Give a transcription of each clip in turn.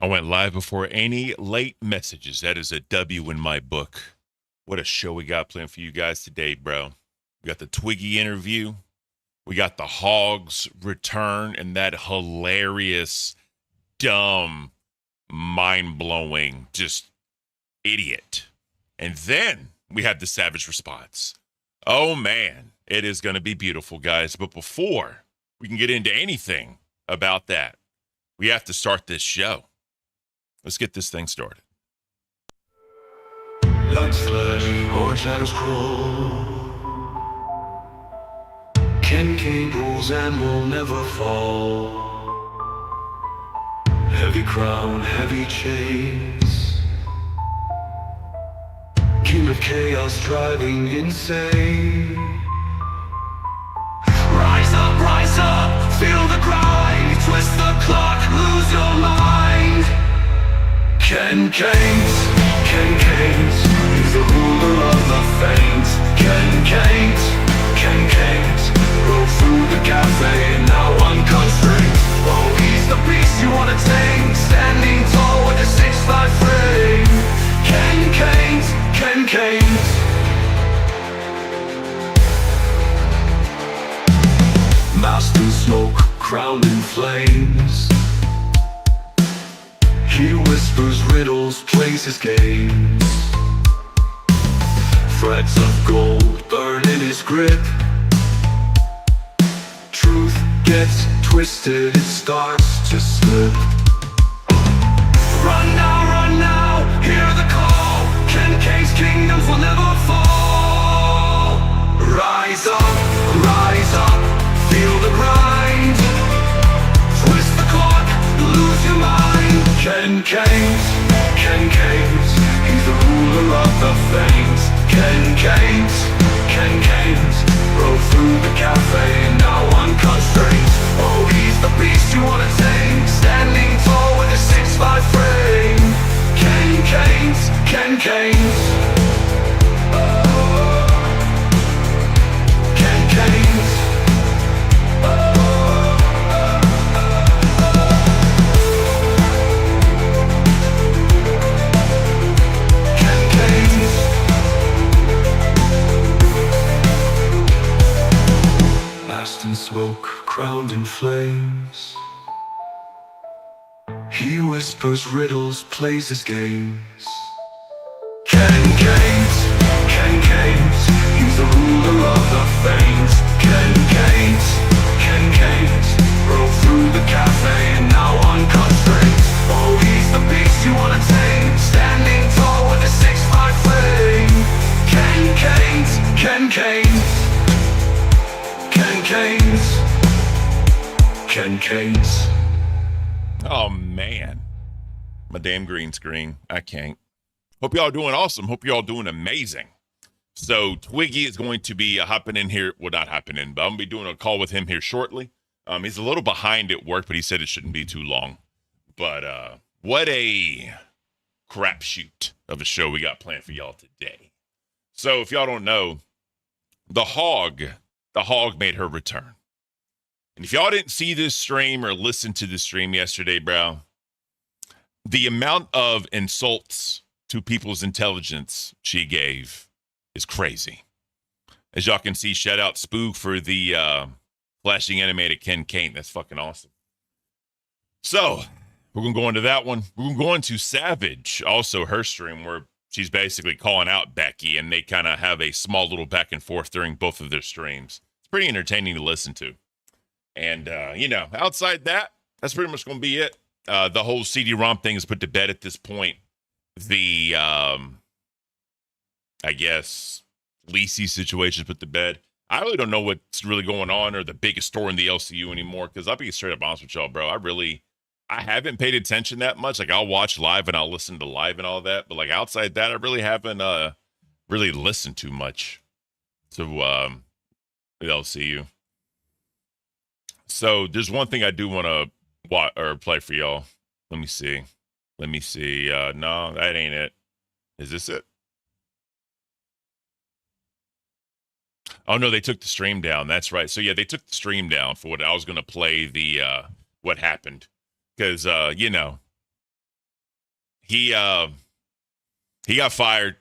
I went live before any late messages. That is a W in my book. What a show we got planned for you guys today, bro. We got the Twiggy interview. We got the Hogs return and that hilarious, dumb, mind-blowing, just idiot. And then we had the Savage response. Oh, man, it is going to be beautiful, guys. But before we can get into anything about that, we have to start this show. Let's get this thing started. Like flesh or shadows crawl, Ken King rules and will never fall. Heavy crown, heavy chains, king of chaos driving insane. Rise up, feel the grind, twist the clock, lose your mind. Ken Kings, he's the ruler of the Fanes. Ken Kings, broke through the cafe, now unconstrained. Oh, he's the beast you wanna tame, standing tall with a 6'5" frame. Ken Kings. Master smoke, crowned in flames. He whispers riddles, plays his games. Threads of gold burn in his grip. Truth gets twisted, it starts to slip. Run now, hear the call. Ken King's kingdoms will never fall. Rise up, feel the grind. Twist the clock, lose your mind. Ken Kings, he's the ruler of the Fanes. Ken Kings, broke through the cafe, now unconstrained. Oh, he's the beast you wanna tame, standing tall with a 6'5" frame. Ken Kings. Oh, Ken Kings. In smoke, crowned in flames. He whispers riddles, plays his games. Ken Kings, he's the ruler of the Fanes. Ken Kings, broke through the cafe and now unconstrained. Oh, he's the beast you wanna tame, standing tall with a 6'5" frame. Ken Kings. Oh, man. My damn green screen. I can't. Hope y'all doing awesome. Hope y'all doing amazing. So Twiggy is going to be hopping in here. Well, not hopping in, but I'm going to be doing a call with him here shortly. He's a little behind at work, but he said it shouldn't be too long. But what a crapshoot of a show we got planned for y'all today. So if y'all don't know, the Hog made her return. And if y'all didn't see this stream or listen to the stream yesterday, bro, the amount of insults to people's intelligence she gave is crazy. As y'all can see, shout out Spook for the flashing animated Ken Kane. That's fucking awesome. So we're going to go into that one. We're going to go into Savage, also her stream, where she's basically calling out Becky, and they kind of have a small little back and forth during both of their streams. It's pretty entertaining to listen to. And, outside that, that's pretty much going to be it. The whole CD-ROM thing is put to bed at this point. The, I guess, Lacey situation is put to bed. I really don't know what's really going on or the biggest story in the LCU anymore, because I'll be straight up honest with y'all, bro. I haven't paid attention that much. Like, I'll watch live and I'll listen to live and all that. But, like, outside that, I really haven't really listened too much to the LCU. So there's one thing I do want to watch or play for y'all. Let me see. No, that ain't it. Is this it? Oh, no, they took the stream down. That's right. So, yeah, they took the stream down for what I was going to play the what happened. Because, he got fired.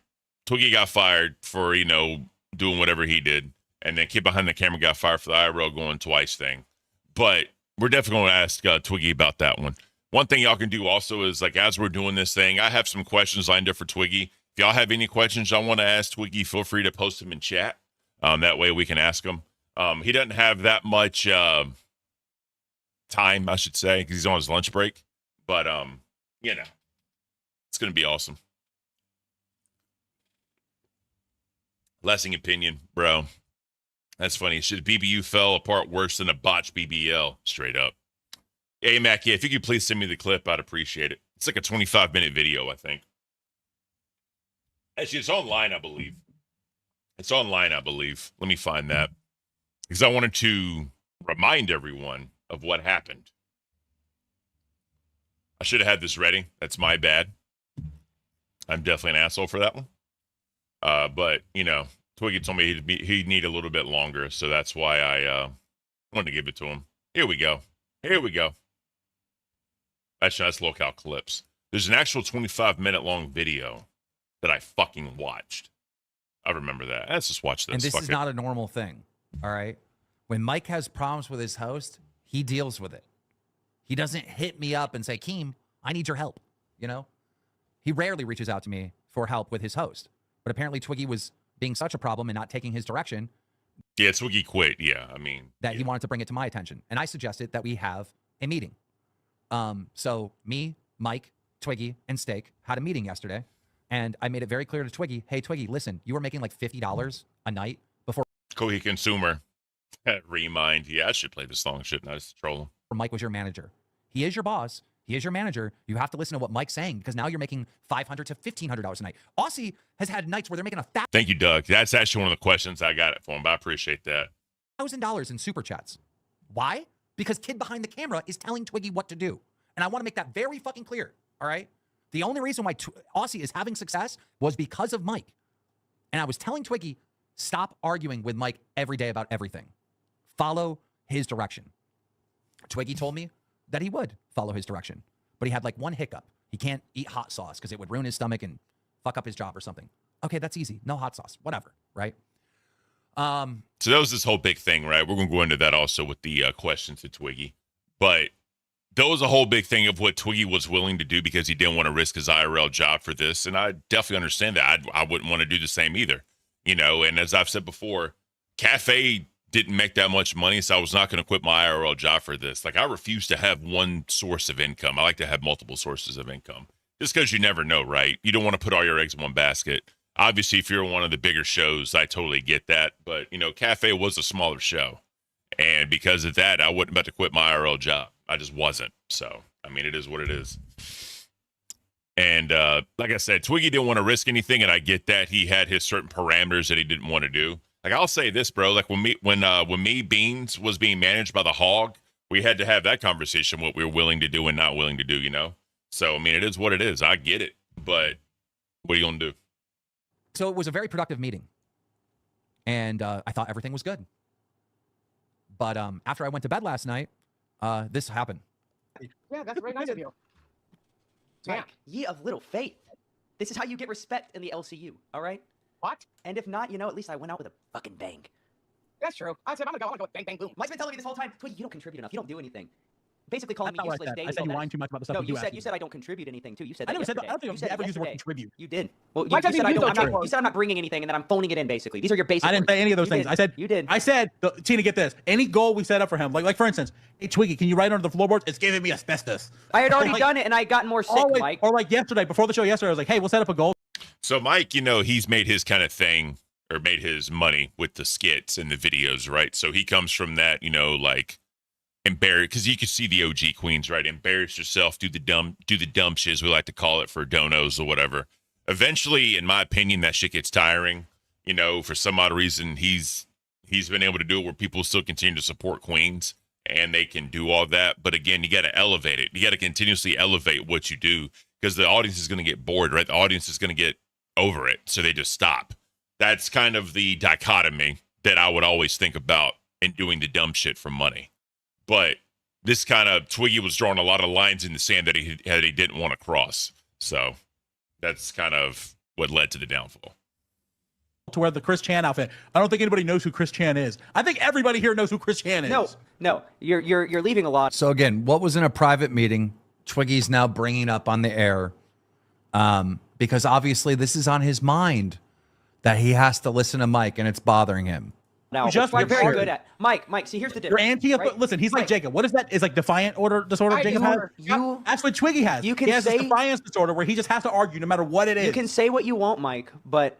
Twiggy got fired for, doing whatever he did. And then kid behind the camera got fired for the IRL going twice thing. But we're definitely going to ask Twiggy about that one. One thing y'all can do also is, like, as we're doing this thing, I have some questions lined up for Twiggy. If y'all have any questions y'all want to ask Twiggy, feel free to post them in chat. That way we can ask him. He doesn't have that much time, I should say, because he's on his lunch break. But, it's going to be awesome. Lessing opinion, bro. That's funny. Should BBU fell apart worse than a botched BBL? Straight up. Hey, Mac, yeah, if you could please send me the clip, I'd appreciate it. It's like a 25-minute video, I think. Actually, it's online, I believe. Let me find that. Because I wanted to remind everyone of what happened. I should have had this ready. That's my bad. I'm definitely an asshole for that one. But, Twiggy told me he'd need a little bit longer, so that's why I wanted to give it to him. Here we go. Actually, that's local clips. There's an actual 25-minute long video that I fucking watched. I remember that. Let's just watch this. And this is not a normal thing, all right? When Mike has problems with his host, he deals with it. He doesn't hit me up and say, Keem, I need your help, He rarely reaches out to me for help with his host. But apparently Twiggy was being such a problem and not taking his direction. Yeah, Twiggy quit. Yeah, he wanted to bring it to my attention. And I suggested that we have a meeting. So me, Mike, Twiggy, and Steak had a meeting yesterday. And I made it very clear to Twiggy, hey, Twiggy, listen, you were making like $50 a night before. Kohi Consumer. Remind. Yeah, I should play this song. Shouldn't I? Just troll him. Mike was your manager. He is your boss. He is your manager. You have to listen to what Mike's saying because now you're making $500 to $1,500 a night. Aussie has had nights where they're making Thank you, Doug. That's actually one of the questions I got it for him, but I appreciate that. $1,000 in super chats. Why? Because kid behind the camera is telling Twiggy what to do. And I want to make that very fucking clear. All right? The only reason why Aussie is having success was because of Mike. And I was telling Twiggy, stop arguing with Mike every day about everything. Follow his direction. Twiggy told me that he would follow his direction, but he had like one hiccup. He can't eat hot sauce because it would ruin his stomach and fuck up his job or something. Okay, that's easy. No hot sauce, whatever, right? So that was this whole big thing, right? We're going to go into that also with the questions to Twiggy. But that was a whole big thing of what Twiggy was willing to do because he didn't want to risk his IRL job for this. And I definitely understand that. I wouldn't want to do the same either, and as I've said before, Cafe didn't make that much money, so I was not going to quit my IRL job for this. Like, I refuse to have one source of income. I like to have multiple sources of income. Just because you never know, right? You don't want to put all your eggs in one basket. Obviously, if you're one of the bigger shows, I totally get that. But, Cafe was a smaller show. And because of that, I wasn't about to quit my IRL job. I just wasn't. So, it is what it is. And like I said, Twiggy didn't want to risk anything, and I get that. He had his certain parameters that he didn't want to do. Like, I'll say this, bro. Like, when me Beans was being managed by the Hog, we had to have that conversation, what we were willing to do and not willing to do, So, it is what it is. I get it. But what are you going to do? So it was a very productive meeting. And I thought everything was good. But after I went to bed last night, this happened. Yeah, that's very nice of you. Mike, ye of little faith. This is how you get respect in the LCU, all right? What? And if not, at least I went out with a fucking bang. That's true. I said I'm gonna go with bang bang boom. Mike's been telling me this whole time, Twiggy, you don't contribute enough. You don't do anything. Basically calling me useless dating. I said you whine too much about the stuff no, you do. you said I don't contribute anything too. You said I that never said. yesterday. I don't think I've ever used the word contribute. You did. Well, Mike you said I don't. you You said I'm not bringing anything, and then I'm phoning it in. Basically, these are your basic. I didn't say any of those things. I said you did. I said, Tina, get this. Any goal we set up for him, like for instance, hey Twiggy, can you write under the floorboards? It's giving me asbestos. I had already done it, and I got more sick, Mike. Or like yesterday, before the show yesterday, I was like, hey, we'll set up a goal. So Mike, he's made his kind of thing, or made his money with the skits and the videos, right? So he comes from that, like embarrass, because you can see the OG queens, right? Embarrass yourself, do the dumb shiz, we like to call it, for donos or whatever. Eventually, in my opinion, that shit gets tiring. For some odd reason, he's been able to do it where people still continue to support queens and they can do all that. But again, you got to elevate it. You got to continuously elevate what you do, because the audience is going to get bored, right? The audience is going to get over it, so they just stop. That's kind of the dichotomy that I would always think about in doing the dumb shit for money. But this kind of Twiggy was drawing a lot of lines in the sand that he didn't want to cross. So that's kind of what led to the downfall. To wear the Chris Chan outfit. I don't think anybody knows who Chris Chan is. I think everybody here knows who Chris Chan is. No, you're leaving a lot. So again, what was in a private meeting, Twiggy's now bringing up on the air, because obviously this is on his mind that he has to listen to Mike and it's bothering him. Now, Just you're very sure. good at Mike. See, here's the You're difference. anti. right? Listen, he's like Mike, Jacob. What is that? Is like defiant order disorder. I Jacob has. disorder. You That's what Twiggy has. You can he has say- this defiance disorder where he just has to argue no matter what it is. you can say what you want, Mike, but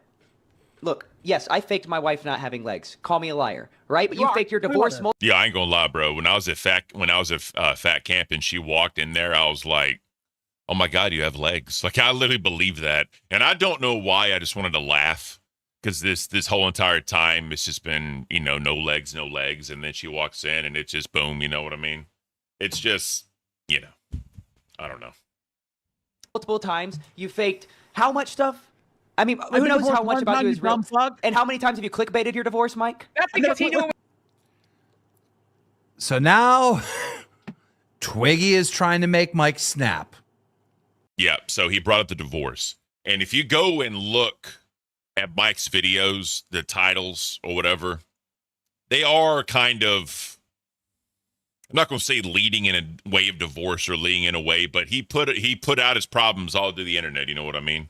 look, yes, I faked my wife not having legs. Call me a liar, right? But You you are. faked your You divorce. are. Yeah, I ain't gonna lie, bro. When I was at fat camp and she walked in there, I was like, "Oh my god, you have legs!" Like I literally believed that, and I don't know why. I just wanted to laugh because this whole entire time it's just been no legs, and then she walks in and it's just boom. You know what I mean? It's just I don't know. multiple times. You faked how much stuff? I mean, I've who been knows divorced how much one about time, you you is real? dumb fuck. And how many times have you clickbaited your divorce, Mike? That's because he knew it. So now Twiggy is trying to make Mike snap. Yeah, so he brought up the divorce. And if you go and look at Mike's videos, the titles or whatever, they are kind of, I'm not going to say leading in a way of divorce or leading in a way, but he put out his problems all through the internet. You know what I mean?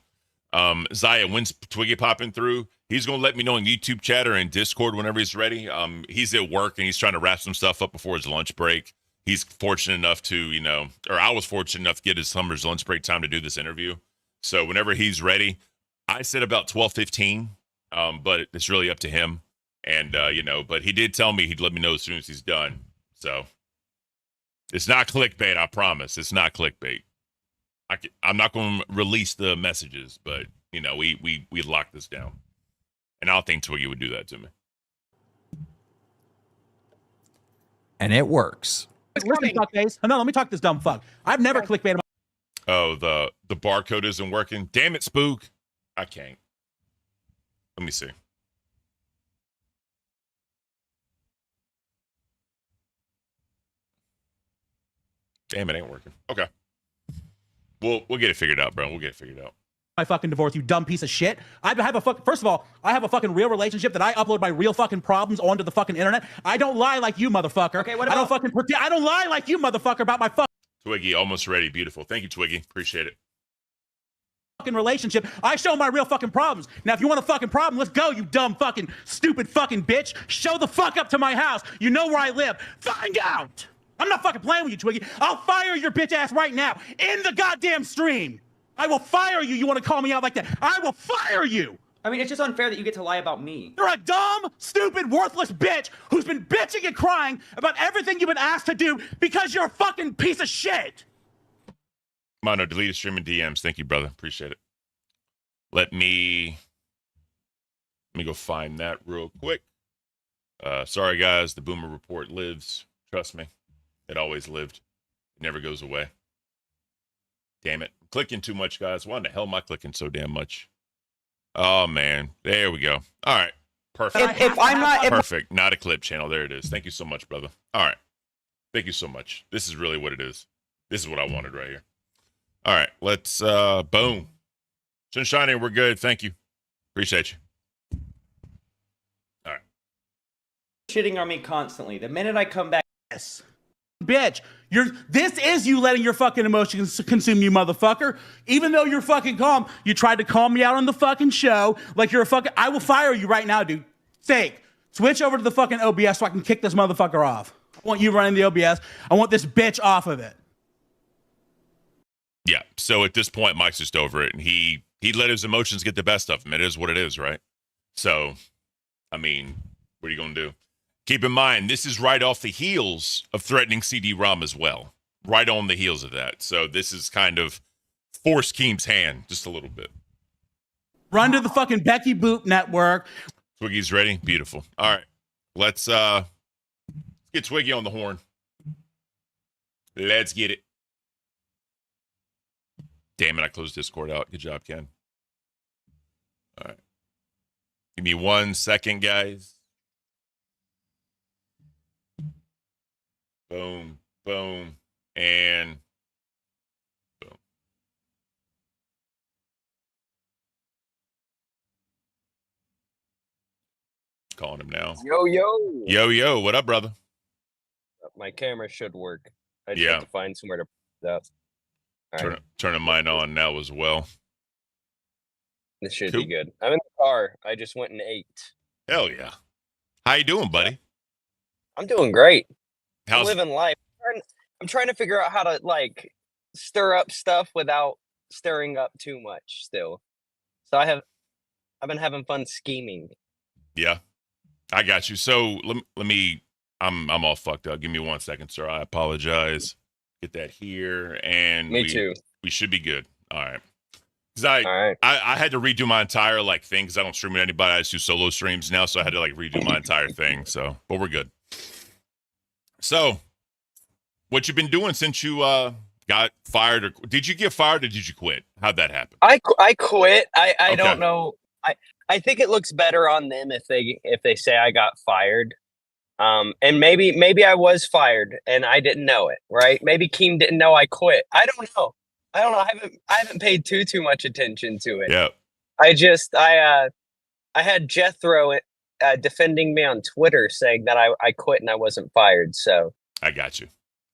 Zaya, when's Twiggy popping through? He's going to let me know in YouTube chat or in Discord whenever he's ready. He's at work and he's trying to wrap some stuff up before his lunch break. He's fortunate enough to, or I was fortunate enough to get his summer's lunch break time to do this interview. So whenever he's ready, I said about 12:15, but it's really up to him. And, but he did tell me he'd let me know as soon as he's done. So it's not clickbait, I promise. It's not clickbait. I'm not going to release the messages, but, we locked this down. And I don't think Twiggy would do that to me. And it works. Listen, fuckface. No, let me talk this dumb fuck. I've never clickbaited. Oh, the barcode isn't working. Damn it, Spook. I can't. Let me see. Damn, it ain't working. Okay. We'll get it figured out, bro. We'll get it figured out. My fucking divorce, you dumb piece of shit. First of all, I have a fucking real relationship that I upload my real fucking problems onto the fucking internet. I don't lie like you, motherfucker. Okay, what I don't about- fucking pretend. I don't lie like you, motherfucker, about my Twiggy, almost ready. Beautiful. Thank you, Twiggy. Appreciate it. fucking relationship. I show my real fucking problems. Now, if you want a fucking problem, let's go, you dumb fucking stupid fucking bitch. Show the fuck up to my house. You know where I live. Find out. I'm not fucking playing with you, Twiggy. I'll fire your bitch ass right now in the goddamn stream. I will fire you. You want to call me out like that? I will fire you. I mean, it's just unfair that you get to lie about me. You're a dumb, stupid, worthless bitch who's been bitching and crying about everything you've been asked to do because you're a fucking piece of shit. Mono, delete streaming DMs. Thank you, brother. Appreciate it. Let me go find that real quick. Sorry, guys. The Boomer Report lives. Trust me. It always lived. It never goes away. Damn it. I'm clicking too much, guys. Why in the hell am I clicking so damn much? Oh, man. There we go. All right. Perfect. If I'm not, if Perfect. Not a clip channel. There it is. Thank you so much, brother. All right. Thank you so much. This is really what it is. This is what I wanted right here. All right. Let's, boom. Sunshine, we're good. Thank you. Appreciate you. All right. shitting on me constantly. The minute I come back, Yes. Bitch, this is you letting your fucking emotions consume you, motherfucker. Even though you're fucking calm, you tried to call me out on the fucking show like you're a fucking. I will fire you right now, dude. Steak, switch over to the fucking OBS so I can kick this motherfucker off. I want you running the OBS. I want this bitch off of it. Yeah. So at this point, Mike's just over it, and he let his emotions get the best of him. It is what it is, right? So, I mean, what are you gonna do? Keep in mind, this is right off the heels of threatening CD-ROM as well. Right on the heels of that. So this is kind of forced Keem's hand just a little bit. Run to the fucking Becky Boop network. Twiggy's ready. Beautiful. All right. Let's get Twiggy on the horn. Let's get it. Damn it, I closed Discord out. Good job, Ken. All right. Give me 1 second, guys. Boom, boom, and boom. calling him now. Yo, yo. Yo, what up, brother? My camera should work. I just Yeah. have to find somewhere to put that. All right. Turning mine on now as well. This should Cool. be good. I'm in the car. I just went and ate. Hell yeah. How you doing, buddy? I'm doing great. I'm How's living life. I'm trying to figure out how to like stir up stuff without stirring up too much still. So I've been having fun scheming. Yeah, I got you. So let me. I'm all fucked up. Give me 1 second, sir. I apologize. Get that here, and Me too. We should be good. All right. Because All right. I had to redo my entire like thing because I don't stream with anybody. I just do solo streams now, so I had to like redo my entire thing. So, but we're good. So, what you been doing since you got fired, or did you get fired, or did you quit? How'd that happen? I quit. I Okay. don't know. I think it looks better on them if they say I got fired. And maybe I was fired and I didn't know it, right? Maybe Keem didn't know I quit. I don't know. I haven't paid too much attention to it. Yeah. I had Jethro defending me on Twitter saying that I quit and I wasn't fired. So I got you.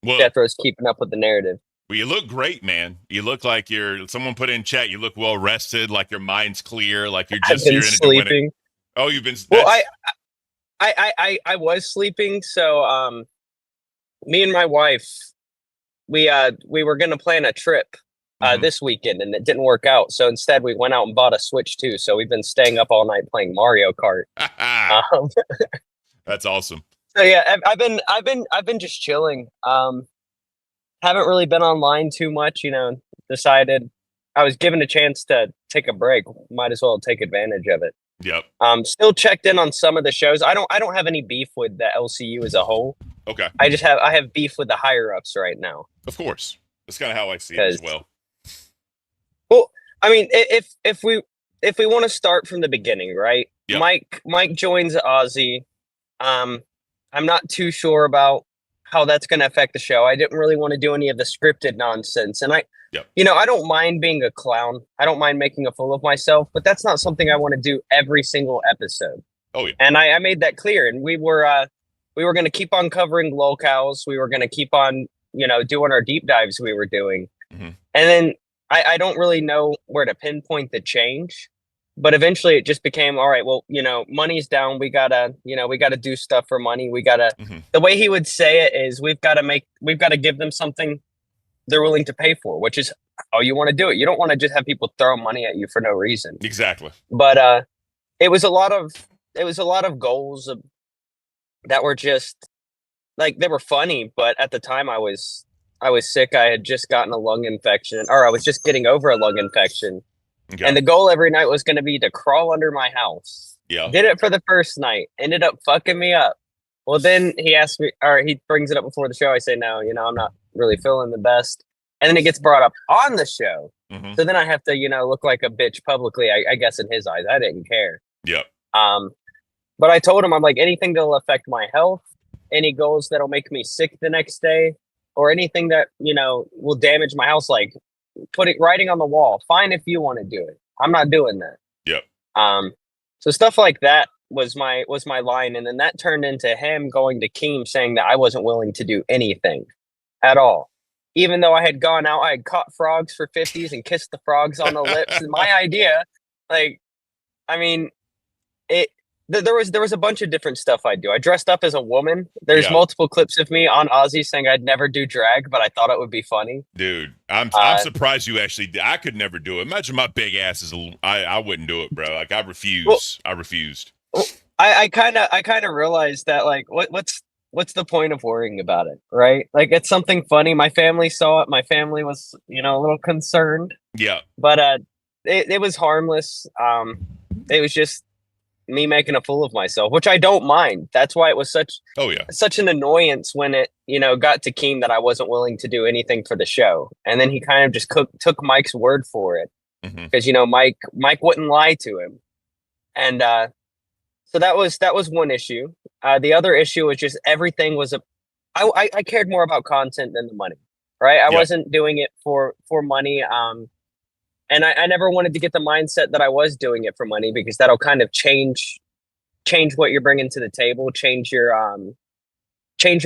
Well, Jethro's keeping up with the narrative. well, you look great, man. You look like someone put in chat, you look well rested, like your mind's clear, like you're I've just been here in it to win it. sleeping. Oh, you've been. Well, that's- I was sleeping. So me and my wife, we were gonna plan a trip Mhm. this weekend, and it didn't work out. So instead, we went out and bought a Switch 2. So we've been staying up all night playing Mario Kart. Um, That's awesome. so yeah, I've been just chilling. Haven't really been online too much. Decided I was given a chance to take a break. Might as well take advantage of it. Yep. Still checked in on some of the shows. I don't have any beef with the LCU as a whole. Okay. I have beef with the higher ups right now. Of course. That's kind of how I see it as 'Cause- well. Well, I mean, if we want to start from the beginning, right? Yeah. Mike joins Ozzy. I'm not too sure about how that's going to affect the show. I didn't really want to do any of the scripted nonsense, and Yep. I don't mind being a clown. I don't mind making a fool of myself, but that's not something I want to do every single episode. Oh yeah. And I made that clear. And we were going to keep on covering locales. We were going to keep on, doing our deep dives we were doing. Mhm. And then I don't really know where to pinpoint the change, but eventually it just became, all right, well, money's down. We gotta do stuff for money. We gotta, Mhm. the way he would say it is we've got to give them something they're willing to pay for, which is how you want to do it. You don't want to just have people throw money at you for no reason. Exactly. But it was a lot of goals that were just like, they were funny, but at the time I was sick. I had just gotten a lung infection, or I was just getting over a lung infection. Okay. And the goal every night was going to be to crawl under my house. Yeah. Did it for the first night, ended up fucking me up. Well, then he asked me, or he brings it up before the show. I say, no, I'm not really feeling the best. And then it gets brought up on the show. Mhm. So then I have to, look like a bitch publicly, I guess, in his eyes. I didn't care. Yep. But I told him, I'm like, anything that'll affect my health, any goals that'll make me sick the next day, or anything that, will damage my house, like writing on the wall. Fine if you want to do it. I'm not doing that. Yep. So stuff like that was my line. And then that turned into him going to Keem saying that I wasn't willing to do anything at all. Even though I had gone out, I had caught frogs for 50s and kissed the frogs on the lips. And my idea, like, I mean, there was a bunch of different stuff I'd do. I dressed up as a woman. There's Yeah. multiple clips of me on Ozzy saying I'd never do drag, but I thought it would be funny. Dude, I'm surprised you actually did. I could never do it. Imagine my big ass is I wouldn't do it, bro. Like I refuse. Well- I refused. I kind of realized that, like, what's the point of worrying about it, right? Like, it's something funny. My family saw it. My family was, a little concerned, Yeah. but it was harmless. It was just me making a fool of myself, which I don't mind. That's why it was Oh yeah. such an annoyance when it, got to Keem that I wasn't willing to do anything for the show. And then he kind of just took Mike's word for it, Mhm. because, Mike wouldn't lie to him. And so that was one issue. The other issue was just everything was I cared more about content than the money, right? I Yeah. wasn't doing it for money. And I never wanted to get the mindset that I was doing it for money, because that'll kind of change change what you're bringing to the table, change your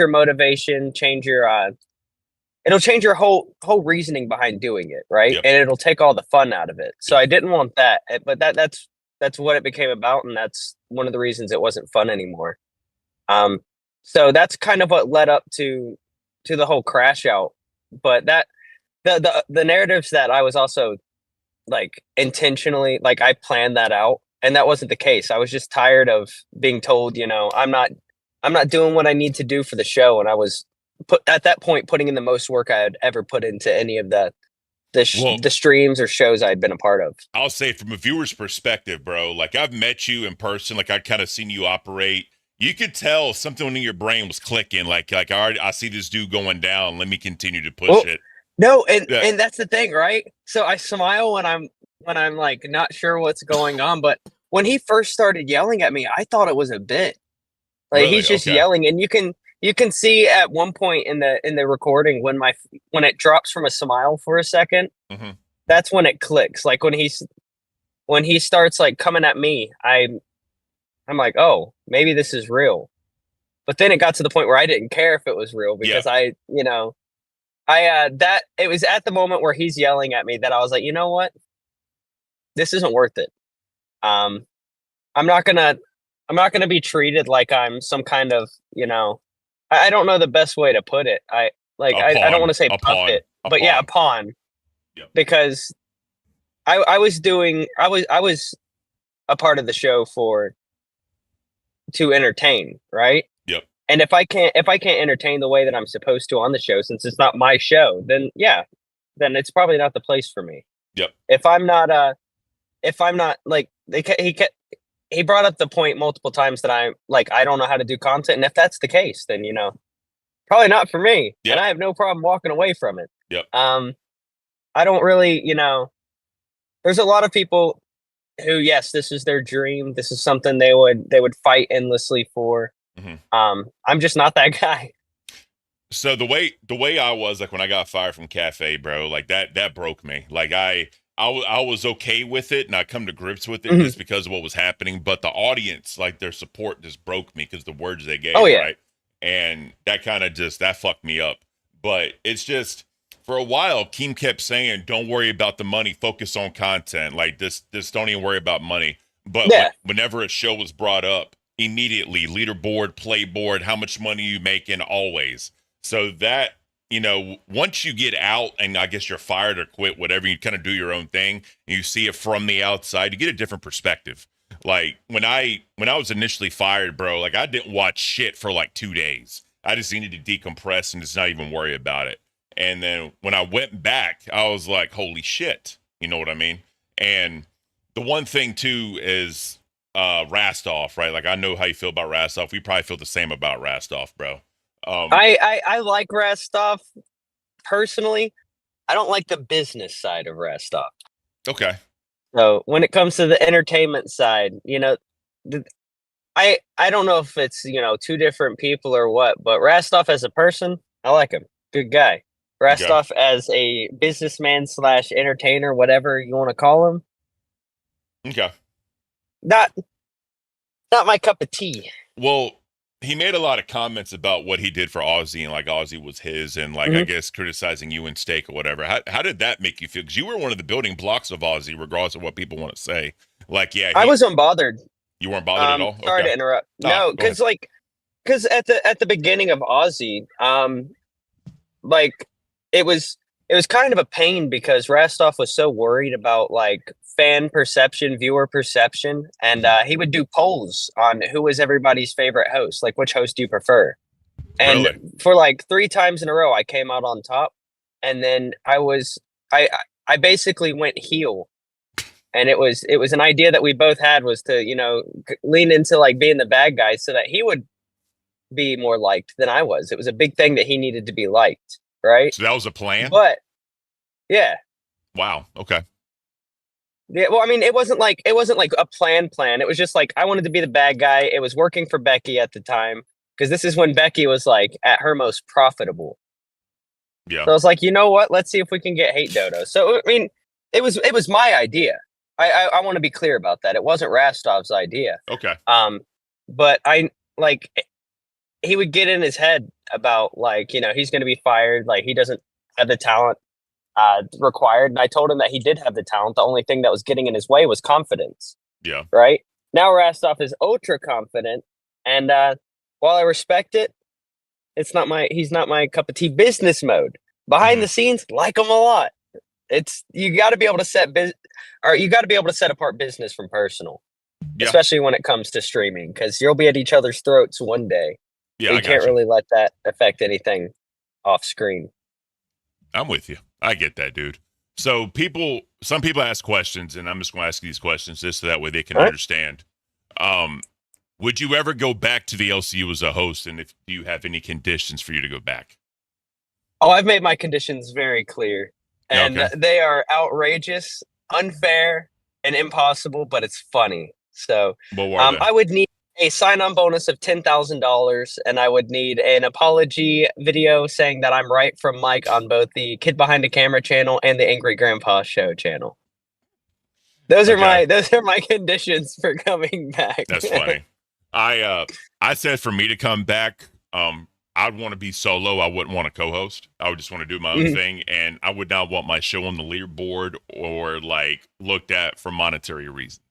motivation, change your it'll change your whole reasoning behind doing it, right? Yep. And it'll take all the fun out of it. So I didn't want that, but that's what it became about, and that's one of the reasons it wasn't fun anymore. So that's kind of what led up to the whole crash out. But that the narratives that I was also like intentionally, like I planned that out, and that wasn't the case. I was just tired of being told, you know, I'm not doing what I need to do for the show, and I was at that point putting in the most work I had ever put into any of the streams or shows I'd been a part of. I'll say from a viewer's perspective, bro, like I've met you in person, like I'd kind of seen you operate. You could tell something in your brain was clicking. Like I see this dude going down. Let me continue to push it. No, and that's the thing, right? So I smile when I'm like not sure what's going on, but when he first started yelling at me, I thought it was a bit. Like Really? he's just Okay. yelling, and you can see at one point in the recording when it drops from a smile for a second, that's when it clicks. Like when he starts like coming at me, I'm like, oh, maybe this is real. But then it got to the point where I didn't care if it was real because it was at the moment where he's yelling at me that I was like, you know what? This isn't worth it. I'm not gonna be treated like I'm some kind of, you know, I don't know the best way to put it. I don't want to say puppet, but yeah, a pawn. Yep. Because I was a part of the show to entertain, right? Yep. And if I can't entertain the way that I'm supposed to on the show, since it's not my show, then it's probably not the place for me. Yep. If I'm not like he brought up the point multiple times that I don't know how to do content, and if that's the case, then you know, probably not for me. Yep. And I have no problem walking away from it. Yep. I don't really, you know, there's a lot of people who, yes, this is their dream. This is something they would fight endlessly for. I'm just not that guy. So the way I was, like when I got fired from Cafe, bro, like that broke me. Like I was okay with it and I come to grips with it just because of what was happening. But the audience, like their support just broke me because the words they gave, right? And that kind of that fucked me up. But it's just, for a while, Keem kept saying, don't worry about the money, focus on content. Like this don't even worry about money. But whenever a show was brought up, immediately leaderboard, playboard, how much money you making, always. So that, you know, once you get out and I guess you're fired or quit, whatever, you kind of do your own thing and you see it from the outside, you get a different perspective. Like when I was initially fired, bro, like I didn't watch shit for like 2 days. I just needed to decompress and just not even worry about it. And then when I went back, I was like, holy shit. You know what I mean? And the one thing too is Rastoff, right? Like I know how you feel about Rastoff. We probably feel the same about Rastoff, bro. I like Rastoff personally. I don't like the business side of Rastoff. Okay. So when it comes to the entertainment side, you know, I don't know if it's, you know, two different people or what, but Rastoff as a person, I like him. Good guy. Rastoff as a businessman / entertainer, whatever you want to call him. Okay. Not my cup of tea. Well, he made a lot of comments about what he did for Ozzy and like Ozzy was his and like I guess criticizing you and Steak or whatever. How did that make you feel? Because you were one of the building blocks of Ozzy, regardless of what people want to say. Like, yeah, I was unbothered. You weren't bothered at all? Sorry to interrupt. No, because at the beginning of Ozzy, like it was kind of a pain because Rastoff was so worried about like fan perception, viewer perception, and he would do polls on who was everybody's favorite host, like which host do you prefer. And for like 3 times in a row, I came out on top, and then I basically went heel. And it was an idea that we both had was to, you know, lean into like being the bad guy so that he would be more liked than I was. It was a big thing that he needed to be liked, right? So that was a plan? But yeah. Wow. Okay. Yeah, well, I mean, it wasn't like a plan. It was just like I wanted to be the bad guy. It was working for Becky at the time because this is when Becky was like at her most profitable. Yeah. So I was like, you know what? Let's see if we can get Hate Dodo. So I mean, it was my idea. I want to be clear about that. It wasn't Rastoff's idea. Okay. but I like he would get in his head about like, you know, he's going to be fired. Like he doesn't have the talent required. And I told him that he did have the talent. The only thing that was getting in his way was confidence. Yeah. Right now, Rastov is ultra confident, and while I respect it, he's not my cup of tea. Business mode behind the scenes, like him a lot. It's you got to be able to set apart business from personal, especially when it comes to streaming, because you'll be at each other's throats one day. Yeah, you can't really let that affect anything off screen. I'm with you. I get that, dude. So some people ask questions, and I'm just going to ask these questions just so that way they can understand. Would you ever go back to the LCU as a host, and do you have any conditions for you to go back? Oh, I've made my conditions very clear, and they are outrageous, unfair, and impossible, but it's funny. So I would need a sign-on bonus of $10,000, and I would need an apology video saying that I'm right from Mike on both the Kid Behind the Camera channel and the Angry Grandpa Show channel. Those are my conditions for coming back. That's funny. I said for me to come back, I'd want to be solo. I wouldn't want to co-host. I would just want to do my own thing, and I would not want my show on the leaderboard or like looked at for monetary reasons.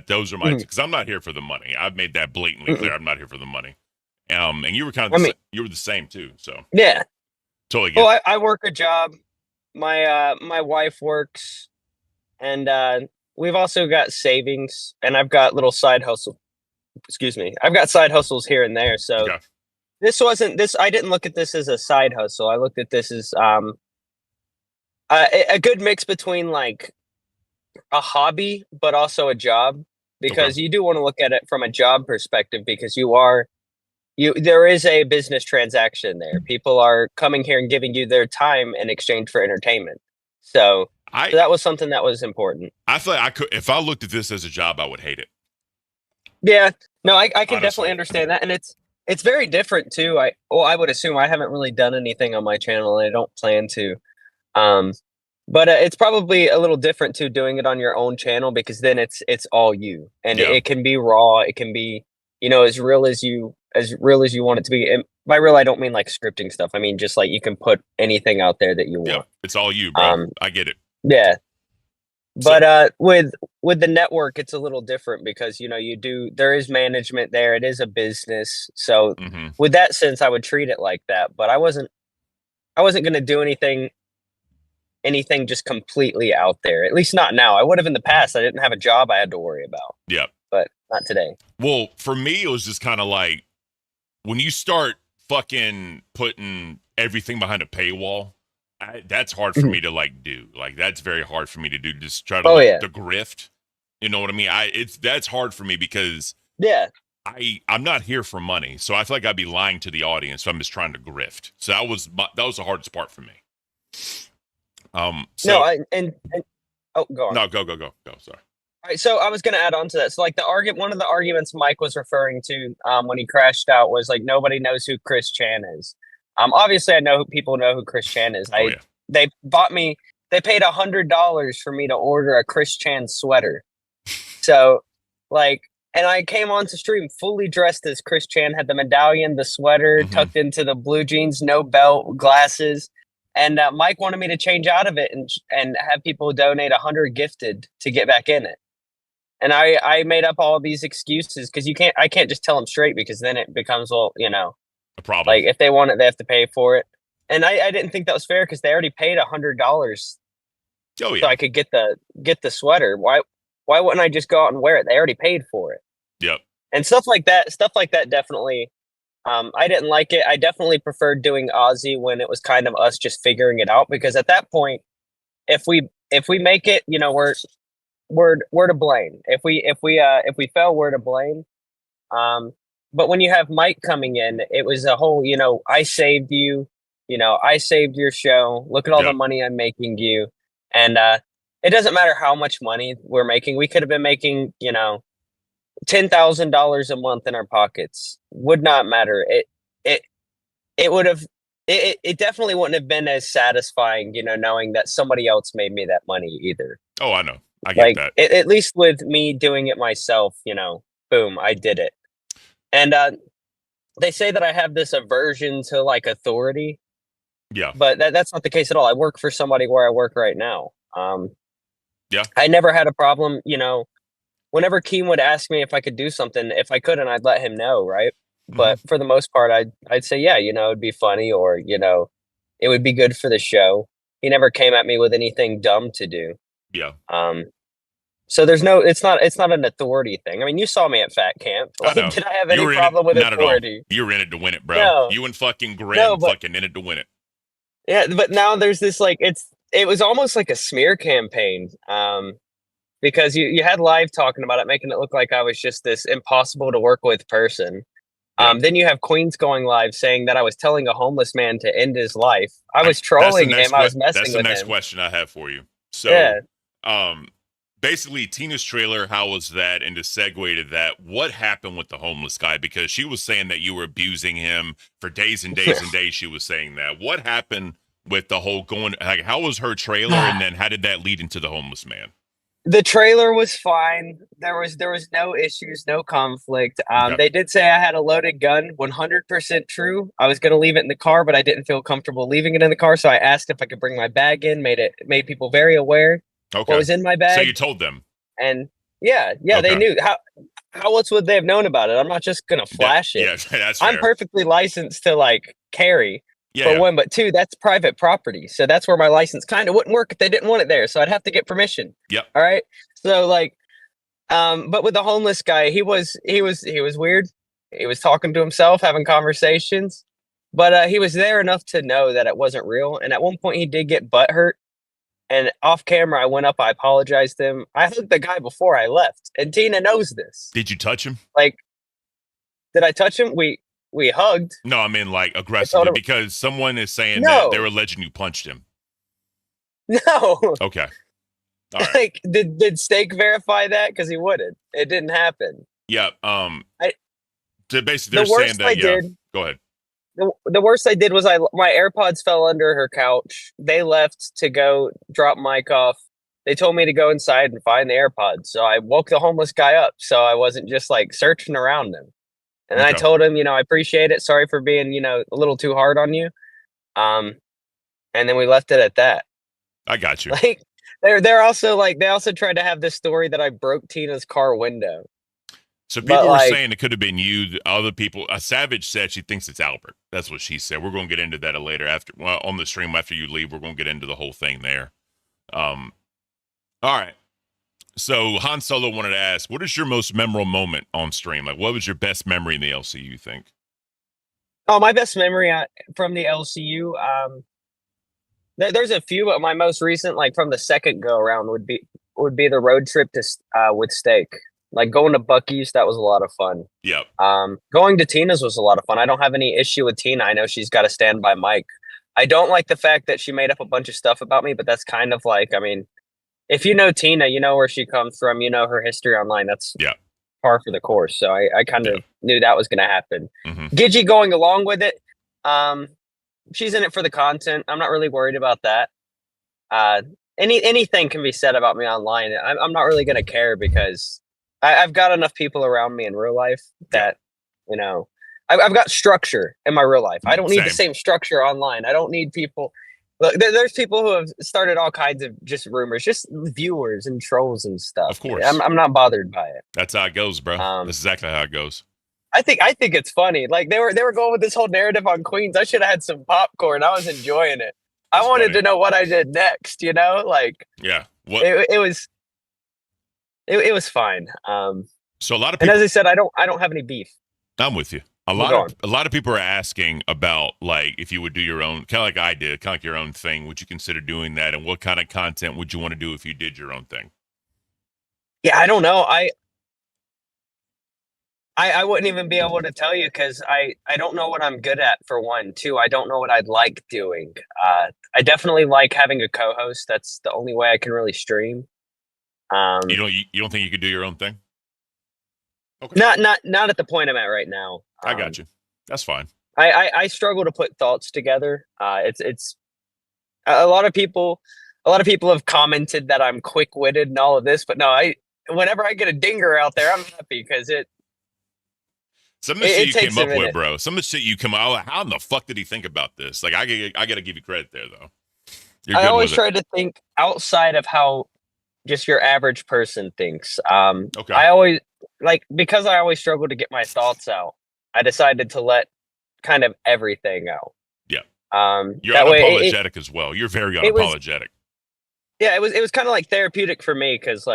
Those are my because I'm not here for the money. I've made that blatantly clear. I'm not here for the money. And you were kind of you were the same too. So yeah, totally get. Well, I work a job. My wife works, and we've also got savings, and I've got little side hustle. Excuse me. I've got side hustles here and there. So I didn't look at this as a side hustle. I looked at this as a good mix between like a hobby, but also a job, because you do want to look at it from a job perspective, because there is a business transaction there. People are coming here and giving you their time in exchange for entertainment. So that was something that was important. I feel like if I looked at this as a job, I would hate it. Yeah, no, I can definitely understand that, and it's very different too. I would assume. I haven't really done anything on my channel, and I don't plan to. But it's probably a little different too, doing it on your own channel, because then it's all you, and it can be raw. It can be, as real as you want it to be. And by real, I don't mean like scripting stuff. I mean just like you can put anything out there that you want. Yeah, it's all you, bro. I get it. Yeah. But with the network, it's a little different, because there is management there. It is a business. So with that sense, I would treat it like that. But I wasn't going to do anything just completely out there. At least not now. I would have in the past. I didn't have a job I had to worry about. Yeah. But not today. Well, for me, it was just kind of like when you start fucking putting everything behind a paywall. That's hard for me to like do. Like that's very hard for me to do. Just try to the grift. You know what I mean? That's hard for me because I'm not here for money. So I feel like I'd be lying to the audience. So I'm just trying to grift. So that was the hardest part for me. Go on. No, go. Sorry. All right, so I was going to add on to that. So like one of the arguments Mike was referring to when he crashed out was like nobody knows who Chris Chan is. Obviously, I know people know who Chris Chan is. They paid $100 for me to order a Chris Chan sweater. So, like, and I came on to stream fully dressed as Chris Chan, had the medallion, the sweater, tucked into the blue jeans, no belt, glasses. And Mike wanted me to change out of it and have people donate 100 gifted to get back in it. And I made up all these excuses because I can't just tell them straight, because then it becomes, a problem. Like if they want it, they have to pay for it. And I didn't think that was fair, because they already paid $100 so I could get the sweater. Why wouldn't I just go out and wear it? They already paid for it. Yep. And stuff like that definitely, I didn't like it. I definitely preferred doing Aussie when it was kind of us just figuring it out, because at that point, if we make it, we're to blame. If we fail, we're to blame. But when you have Mike coming in, it was a whole, I saved you, I saved your show. Look at all the money I'm making you. And it doesn't matter how much money we're making. We could have been making, $10,000 a month in our pockets. Would not matter. It would have, it definitely wouldn't have been as satisfying, knowing that somebody else made me that money either. Oh, I know. I get that. At least with me doing it myself, boom, I did it. And they say that I have this aversion to like authority, Yeah. but that's not the case at all. I work for somebody where I work right now. Yeah. I never had a problem, you know, whenever Keem would ask me if I could do something, if I couldn't, I'd let him know, right? But for the most part, I'd say, yeah, you know, it'd be funny, or, you know, it would be good for the show. He never came at me with anything dumb to do. Yeah. So there's no, it's not an authority thing. I mean, you saw me at Fat Camp. Like, I know. did I have You any were in problem it, with not authority? at all. You were in it to win it, bro. No. You and fucking Grim No, but fucking in it to win it. yeah, but now there's this like it was almost like a smear campaign. Because you had live talking about it, making it look like I was just this impossible to work with person. Yeah. Then you have Queens going live saying that I was telling a homeless man to end his life. I was trolling him. I was messing with him. That's the next question I have for you. So, Yeah. basically, Tina's trailer, how was that? And to segue to that, what happened with the homeless guy? Because she was saying that you were abusing him for days and days and days. She was saying that. What happened with the whole going? Like, how was her trailer, and then how did that lead into the homeless man? The trailer was fine. There was no issues, no conflict. Okay. They did say I had a loaded gun, 100% true. I was going to leave it in the car, but I didn't feel comfortable leaving it in the car, so I asked if I could bring my bag in. Made people very aware Okay. what was in my bag. So you told them. And yeah, Okay. they knew. How else would they have known about it? I'm not just gonna flash it. Yeah, that's fair. I'm perfectly licensed to like carry, Yeah, for one, but two, that's private property. So that's where my license kind of wouldn't work if they didn't want it there. So I'd have to get permission. Yep. All right. So like, but with the homeless guy, he was weird. He was talking to himself, having conversations, but he was there enough to know that it wasn't real. And at one point, he did get butt hurt. And off camera, I went up, I apologized to him. I hugged the guy before I left, and Tina knows this. Did you touch him? Like, did I touch him? We hugged. No, I mean like aggressively, him, because someone is saying no. that they're alleging you punched him. No. Okay. All right. Like, did Steak verify that? Because he wouldn't. It didn't happen. Yeah. Basically, The they're worst saying that. I Yeah. did. Go ahead. The worst I did was my AirPods fell under her couch. They left to go drop Mike off. They told me to go inside and find the AirPods. So I woke the homeless guy up, so I wasn't just like searching around him. And then I Okay. told him, I appreciate it. Sorry for being, a little too hard on you. And then we left it at that. I got you. Like they're also like, they also tried to have this story that I broke Tina's car window. So people But, were like, saying it could have been you. The other people, Savage said she thinks it's Albert. That's what she said. We're going to get into that later on the stream after you leave. We're going to get into the whole thing there. All right. So Han Solo wanted to ask, what is your most memorable moment on stream? Like, what was your best memory in the LCU, you think? Oh, my best memory from the LCU. There's a few, but my most recent, like from the second go around, would be the road trip to with Steak. Like going to Buc-ee's, that was a lot of fun. Yep. Going to Tina's was a lot of fun. I don't have any issue with Tina. I know she's got to stand by Mike. I don't like the fact that she made up a bunch of stuff about me, but that's kind of like, I mean, if you know Tina, you know where she comes from, you know her history online. That's par for the course. So I kind of knew that was going to happen. Mm-hmm. Gidgey going along with it. She's in it for the content. I'm not really worried about that. Anything can be said about me online. I'm not really going to care because I've got enough people around me in real life that, I've got structure in my real life. I don't need the same structure online. I don't need people. Look, there's people who have started all kinds of just rumors, just viewers and trolls and stuff. Of course. I'm not bothered by it. That's how it goes, bro. That's exactly how it goes. I think it's funny. Like they were going with this whole narrative on Queens. I should have had some popcorn. I was enjoying it. I wanted to know what I did next, like yeah. What it was fine. So a lot of and people, as I said, I don't have any beef. I'm with you. A lot of people are asking about like if you would do your own, kind of like I did, kind of like your own thing. Would you consider doing that? And what kind of content would you want to do if you did your own thing? Yeah, I don't know. I wouldn't even be able to tell you because I don't know what I'm good at for one. Two, I don't know what I'd like doing. I definitely like having a co-host. That's the only way I can really stream. You don't think you could do your own thing? Okay. Not at the point I'm at right now. I got you. That's fine. I struggle to put thoughts together. It's a lot of people have commented that I'm quick-witted and all of this, but no, whenever I get a dinger out there, I'm happy because Some of the It shit you takes came a up with, minute. bro. Some of the shit you come out. How in the fuck did he think about this? Like, I got to give you credit there, though. You're I good always with try to think outside of how just your average person thinks. Okay. I always because I always struggle to get my thoughts out. I decided to let kind of everything out. Yeah. You're That way, unapologetic as well. You're very it was unapologetic. yeah, it was kind of like therapeutic for me because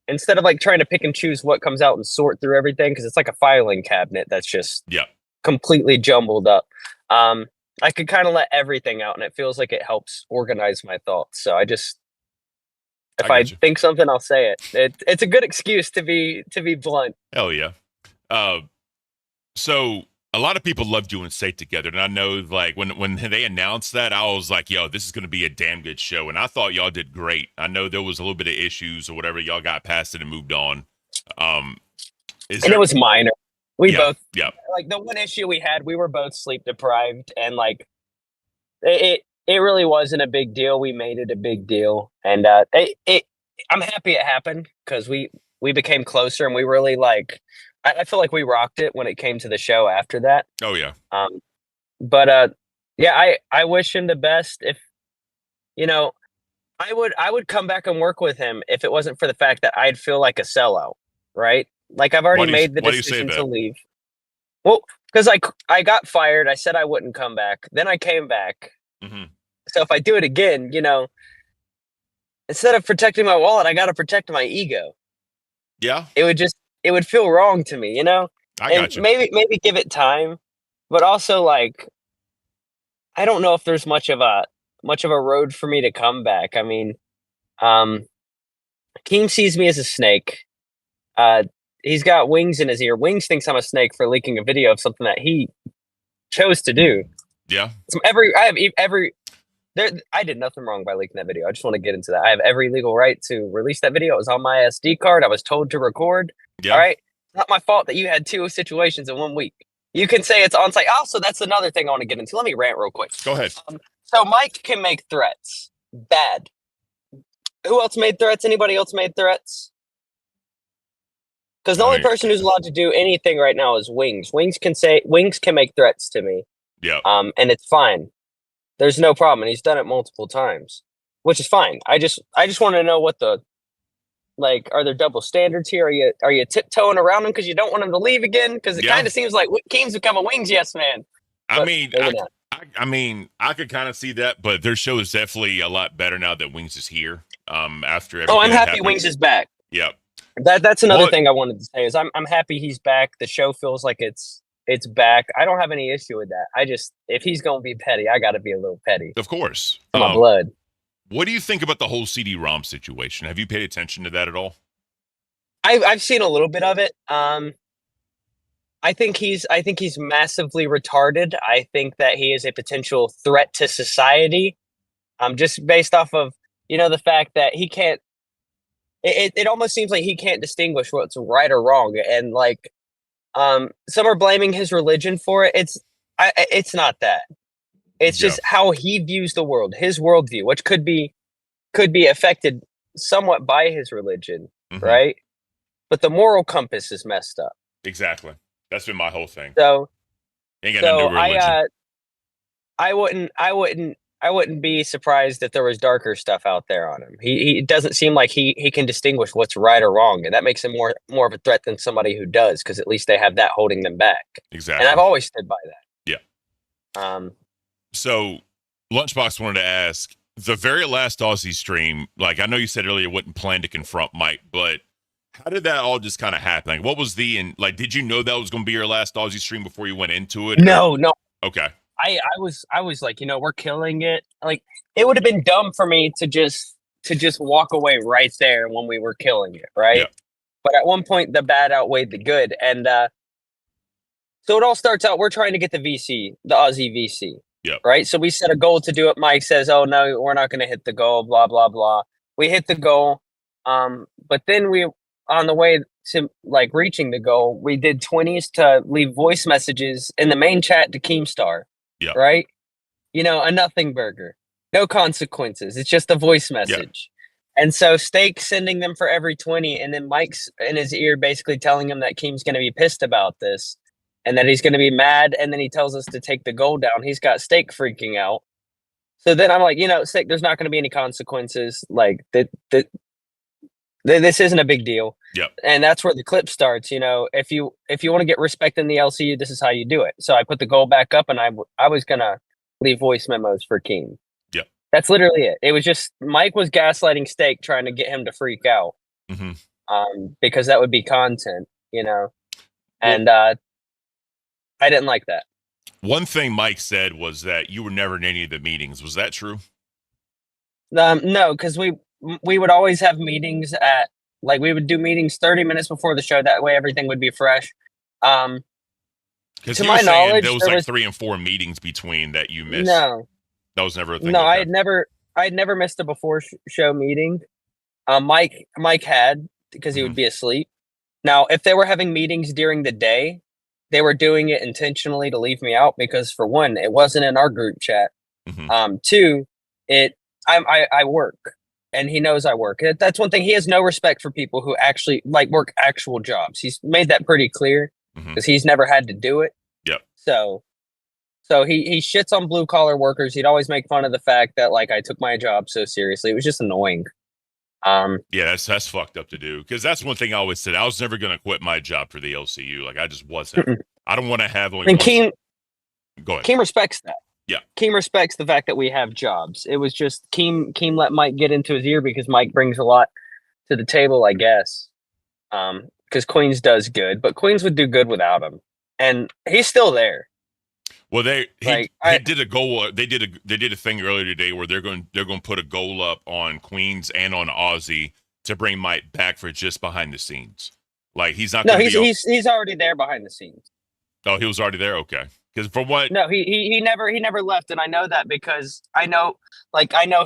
instead of like trying to pick and choose what comes out and sort through everything because it's like a filing cabinet that's just Yeah. completely jumbled up. I could kind of let everything out, and it feels like it helps organize my thoughts. So if I got you. think something, I'll say it. It's a good excuse to be blunt. Hell yeah. So a lot of people loved you and Sate together, and I know like when they announced that, I was like, yo, this is going to be a damn good show, and I thought y'all did great. I know there was a little bit of issues or whatever, y'all got past it and moved on. It was minor. We both like the one issue we had, we were both sleep deprived, and like it really wasn't a big deal. We made it a big deal, and I'm happy it happened because we became closer, and we really I feel like we rocked it when it came to the show after that. Oh yeah. But yeah, I wish him the best. If I would come back and work with him if it wasn't for the fact that I'd feel like a sellout, right? Like I've already made the decision to leave. Well, because I got fired. I said I wouldn't come back. Then I came back. Mm-hmm. So if I do it again, instead of protecting my wallet, I got to protect my ego. Yeah. It would feel wrong to me, I got you. Maybe give it time, but also like, I don't know if there's much of a road for me to come back. I mean, Keem sees me as a snake. He's got Wings in his ear. Wings thinks I'm a snake for leaking a video of something that he chose to do. Yeah. I did nothing wrong by leaking that video. I just want to get into that. I have every legal right to release that video. It was on my SD card. I was told to record. Yeah. All right. Not my fault that you had 2 situations in 1 week. You can say it's on site. Also, that's another thing I want to get into. Let me rant real quick. Go ahead. So Mike can make threats. Bad. Who else made threats? Anybody else made threats? Because the only person who's allowed to do anything right now is Wings. Wings can make threats to me. Yeah. And it's fine. There's no problem, and he's done it multiple times, which is fine. I just want to know what are there double standards here? Are you tiptoeing around him because you don't want him to leave again? Because it kind of seems like Keem's become a Wings yes man. I mean, I could kind of see that, but their show is definitely a lot better now that Wings is here. After everything. Oh, I'm happy Wings is back. Yeah. That's another thing I wanted to say is I'm happy he's back. The show feels like it's back. I don't have any issue with that. If he's gonna be petty, I got to be a little petty. Of course. My blood. What do you think about the whole CD-ROM situation? Have you paid attention to that at all? I've seen a little bit of it. I think he's massively retarded. I think that he is a potential threat to society. Just based off of the fact that he can't. It almost seems like he can't distinguish what's right or wrong, and some are blaming his religion for it. It's not that. It's just how he views the world, his worldview, which could be affected somewhat by his religion, right? But the moral compass is messed up. Exactly. That's been my whole thing. So, ain't got no religion. I wouldn't be surprised if there was darker stuff out there on him. He doesn't seem like he can distinguish what's right or wrong, and that makes him more of a threat than somebody who does, because at least they have that holding them back. Exactly. And I've always stood by that. Yeah. So Lunchbox wanted to ask, the very last Aussie stream, like I know you said earlier you wouldn't plan to confront Mike, but how did that all just kind of happen? Like, what was did you know that was going to be your last Aussie stream before you went into it? No. Okay. I was like, we're killing it. Like, it would have been dumb for me to just walk away right there when we were killing it, right? Yeah. But at one point, the bad outweighed the good, and so it all starts out. We're trying to get the VC, the Aussie VC. Yeah. Right. So we set a goal to do it. Mike says, "Oh no, we're not going to hit the goal." Blah blah blah. We hit the goal, but then on the way to reaching the goal, we did 20s to leave voice messages in the main chat to Keemstar. Yeah. Right. A nothing burger, no consequences. It's just a voice message. And so Steak sending them for every 20, and then Mike's in his ear basically telling him that Keem's going to be pissed about this and that he's going to be mad. And then he tells us to take the goal down. He's got Steak freaking out. So then I'm like, Steak, there's not going to be any consequences. Like, this isn't a big deal. Yep. And that's where the clip starts. If you want to get respect in the LCU, this is how you do it. So I put the goal back up, and I was going to leave voice memos for Keem. Yep. That's literally it. It was just Mike was gaslighting Steak, trying to get him to freak out, because that would be content, and I didn't like that. One thing Mike said was that you were never in any of the meetings. Was that true? No, because we would always have meetings we would do meetings 30 minutes before the show. That way everything would be fresh. Because to he my was saying knowledge, there was 3 and 4 meetings between that you missed. No. That was never a thing. No, like I had never missed a before show meeting. Mike had, because he would be asleep. Now, if they were having meetings during the day, they were doing it intentionally to leave me out because, for one, it wasn't in our group chat. 2, I work, and he knows I work. That's one thing. He has no respect for people who actually work actual jobs. He's made that pretty clear because he's never had to do it. Yep. So he shits on blue collar workers. He'd always make fun of the fact that I took my job so seriously. It was just annoying. Yeah, that's fucked up to do, because that's one thing I always said. I was never going to quit my job for the LCU. I just wasn't. I don't want to have only. And Keem, go ahead. Keem respects that. Yeah, Keem respects the fact that we have jobs. It was just Keem let Mike get into his ear because Mike brings a lot to the table, I guess. Because Queens does good, but Queens would do good without him, and he's still there. Well, he did a goal. They did a thing earlier today where they're going to put a goal up on Queens and on Aussie to bring Mike back for just behind the scenes. He's not. No, he's already there behind the scenes. Oh, he was already there. Okay, because from what? No, he never left, and I know that because I know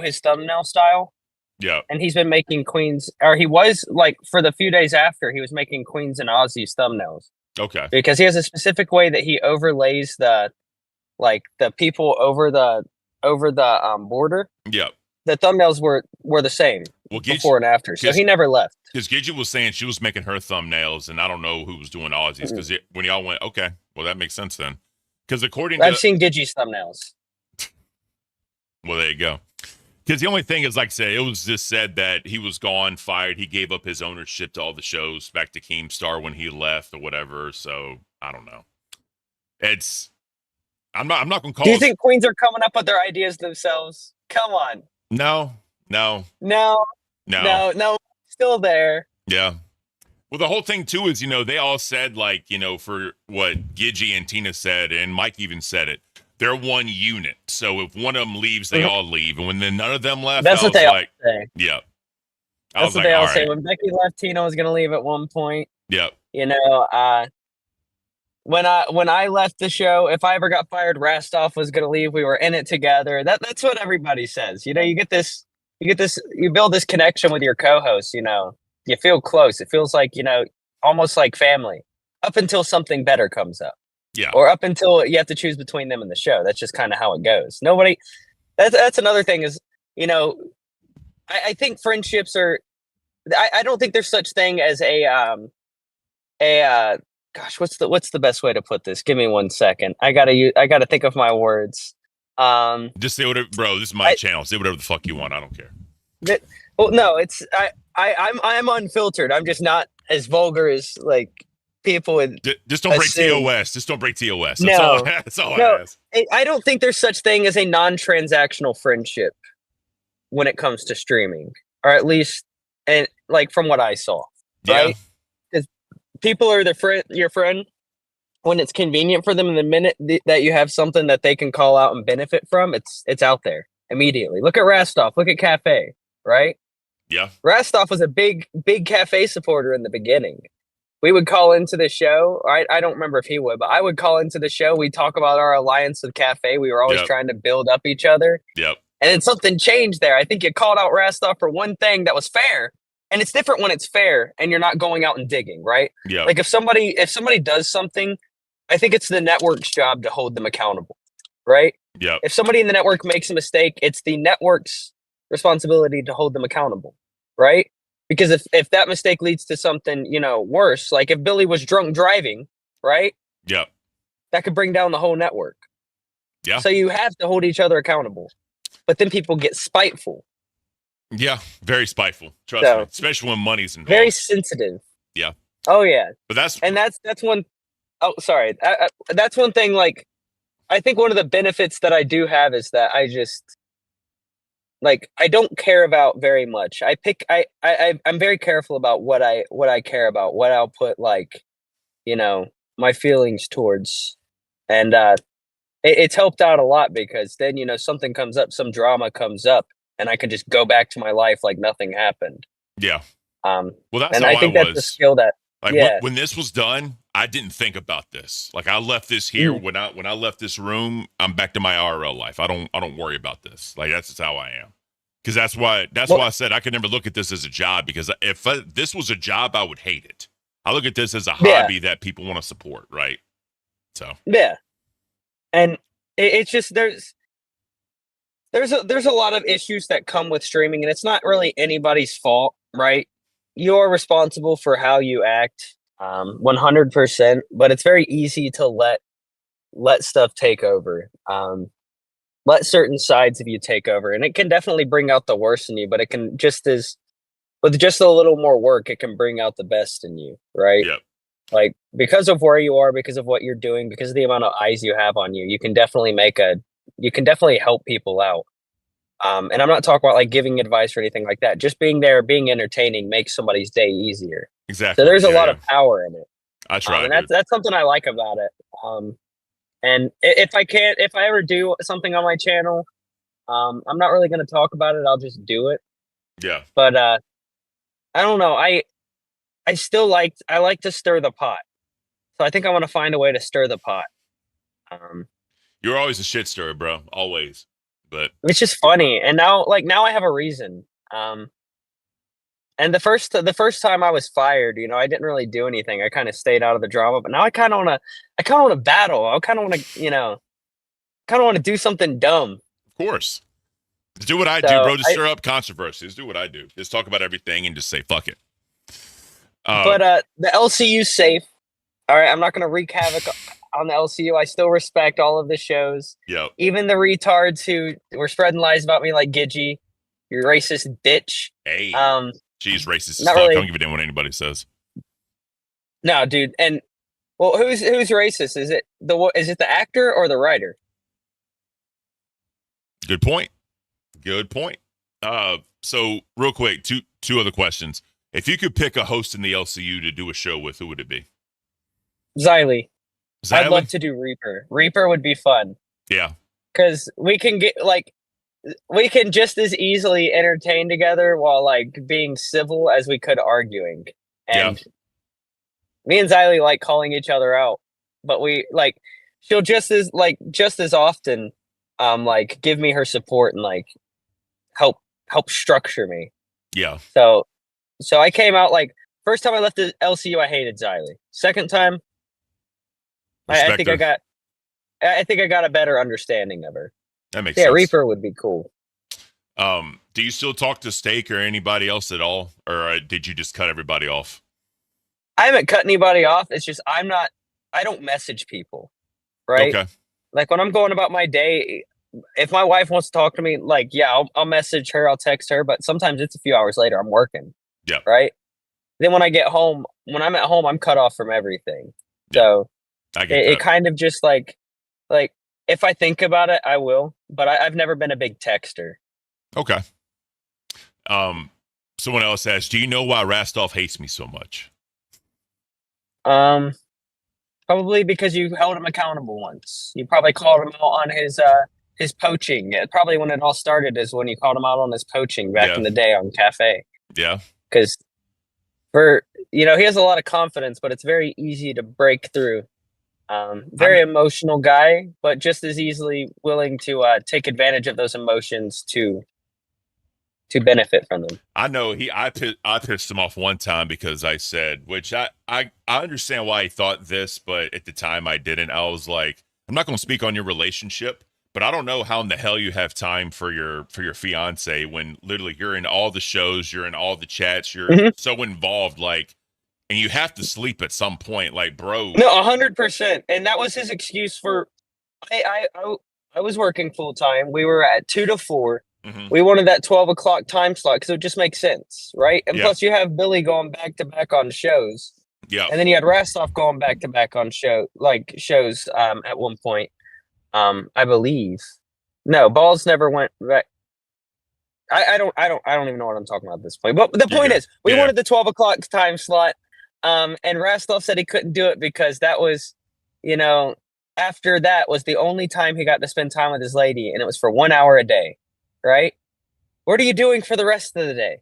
his thumbnail style. Yeah, and he's been making Queens, or he was for the few days after, he was making Queens and Aussie's thumbnails. Okay, because he has a specific way that he overlays the people over the border. Yeah. The thumbnails were the same before and after. So he never left. Because Gidget was saying she was making her thumbnails, and I don't know who was doing Aussie's, because when y'all went, okay, well, that makes sense then. Because I've seen Gidget's thumbnails. Well, there you go. Because the only thing is, like I said, it was just said that he was gone, fired. He gave up his ownership to all the shows back to Keemstar when he left or whatever. So I don't know. I'm not going to call. Do you think Queens are coming up with their ideas themselves? Come on. No. Still there. Yeah. Well, the whole thing too is, they all said for what Gidgy and Tina said, and Mike even said it. They're one unit. So if one of them leaves, they all leave. And when then none of them left, that's what they all say. Yeah. That's what they all say. When Becky left, Tina was going to leave at one point. Yep. When I left the show, if I ever got fired, Rastov was going to leave. We were in it together. That's what everybody says. You build this connection with your co-host. You feel close. It feels like, almost like family, up until something better comes up. Yeah. Or up until you have to choose between them and the show. That's just kind of how it goes. That's another thing is, I think friendships are, I don't think there's such thing as gosh, what's the best way to put this? Give me 1 second. I gotta think of my words. Just say whatever, bro. This is my channel. Say whatever the fuck you want. I don't care. Well, no, I'm unfiltered. I'm just not as vulgar as people would. Just don't break TOS. Just don't break TOS. That's all no, I ask. I don't think there's such thing as a non-transactional friendship when it comes to streaming, or at least, and from what I saw, right? Because people are your friend when it's convenient for them. And the minute that you have something that they can call out and benefit from, it's out there immediately. Look at Rastov. Look at Cafe, right? Yeah. Rastov was a big Cafe supporter in the beginning. We would call into the show. I don't remember if he would, but I would call into the show. We'd talk about our alliance with Cafe. We were always trying to build up each other. Yep. And then something changed there. I think you called out Rastov for one thing that was fair. And it's different when it's fair and you're not going out and digging, right? Yeah. If somebody does something, I think it's the network's job to hold them accountable, right? Yeah. If somebody in the network makes a mistake, it's the network's responsibility to hold them accountable. right? Because if that mistake leads to something, worse, like if Billy was drunk driving, right? Yep. That could bring down the whole network. Yeah. So you have to hold each other accountable. But then people get spiteful. Yeah. Very spiteful. Trust me. Especially when money's involved. Very sensitive. Yeah. Oh yeah. But that's one. Oh, sorry. That's one thing. Like, I think one of the benefits that I do have is that I just I don't care about very much. I'm very careful about what I care about, what I'll put my feelings towards, and it's helped out a lot because then something comes up, some drama comes up, and I can just go back to my life like nothing happened. Yeah. Well, that's and how I think was. that's a skill that. Like yeah. when this was done, I didn't think about this. Like I left this here when I left this room. I'm back to my IRL life. I don't worry about this. Like that's just how I am. Because that's why I said I could never look at this as a job. Because if this was a job, I would hate it. I look at this as a hobby that people want to support, right? So yeah, and it's just there's a lot of issues that come with streaming, and it's not really anybody's fault, right? You're responsible for how you act, 100%. But it's very easy to let stuff take over. Let certain sides of you take over, and it can definitely bring out the worst in you. But it can with just a little more work, it can bring out the best in you, right? Yep. Like because of where you are, because of what you're doing, because of the amount of eyes you have on you, you can definitely help people out. And I'm not talking about like giving advice or anything like that. Just being there, being entertaining makes somebody's day easier. Exactly. So there's a lot of power in it. I try. And that's something I like about it. And if I ever do something on my channel, I'm not really going to talk about it. I'll just do it. Yeah. But I don't know. I like to stir the pot. So I think I want to find a way to stir the pot. You're always a shit stirrer, bro. Always. But it's just funny. And now I have a reason. And the first time I was fired, I didn't really do anything. I kind of stayed out of the drama, but now I kind of want to battle. I kind of want to, do something dumb. Of course. Do what I do, bro. Just stir up controversy. Just do what I do. Just talk about everything and just say, fuck it. But the LCU's safe. All right. I'm not going to wreak havoc on the LCU. I still respect all of the shows. Yep. Even the retards who were spreading lies about me like Gidgy. You racist bitch. Hey. Jeez, racist as fuck. Really. I don't give a damn what anybody says. No, dude. And well, who's racist? Is it the actor or the writer? Good point. So real quick, two other questions. If you could pick a host in the LCU to do a show with, who would it be? Xylee. I'd love to do Reaper. Reaper would be fun. Yeah. Because we can just as easily entertain together while being civil as we could arguing. And me and Xylee like calling each other out, but we she'll just as often give me her support and help structure me. Yeah. So I came out first time I left the LCU, I hated Xylee. Second time, I think I got a better understanding of her. That makes sense. Yeah, Reaper would be cool. Do you still talk to Steak or anybody else at all? Or did you just cut everybody off? I haven't cut anybody off. It's just I don't message people. Right? Okay. When I'm going about my day, if my wife wants to talk to me, I'll message her, I'll text her, but sometimes it's a few hours later, I'm working. Yeah. Right? Then when I'm at home, I'm cut off from everything. Yeah. So it kind of just if I think about it, I will, but I've never been a big texter. Okay. Someone else asked, do you know why Rastolph hates me so much? Probably because you held him accountable once. You probably called him out on his poaching. Probably when it all started is when you called him out on his poaching back in the day on Cafe. Yeah. Because he has a lot of confidence, but it's very easy to break through. Very emotional guy, but just as easily willing to take advantage of those emotions to benefit from them. I know I pissed him off one time because I said, which I understand why he thought this, but at the time I didn't. I was like, I'm not going to speak on your relationship, But I don't know how in the hell you have time for your fiance when literally you're in all the shows, you're in all the chats, you're Mhm. so involved, like, and you have to sleep at some point, like, bro. No, 100%. And that was his excuse for. I was working full time. We were at 2 to 4. Mhm. We wanted that 12 o'clock time slot because it would just make sense, right? And Yeah. plus, you have Billy going back to back on shows, Yeah. and then you had Rastoff going back to back on shows. At one point, I believe. No, Balls never went back. I don't even know what I'm talking about at this point. But the point good. is, we Yeah. wanted the 12 o'clock time slot. And Rastoff said he couldn't do it because that was, after that was the only time he got to spend time with his lady, and it was for 1 hour a day, right? What are you doing for the rest of the day?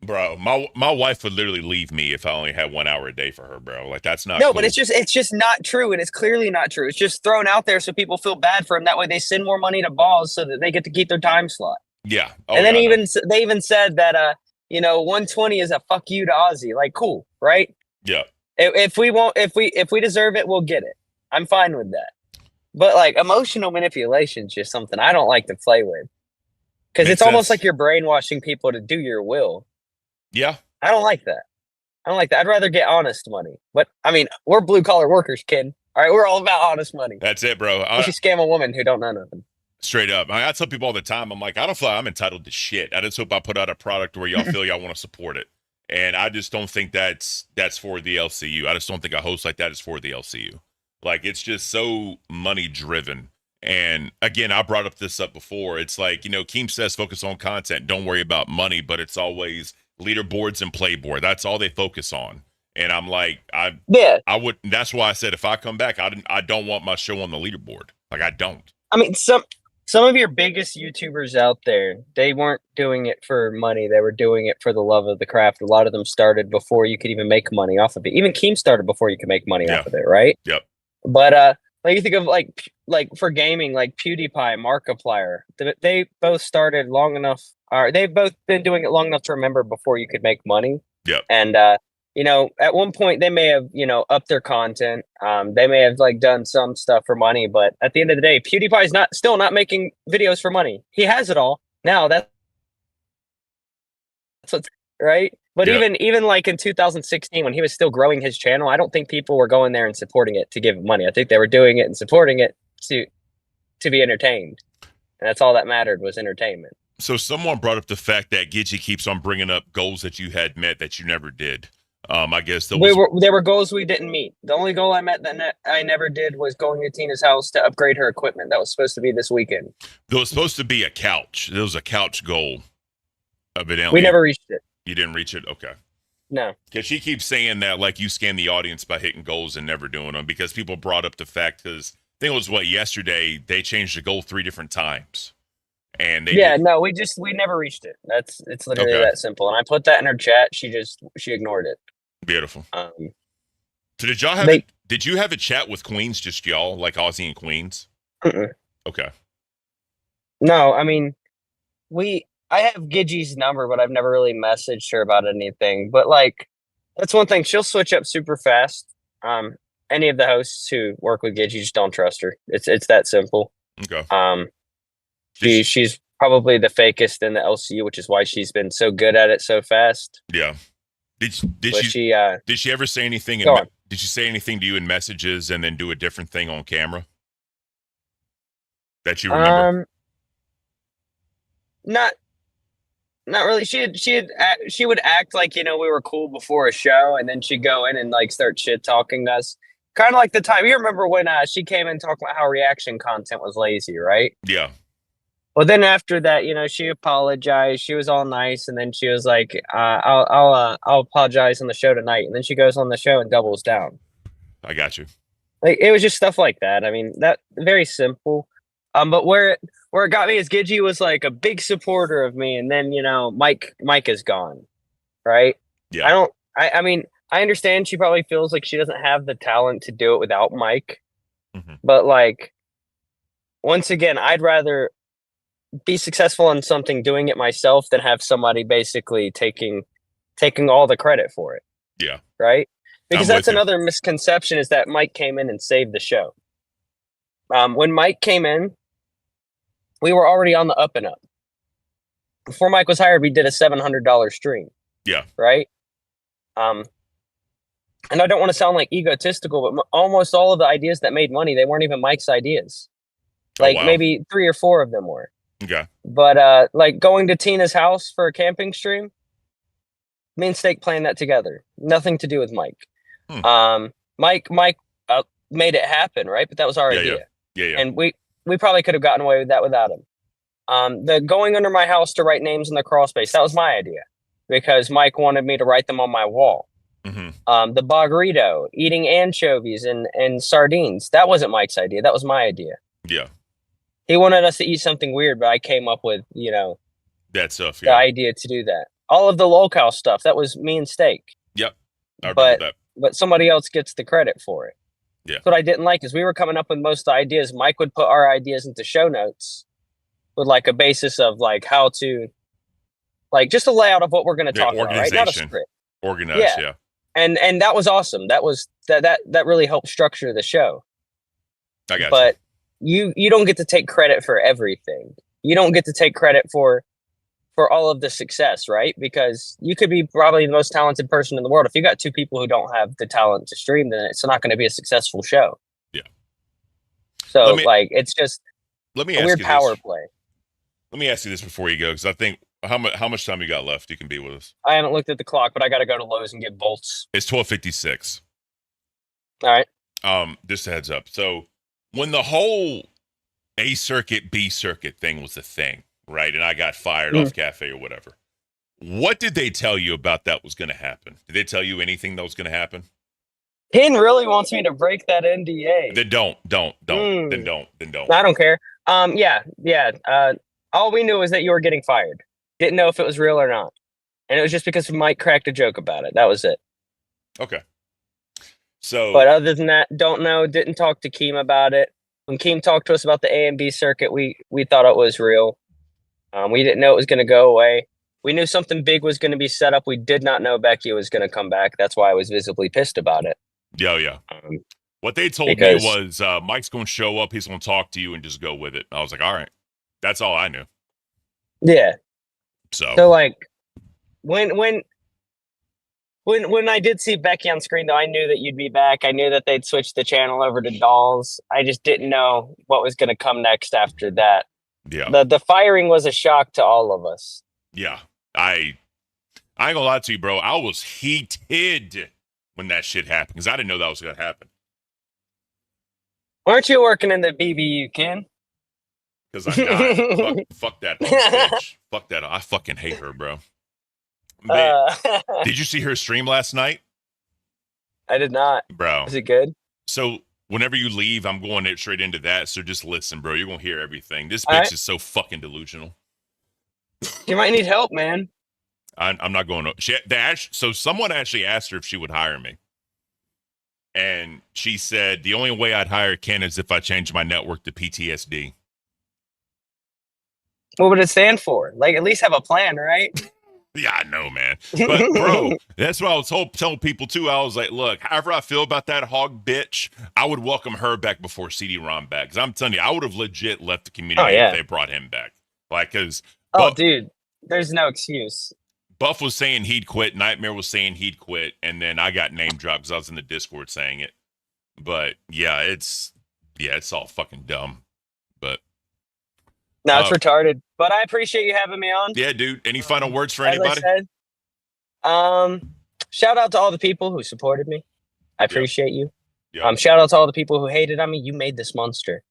Bro, my wife would literally leave me if I only had 1 hour a day for her, bro. Like, that's not No, cool. but it's just not true, and it's clearly not true. It's just thrown out there so people feel bad for him. That way, they send more money to Balls so that they get to keep their time slot. Yeah. Oh, And then yeah, I know. they even said that 120 is a fuck you to Ozzy. Like, cool, right? Yeah. If we deserve it, we'll get it. I'm fine with that. But like emotional manipulation is just something I don't like to play with. Because Makes it's almost sense. like you're brainwashing people to do your will. Yeah. I don't like that. I'd rather get honest money. But I mean, we're blue collar workers, kid. All right, we're all about honest money. That's it, bro. If you scam a woman who don't know nothing. Straight up. I tell people all the time, I'm like, I don't feel like I'm entitled to shit. I just hope I put out a product where y'all feel y'all want to support it. And I just don't think that's for the LCU. I just don't think a host like that is for the LCU. Like, it's just so money driven. And again, I brought this up before. It's like, Keem says focus on content. Don't worry about money, but it's always leaderboards and playboard. That's all they focus on. And I'm like, I would. That's why I said if I come back, I don't want my show on the leaderboard. Like, I don't. I mean, some of your biggest YouTubers out there, they weren't doing it for money. They were doing it for the love of the craft. A lot of them started before you could even make money off of it. Even Keem started before you could make money off of it, right? Yep. But like you think of like for gaming, like PewDiePie, Markiplier, they both started long enough. They've both been doing it long enough to remember before you could make money. Yep. And at one point they may have upped their content. They may have done some stuff for money, but at the end of the day, PewDiePie's still not making videos for money. He has it all now. That's what's right. But even like in 2016, when he was still growing his channel, I don't think people were going there and supporting it to give him money. I think they were doing it and supporting it to be entertained, and that's all that mattered was entertainment. So someone brought up the fact that Gidgey keeps on bringing up goals that you had met that you never did. I guess there were goals we didn't meet. The only goal I met that I never did was going to Tina's house to upgrade her equipment. That was supposed to be this weekend. There was supposed to be a couch. There was a couch goal. Evidently, we never reached it. You didn't reach it? Okay. No. Because she keeps saying that like you scan the audience by hitting goals and never doing them, because people brought up the fact, because I think it was yesterday, they changed the goal 3 different times. And we never reached it. It's literally that simple. And I put that in her chat. She ignored it. Beautiful. So did did you have a chat with Queens, just y'all, like Aussie and Queens? Okay. No, I mean, I have Gidgey's number, but I've never really messaged her about anything. But that's one thing. She'll switch up super fast. Any of the hosts who work with Gidgey, just don't trust her. It's that simple. Okay. She's probably the fakest in the LCU, which is why she's been so good at it so fast. Yeah. Did she ever say anything? Did she say anything to you in messages and then do a different thing on camera that you remember? Not really. She would act like we were cool before a show, and then she'd go in and start shit talking us. Kind of like the time you remember when she came in talking about how reaction content was lazy, right? Yeah. Well, then after that, she apologized. She was all nice, and then she was like, "I'll apologize on the show tonight." And then she goes on the show and doubles down. I got you. It was just stuff like that. I mean, that very simple. But where it got me is Gidgey was a big supporter of me, and then Mike is gone, right? Yeah. I mean, I understand she probably feels like she doesn't have the talent to do it without Mike, but once again, I'd rather be successful in something doing it myself than have somebody basically taking all the credit for it. Yeah. Right? Because that's another another misconception, is that Mike came in and saved the show. When Mike came in, we were already on the up and up. Before Mike was hired, we did a $700 stream. Yeah. Right. And I don't want to sound like egotistical, but almost all of the ideas that made money, they weren't even Mike's ideas. Like wow. maybe 3 or 4 of them were. Okay. But like going to Tina's house for a camping stream, me and Steak planned that together. Nothing to do with Mike. Mike made it happen, right? But that was our idea. Yeah. And we probably could have gotten away with that without him. The going under my house to write names in the crawl space, that was my idea because Mike wanted me to write them on my wall. The Bogrito, eating anchovies and sardines, that wasn't Mike's idea. That was my idea. Yeah. He wanted us to eat something weird, but I came up with, that stuff. The idea to do that. All of the locale stuff, that was me and Steak. Yep. I remember that. But somebody else gets the credit for it. Yeah. That's what I didn't like is we were coming up with most of the ideas. Mike would put our ideas into show notes with like a basis of like how to, like just a layout of what we're going to talk about, right? Not a script. Organized, yeah. And that was awesome. That was that really helped structure the show. I got but you don't get to take credit for everything. You don't get to take credit for all of the success, right? Because you could be probably the most talented person in the world. If you got 2 people who don't have the talent to stream, then it's not going to be a successful show. Yeah. So it's just a weird power play. Let me ask you this before you go, because I think how much time you got left you can be with us? I haven't looked at the clock, but I got to go to Lowe's and get bolts. It's 12:56. All right. Just a heads up. So when the whole A circuit, B circuit thing was a thing, right? And I got fired off cafe or whatever. What did they tell you about that was going to happen? Did they tell you anything that was going to happen? Ken really wants me to break that NDA. Then don't. Then don't. I don't care. Yeah. All we knew was that you were getting fired. Didn't know if it was real or not. And it was just because Mike cracked a joke about it. That was it. Okay. So, but other than that, don't know. Didn't talk to Keem about it. When Keem talked to us about the A and B circuit, we thought it was real. We didn't know it was going to go away. We knew something big was going to be set up. We did not know Becky was going to come back. That's why I was visibly pissed about it. Yeah. What they told me was Mike's going to show up. He's going to talk to you and just go with it. I was like, all right. That's all I knew. Yeah. So like when I did see Becky on screen, though, I knew that you'd be back. I knew that they'd switch the channel over to dolls. I just didn't know what was going to come next after that. Yeah. The firing was a shock to all of us. Yeah. I ain't gonna lie to you, bro. I was heated when that shit happened because I didn't know that was going to happen. Aren't you working in the BBU, Ken? Because I'm not. fuck that bitch. Fuck that. I fucking hate her, bro. Did you see her stream last night? I did not. Bro. Is it good? So whenever you leave, I'm going straight into that. So just listen, bro. You're going to hear everything. This bitch is so fucking delusional. You might need help, man. I'm not going to. So someone actually asked her if she would hire me. And she said, the only way I'd hire Ken is if I change my network to PTSD. What would it stand for? Like, at least have a plan, right? Yeah, I know, man. But, bro, that's what I was telling people, too. I was like, look, however I feel about that hog bitch, I would welcome her back before CD-ROM back. Because I'm telling you, I would have legit left the community if they brought him back. Like, because... dude, there's no excuse. Buff was saying he'd quit. Nightmare was saying he'd quit. And then I got name dropped because I was in the Discord saying it. But, yeah, it's all fucking dumb. But... No, it's retarded. But I appreciate you having me on. Yeah, dude. Any final words for anybody? As I said, shout out to all the people who supported me. I appreciate you. Yep. Shout out to all the people who hated on me. You made this monster.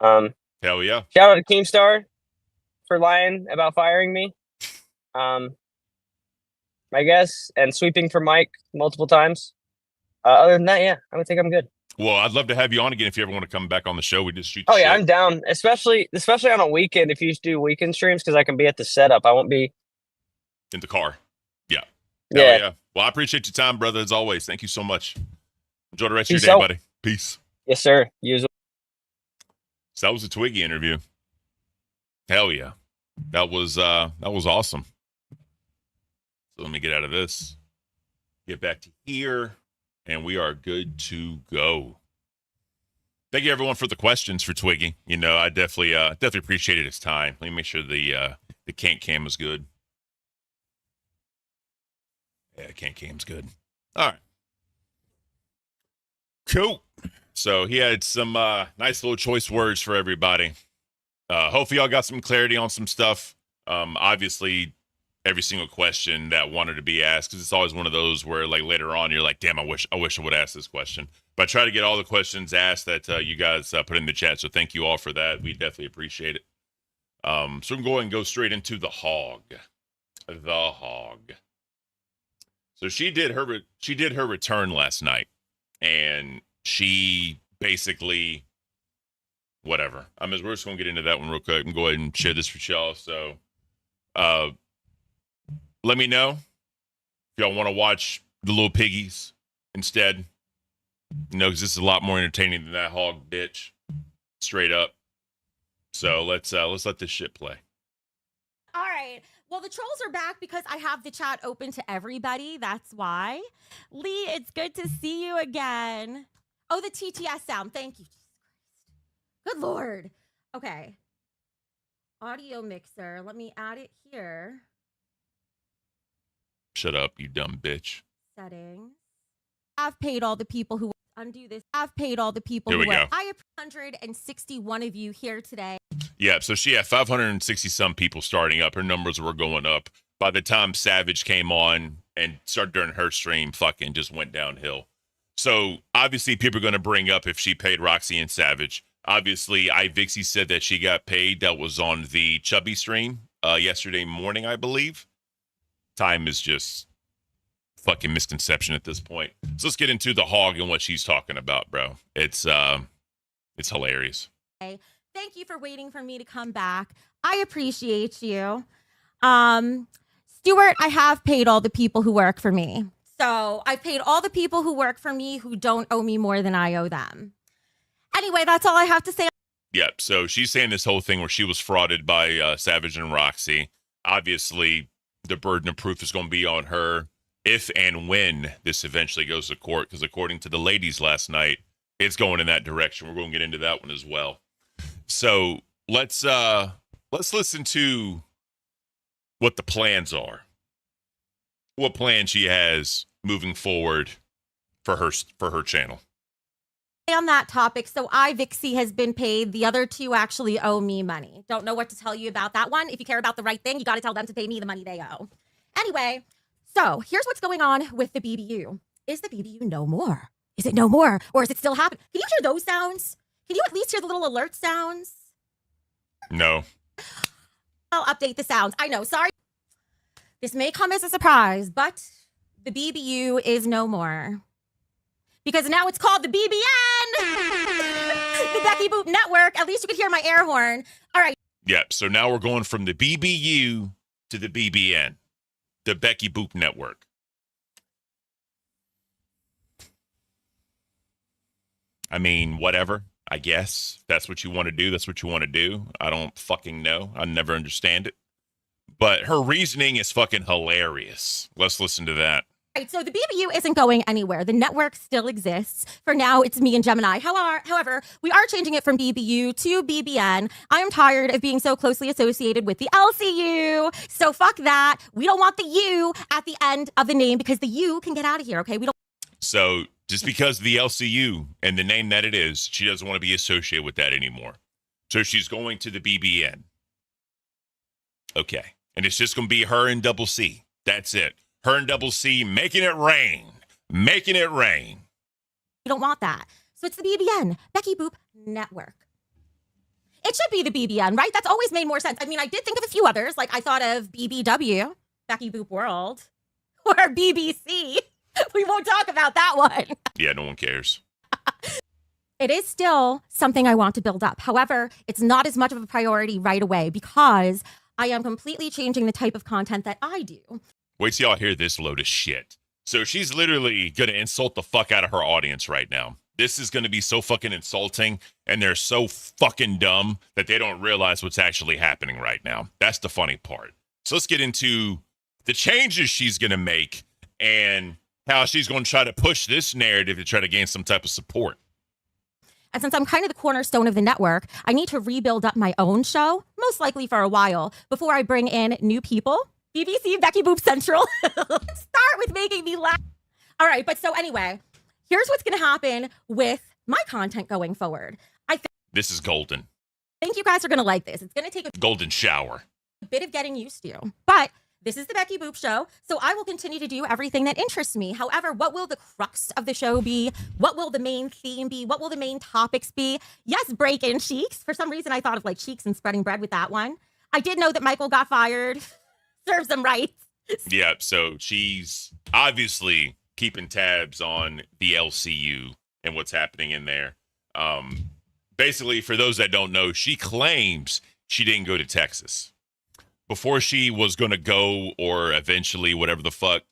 Hell yeah. Shout out to Keemstar for lying about firing me. I guess, and sweeping for Mike multiple times. Other than that, I would think I'm good. Well, I'd love to have you on again if you ever want to come back on the show. We just shoot. Yeah, I'm down. Especially on a weekend if you do weekend streams because I can be at the setup. I won't be in the car. Yeah. Yeah. Well, I appreciate your time, brother. As always, thank you so much. Enjoy the rest of your day, buddy. Peace. Yes, sir. So that was a Twiggy interview. Hell yeah, that was awesome. So let me get out of this. Get back to here. And we are good to go. Thank you everyone for the questions for Twiggy. You know, I definitely appreciated his time. Let me make sure the can't cam is good. Yeah, can't cam's good. All right. Cool. So he had some nice little choice words for everybody. Hopefully y'all got some clarity on some stuff. Obviously every single question that wanted to be asked, because it's always one of those where like later on you're like, damn, I wish I would ask this question. But I try to get all the questions asked that you guys put in the chat. So thank you all for that. We definitely appreciate it. So we can go ahead and go straight into the hog. The hog. So she did her return last night, and she basically whatever. We're just gonna get into that one real quick and go ahead and share this with y'all. So let me know if y'all want to watch the little piggies instead. You know, because this is a lot more entertaining than that hog bitch. Straight up. So let's let this shit play. All right. Well, the trolls are back because I have the chat open to everybody. That's why. Lee, it's good to see you again. Oh, the TTS sound. Thank you. Jesus Christ. Good Lord. Okay. Audio mixer. Let me add it here. Shut up, you dumb bitch. Settings. I've paid all the people who undo this. I've paid all the people Here we who go. I have 161 of you here today. Yeah, so she had 560 some people starting up. Her numbers were going up. By the time Savage came on and started during her stream, fucking just went downhill. So obviously people are going to bring up if she paid Roxy and Savage. Obviously, iVixie said that she got paid. That was on the Chubby stream yesterday morning, I believe. Time is just fucking misconception at this point. So let's get into the hog and what she's talking about, bro. It's hilarious. Thank you for waiting for me to come back. I appreciate you. Stuart, I have paid all the people who work for me. So I've paid all the people who work for me who don't owe me more than I owe them. Anyway, that's all I have to say. Yep. So she's saying this whole thing where she was frauded by Savage and Roxy. Obviously, the burden of proof is going to be on her if and when this eventually goes to court, because according to the ladies last night, it's going in that direction. We're going to get into that one as well. So let's listen to what the plans are. What plan she has moving forward for her channel. On that topic, so iVixie has been paid. The other two actually owe me money. Don't know what to tell you about that one. If you care about the right thing, you got to tell them to pay me the money they owe. Anyway, so here's what's going on with the BBU. Is the BBU no more? Is it no more? Or is it still happening? Can you hear those sounds? Can you at least hear the little alert sounds? No. I'll update the sounds. I know, sorry. This may come as a surprise, but the BBU is no more. Because now it's called the BBN, the Becky Boop Network. At least you could hear my air horn. All right. Yep. So now we're going from the BBU to the BBN, the Becky Boop Network. I mean, whatever. I guess that's what you want to do. That's what you want to do. I don't fucking know. I never understand it. But her reasoning is fucking hilarious. Let's listen to that. Right, so the BBU isn't going anywhere. The network still exists. For now, it's me and Gemini. However, we are changing it from BBU to BBN. I am tired of being so closely associated with the LCU. So fuck that. We don't want the U at the end of the name because the U can get out of here, okay? We don't. So just because of the LCU and the name that it is, she doesn't want to be associated with that anymore. So she's going to the BBN. Okay. And it's just going to be her and Double C. That's it. Her and Double C making it rain. Making it rain. We don't want that. So it's the BBN, Becky Boop Network. It should be the BBN, right? That's always made more sense. I mean, I did think of a few others. Like I thought of BBW, Becky Boop World, or BBC. We won't talk about that one. Yeah, no one cares. It is still something I want to build up. However, it's not as much of a priority right away because I am completely changing the type of content that I do. Wait till y'all hear this load of shit. So she's literally going to insult the fuck out of her audience right now. This is going to be so fucking insulting, and they're so fucking dumb that they don't realize what's actually happening right now. That's the funny part. So let's get into the changes she's going to make and how she's going to try to push this narrative to try to gain some type of support. And since I'm kind of the cornerstone of the network, I need to rebuild up my own show, most likely for a while, before I bring in new people. BBC Becky Boop Central. Let's start with making me laugh. All right, but so anyway, here's what's going to happen with my content going forward. This is golden. Think you guys are going to like this. It's going to take a Golden shower. bit of getting used to, but this is the Becky Boop Show, so I will continue to do everything that interests me. However, what will the crux of the show be? What will the main theme be? What will the main topics be? Yes, break-in cheeks. For some reason, I thought of like cheeks and spreading bread with that one. I did know that Michael got fired. Serves him right. Yeah, so she's obviously keeping tabs on the LCU and what's happening in there. Basically, for those that don't know, she claims she didn't go to Texas. Before she was going to go, or eventually whatever the fuck,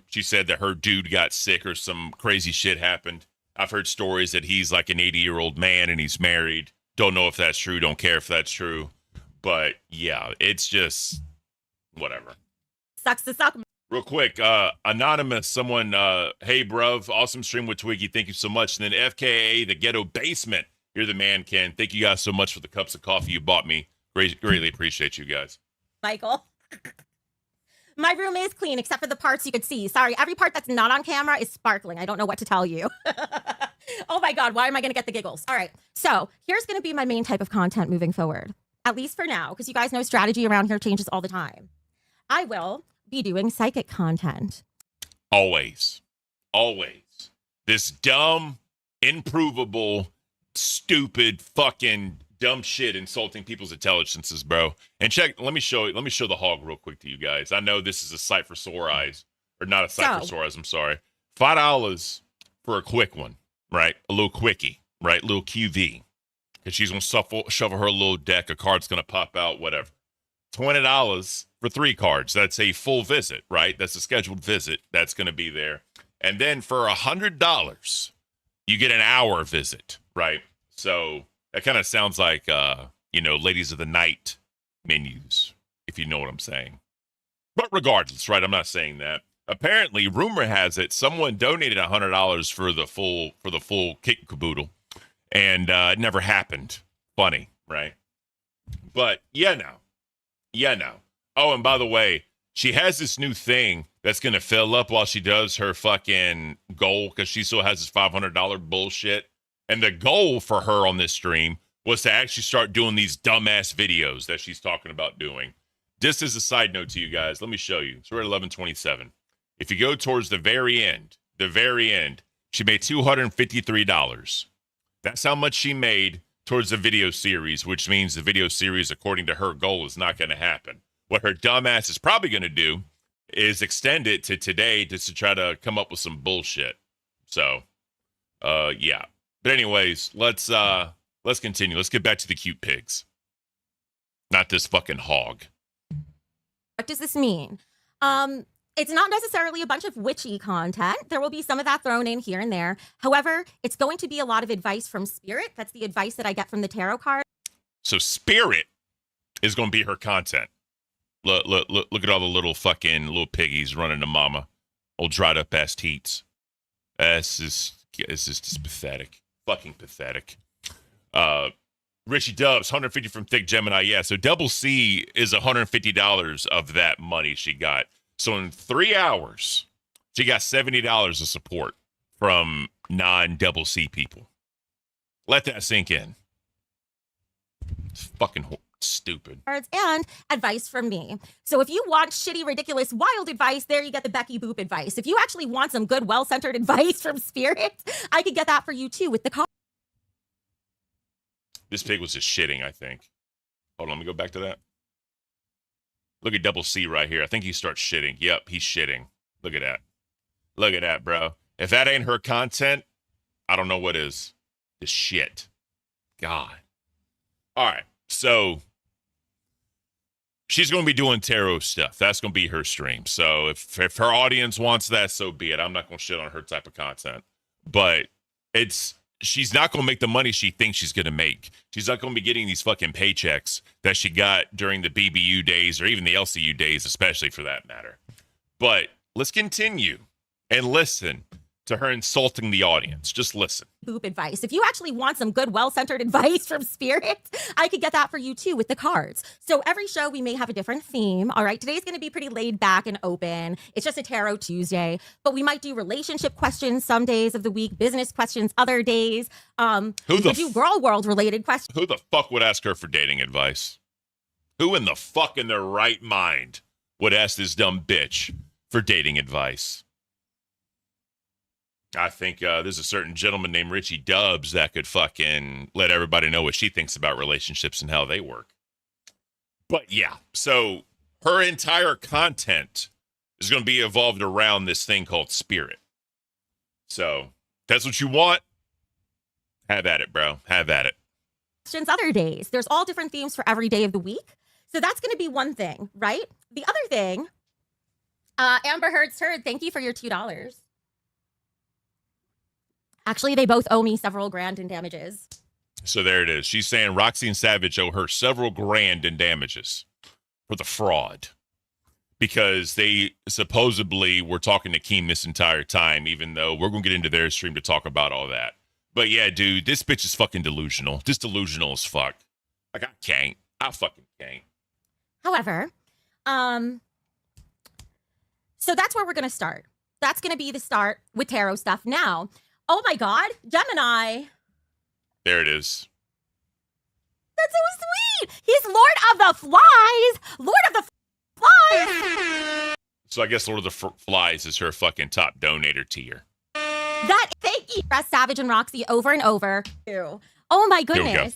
she said that her dude got sick or some crazy shit happened. I've heard stories that he's like an 80-year-old man and he's married. Don't know if that's true. Don't care if that's true. But yeah, it's just whatever. Sucks to suck. Real quick, anonymous, someone, hey, bruv, awesome stream with Twiggy. Thank you so much. And then FKA, the ghetto basement. You're the man, Ken. Thank you guys so much for the cups of coffee you bought me. Greatly appreciate you guys. Michael. My room is clean, except for the parts you could see. Sorry, every part that's not on camera is sparkling. I don't know what to tell you. Oh my God, why am I going to get the giggles? All right, so here's going to be my main type of content moving forward, at least for now, because you guys know strategy around here changes all the time. I will be doing psychic content. Always. This dumb, improvable, stupid, fucking dumb shit insulting people's intelligences, bro. And let me show the hog real quick to you guys. I know this is a sight for sore eyes, or not a sight for sore eyes, I'm sorry. $5 for a quick one, right? A little quickie, right? Little QV. Because she's going to shovel her little deck, a card's going to pop out, whatever. $20 for 3 cards. That's a full visit, right? That's a scheduled visit that's going to be there. And then for $100, you get an hour visit, right? So that kind of sounds like, ladies of the night menus, if you know what I'm saying. But regardless, right? I'm not saying that. Apparently, rumor has it someone donated $100 for the full kit and caboodle, and it never happened. Funny, right? But yeah, now. Oh, and by the way, she has this new thing that's going to fill up while she does her fucking goal, because she still has this $500 bullshit. And the goal for her on this stream was to actually start doing these dumbass videos that she's talking about doing. Just as a side note to you guys, let me show you. So we're at 11:27. If you go towards the very end, she made $253. That's how much she made towards the video series, which means the video series, according to her goal, is not going to happen. What her dumbass is probably going to do is extend it to today just to try to come up with some bullshit. So, yeah. But anyways, let's continue. Let's get back to the cute pigs. Not this fucking hog. What does this mean? It's not necessarily a bunch of witchy content. There will be some of that thrown in here and there. However, it's going to be a lot of advice from Spirit. That's the advice that I get from the tarot card. So Spirit is going to be her content. Look at all the little piggies running to mama. Old dried up ass teats. This is just pathetic. Fucking pathetic. Richie Dubs, 150 from Thick Gemini. Yeah, so Double C is $150 of that money she got. So in 3 hours, she got $70 of support from non-Double C people. Let that sink in. It's fucking stupid. And advice from me. So if you want shitty, ridiculous, wild advice, there you get the Becky Boop advice. If you actually want some good, well-centered advice from Spirit, I could get that for you too with the card. This pig was just shitting, I think. Hold on, let me go back to that. Look at Double C right here. I think he starts shitting. Yep, he's shitting. Look at that. Look at that, bro. If that ain't her content, I don't know what is. This shit. God. All right, so she's going to be doing tarot stuff. That's going to be her stream. So if her audience wants that, so be it. I'm not going to shit on her type of content. But she's not going to make the money she thinks she's going to make. She's not going to be getting these fucking paychecks that she got during the BBU days or even the LCU days, especially for that matter. But let's continue and listen to her insulting the audience. Just listen. Boop advice. If you actually want some good, well-centered advice from spirit, I could get that for you too with the cards. So every show we may have a different theme. All right, today's going to be pretty laid back and open. It's just a Tarot Tuesday, but we might do relationship questions some days of the week, business questions other days. We could do girl world related questions. Who the fuck would ask her for dating advice? Who in the fuck in their right mind would ask this dumb bitch for dating advice? I think there's a certain gentleman named Richie Dubs that could fucking let everybody know what she thinks about relationships and how they work. But yeah, so her entire content is going to be evolved around this thing called spirit. So that's what you want. Have at it, bro. Have at it. Questions other days. There's all different themes for every day of the week. So that's going to be one thing, right? The other thing, Amber Heard's Heard, thank you for your $2. Actually, they both owe me several grand in damages. So there it is. She's saying Roxy and Savage owe her several grand in damages for the fraud. Because they supposedly were talking to Keem this entire time, even though we're going to get into their stream to talk about all that. But yeah, dude, this bitch is fucking delusional. Just delusional as fuck. Like, I can't. I fucking can't. However, so that's where we're going to start. That's going to be the start with tarot stuff. Now, oh my God, Gemini. There it is. That's so sweet. He's Lord of the Flies. Lord of the Flies. So I guess Lord of the Flies is her fucking top donator tier. Thank you. Press Savage and Roxy over and over. Ew. Oh my goodness.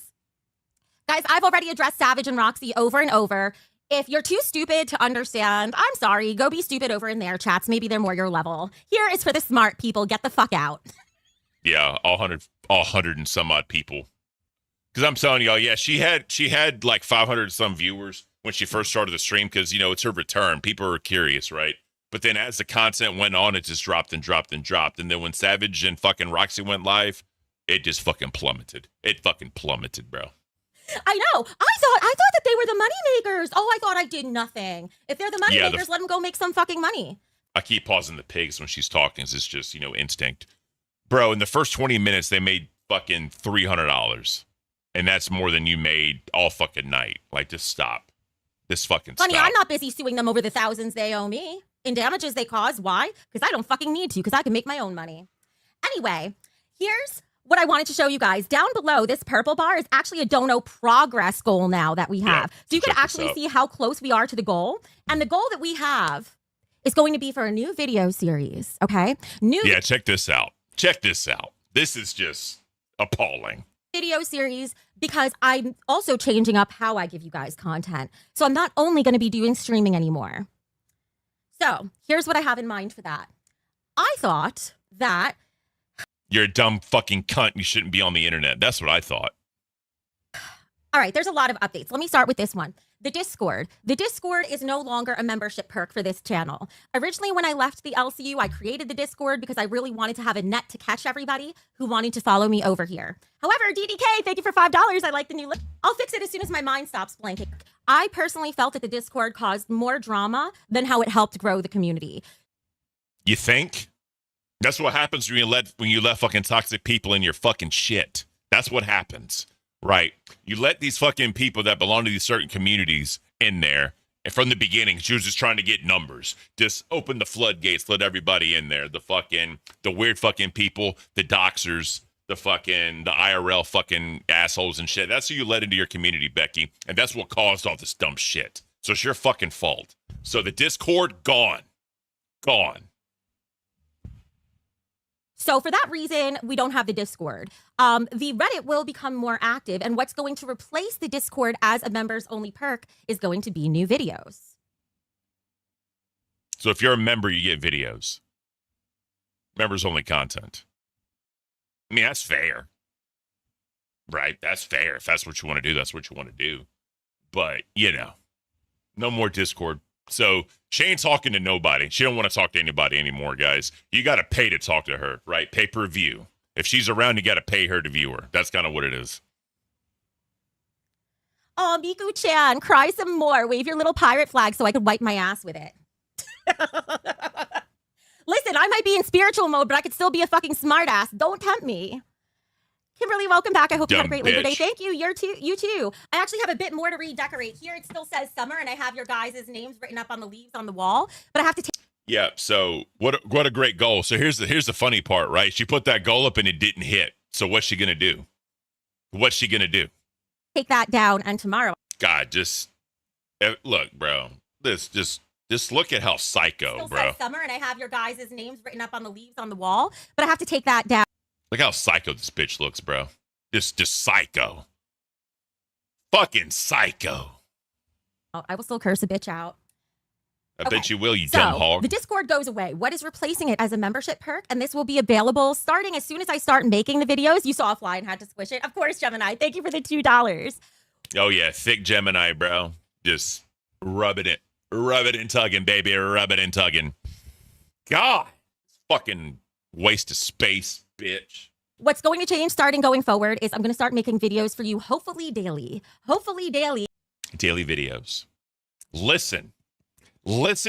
Guys, I've already addressed Savage and Roxy over and over. If you're too stupid to understand, I'm sorry. Go be stupid over in their chats. Maybe they're more your level. Here is for the smart people. Get the fuck out. Yeah, all 100 and some odd people. Because I'm telling y'all, yeah, she had like 500 some viewers when she first started the stream because, you know, it's her return. People are curious, right? But then as the content went on, it just dropped and dropped and dropped. And then when Savage and fucking Roxy went live, it just fucking plummeted. It fucking plummeted, bro. I know. I thought that they were the money makers. Oh, I thought I did nothing. If they're the money makers, let them go make some fucking money. I keep pausing the pigs when she's talking. It's just, you know, instinct. Bro, in the first 20 minutes, they made fucking $300. And that's more than you made all fucking night. Like, just stop. Just fucking stop. Honey, I'm not busy suing them over the thousands they owe me in damages they caused. Why? Because I don't fucking need to, because I can make my own money. Anyway, here's what I wanted to show you guys. Down below, this purple bar is actually a dono progress goal now that we have. Yeah, so you can actually see how close we are to the goal. And the goal that we have is going to be for a new video series, okay? Yeah, check this out. Check this out. This is just appalling. Video series, because I'm also changing up how I give you guys content. So I'm not only going to be doing streaming anymore. So here's what I have in mind for that. I thought that you're a dumb fucking cunt. You shouldn't be on the internet. That's what I thought. All right, there's a lot of updates. Let me start with this one. The Discord. The Discord is no longer a membership perk for this channel. Originally, when I left the LCU, I created the Discord because I really wanted to have a net to catch everybody who wanted to follow me over here. However, DDK, thank you for $5. I like the new list. I'll fix it as soon as my mind stops blanking. I personally felt that the Discord caused more drama than how it helped grow the community. You think? That's what happens when you let fucking toxic people in your fucking shit. That's what happens, right? You let these fucking people that belong to these certain communities in there, and from the beginning, she was just trying to get numbers. Just open the floodgates, let everybody in there. The weird fucking people, the doxers, the IRL fucking assholes and shit. That's who you let into your community, Becky, and that's what caused all this dumb shit. So it's your fucking fault. So the Discord, gone. So for that reason, we don't have the Discord. The Reddit will become more active, and what's going to replace the Discord as a members only perk is going to be new videos. So if you're a member, you get videos. Members only content. I mean, that's fair. Right? That's fair. If that's what you want to do, that's what you want to do. But, you know, no more Discord. So she ain't talking to nobody. She don't want to talk to anybody anymore, guys. You got to pay to talk to her, right? Pay per view. If she's around, you got to pay her to view her. That's kind of what it is. Oh, Miku-chan, cry some more. Wave your little pirate flag so I could wipe my ass with it. Listen, I might be in spiritual mode, but I could still be a fucking smartass. Don't tempt me. Kimberly, welcome back. I hope you had a Dumb great Labor Day. bitch. Thank you. You too. I actually have a bit more to redecorate. Here it still says summer, and I have your guys' names written up on the leaves on the wall. But I have to Yeah. So what a great goal. So here's the funny part, right? She put that goal up and it didn't hit. So what's she gonna do? What's she gonna do? take that down, and tomorrow. God, just look, bro. This just look at how psycho, Still bro. says summer, and I have your guys' names written up on the leaves on the wall. But I have to take that down. Look how psycho this bitch looks, bro. Just psycho. Fucking psycho. I will still curse a bitch out. I bet you will, you So, dumb hog. the Discord goes away. What is replacing it as a membership perk? And this will be available starting as soon as I start making the videos. You saw a fly and had to squish it. Of course, Gemini. Thank you for the $2. Oh yeah, thick Gemini, bro. Just rubbing it and tugging, baby. Rub it and tugging. God, fucking waste of space, bitch. What's going to change starting going forward is I'm going to start making videos for you, hopefully daily. Hopefully daily. Daily videos. Listen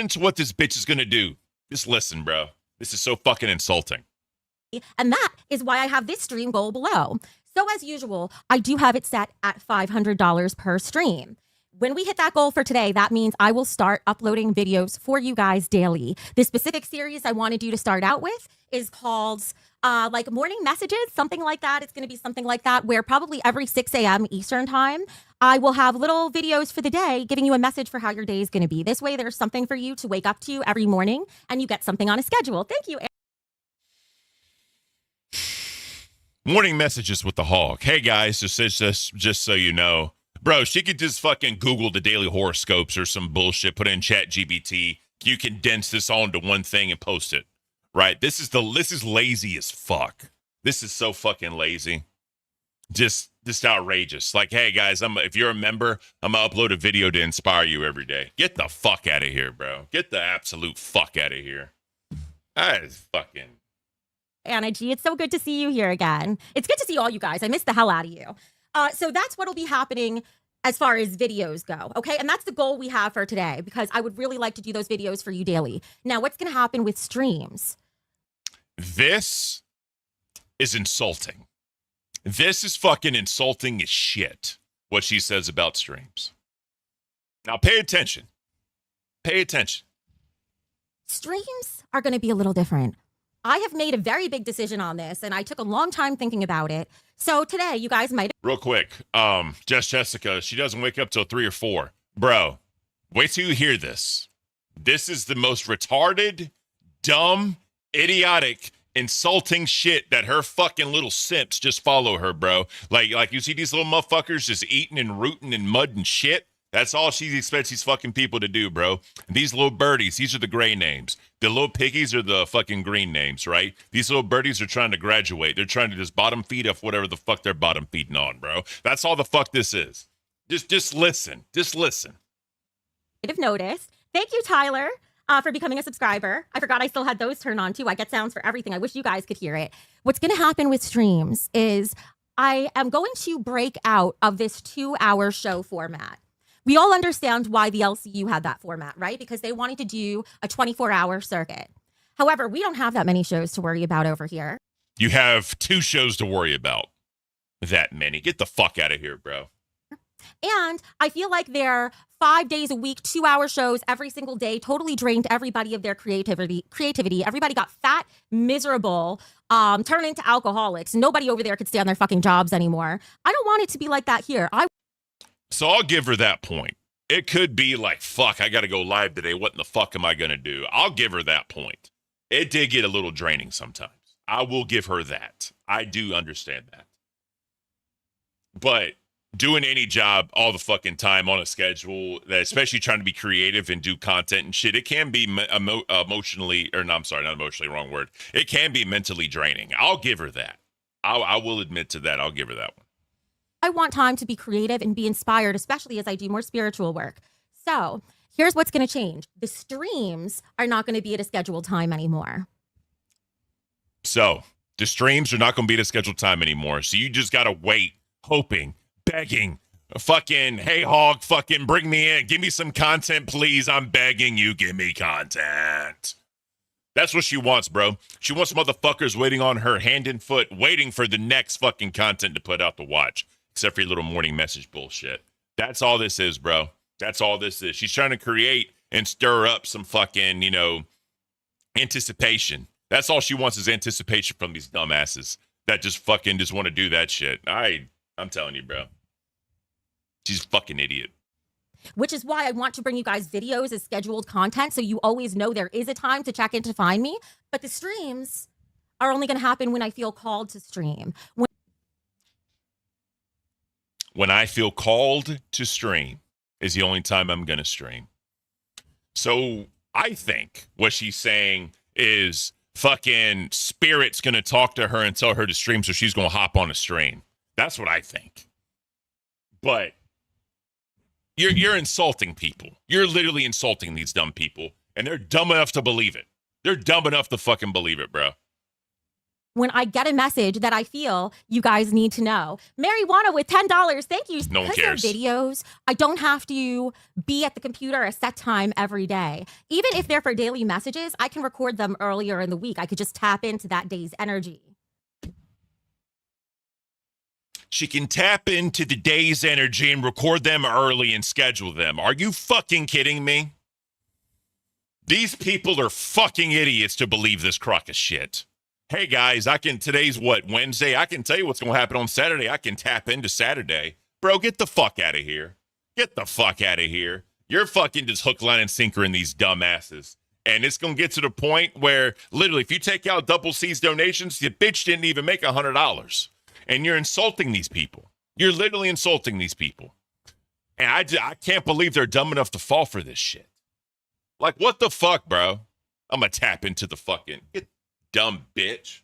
to what this bitch is gonna do. Just listen, bro. This is so fucking insulting. And that is why I have this stream goal below. So as usual, I do have it set at $500 per stream. When we hit that goal for today, that means I will start uploading videos for you guys daily. The specific series I wanted you to start out with is called like morning messages, something like that. It's going to be something like that, where probably every 6 a.m. Eastern time, I will have little videos for the day giving you a message for how your day is going to be. This way, there's something for you to wake up to every morning and you get something on a schedule. Thank you. Morning messages with the hog. Hey guys, just so you know, bro, she could just fucking Google the daily horoscopes or some bullshit, put in ChatGPT. You condense this all into one thing and post it. Right? This is lazy as fuck. This is so fucking lazy. Just outrageous. Like, hey guys, if you're a member, I'm gonna upload a video to inspire you every day. Get the fuck out of here, bro. Get the absolute fuck out of here. That is fucking. Anna G, it's so good to see you here again. It's good to see all you guys. I missed the hell out of you. So that's what'll be happening as far as videos go, okay? And that's the goal we have for today, because I would really like to do those videos for you daily. Now, what's gonna happen with streams? This is insulting. This is fucking insulting as shit, what she says about streams. Now pay attention. Pay attention. Streams are gonna be a little different. I have made a very big decision on this, and I took a long time thinking about it. So today, you guys might. Real quick, Jessica, she doesn't wake up till 3 or 4. Bro, wait till you hear this. This is the most retarded, dumb, idiotic, insulting shit that her fucking little simps just follow her, bro. Like you see these little motherfuckers just eating and rooting in mud and shit. That's all she expects these fucking people to do, bro. And these little birdies, these are the gray names. The little piggies are the fucking green names, right? These little birdies are trying to graduate. They're trying to just bottom feed off whatever the fuck they're bottom feeding on, bro. That's all the fuck this is. Just listen. Just listen. Have noticed. Thank you, Tyler, for becoming a subscriber. I forgot I still had those turned on too. I get sounds for everything. I wish you guys could hear it. What's going to happen with streams is I am going to break out of this 2-hour show format. We all understand why the LCU had that format, right? Because they wanted to do a 24-hour circuit. However, we don't have that many shows to worry about over here. You have 2 shows to worry about. That many. Get the fuck out of here, bro. And I feel like they're 5 days a week, 2-hour shows every single day, totally drained everybody of their creativity. Everybody got fat, miserable, turned into alcoholics. Nobody over there could stay on their fucking jobs anymore. I don't want it to be like that here. So I'll give her that point. It could be like, fuck, I got to go live today. What in the fuck am I going to do? I'll give her that point. It did get a little draining sometimes. I will give her that. I do understand that. But doing any job all the fucking time on a schedule, that especially trying to be creative and do content and shit, it can be emotionally, or no, I'm sorry, not emotionally, wrong word. It can be mentally draining. I'll give her that. I will admit to that. I'll give her that one. I want time to be creative and be inspired, especially as I do more spiritual work. So here's what's going to change. The streams are not going to be at a scheduled time anymore. So the streams are not going to be at a scheduled time anymore. So you just got to wait, hoping, begging, fucking, hey, hog, fucking bring me in. Give me some content, please. I'm begging you, give me content. That's what she wants, bro. She wants motherfuckers waiting on her hand and foot, waiting for the next fucking content to put out to watch, except for your little morning message bullshit. That's all this is, bro. That's all this is. She's trying to create and stir up some fucking, anticipation. That's all she wants is anticipation from these dumbasses that just fucking just want to do that shit. I'm telling you, bro. She's a fucking idiot. Which is why I want to bring you guys videos as scheduled content so you always know there is a time to check in to find me. But the streams are only going to happen when I feel called to stream. When I feel called to stream is the only time I'm going to stream. So I think what she's saying is fucking Spirit's going to talk to her and tell her to stream, so she's going to hop on a stream. That's what I think. But you're insulting people. You're literally insulting these dumb people, and they're dumb enough to believe it. They're dumb enough to fucking believe it, bro. When I get a message that I feel you guys need to know. Marijuana with $10. Thank you. No one Because they're cares. videos, I don't have to be at the computer a set time every day. Even if they're for daily messages, I can record them earlier in the week. I could just tap into that day's energy. She can tap into the day's energy and record them early and schedule them. Are you fucking kidding me? These people are fucking idiots to believe this crock of shit. Hey guys, today's what, Wednesday? I can tell you what's going to happen on Saturday. I can tap into Saturday. Bro, get the fuck out of here. Get the fuck out of here. You're fucking just hook, line, and sinker in these dumbasses. And it's going to get to the point where literally if you take out Double C's donations, the bitch didn't even make $100. And you're insulting these people. You're literally insulting these people. And I can't believe they're dumb enough to fall for this shit. Like, what the fuck, bro? I'm going to tap into the fucking... dumb bitch.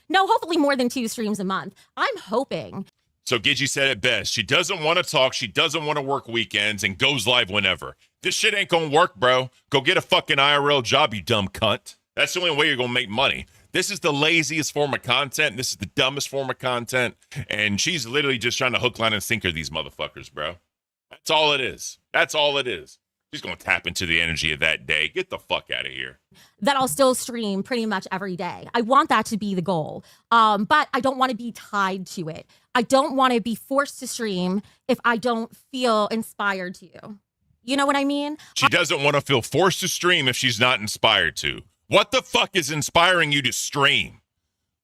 No, hopefully more than 2 streams a month. I'm hoping. So Gidgy said it best. She doesn't want to talk. She doesn't want to work weekends and goes live whenever. This shit ain't going to work, bro. Go get a fucking IRL job, you dumb cunt. That's the only way you're going to make money. This is the laziest form of content. This is the dumbest form of content. And she's literally just trying to hook, line, and sinker these motherfuckers, bro. That's all it is. That's all it is. She's going to tap into the energy of that day. Get the fuck out of here. That I'll still stream pretty much every day. I want that to be the goal. But I don't want to be tied to it. I don't want to be forced to stream if I don't feel inspired to. You know what I mean? She doesn't want to feel forced to stream if she's not inspired to. What the fuck is inspiring you to stream?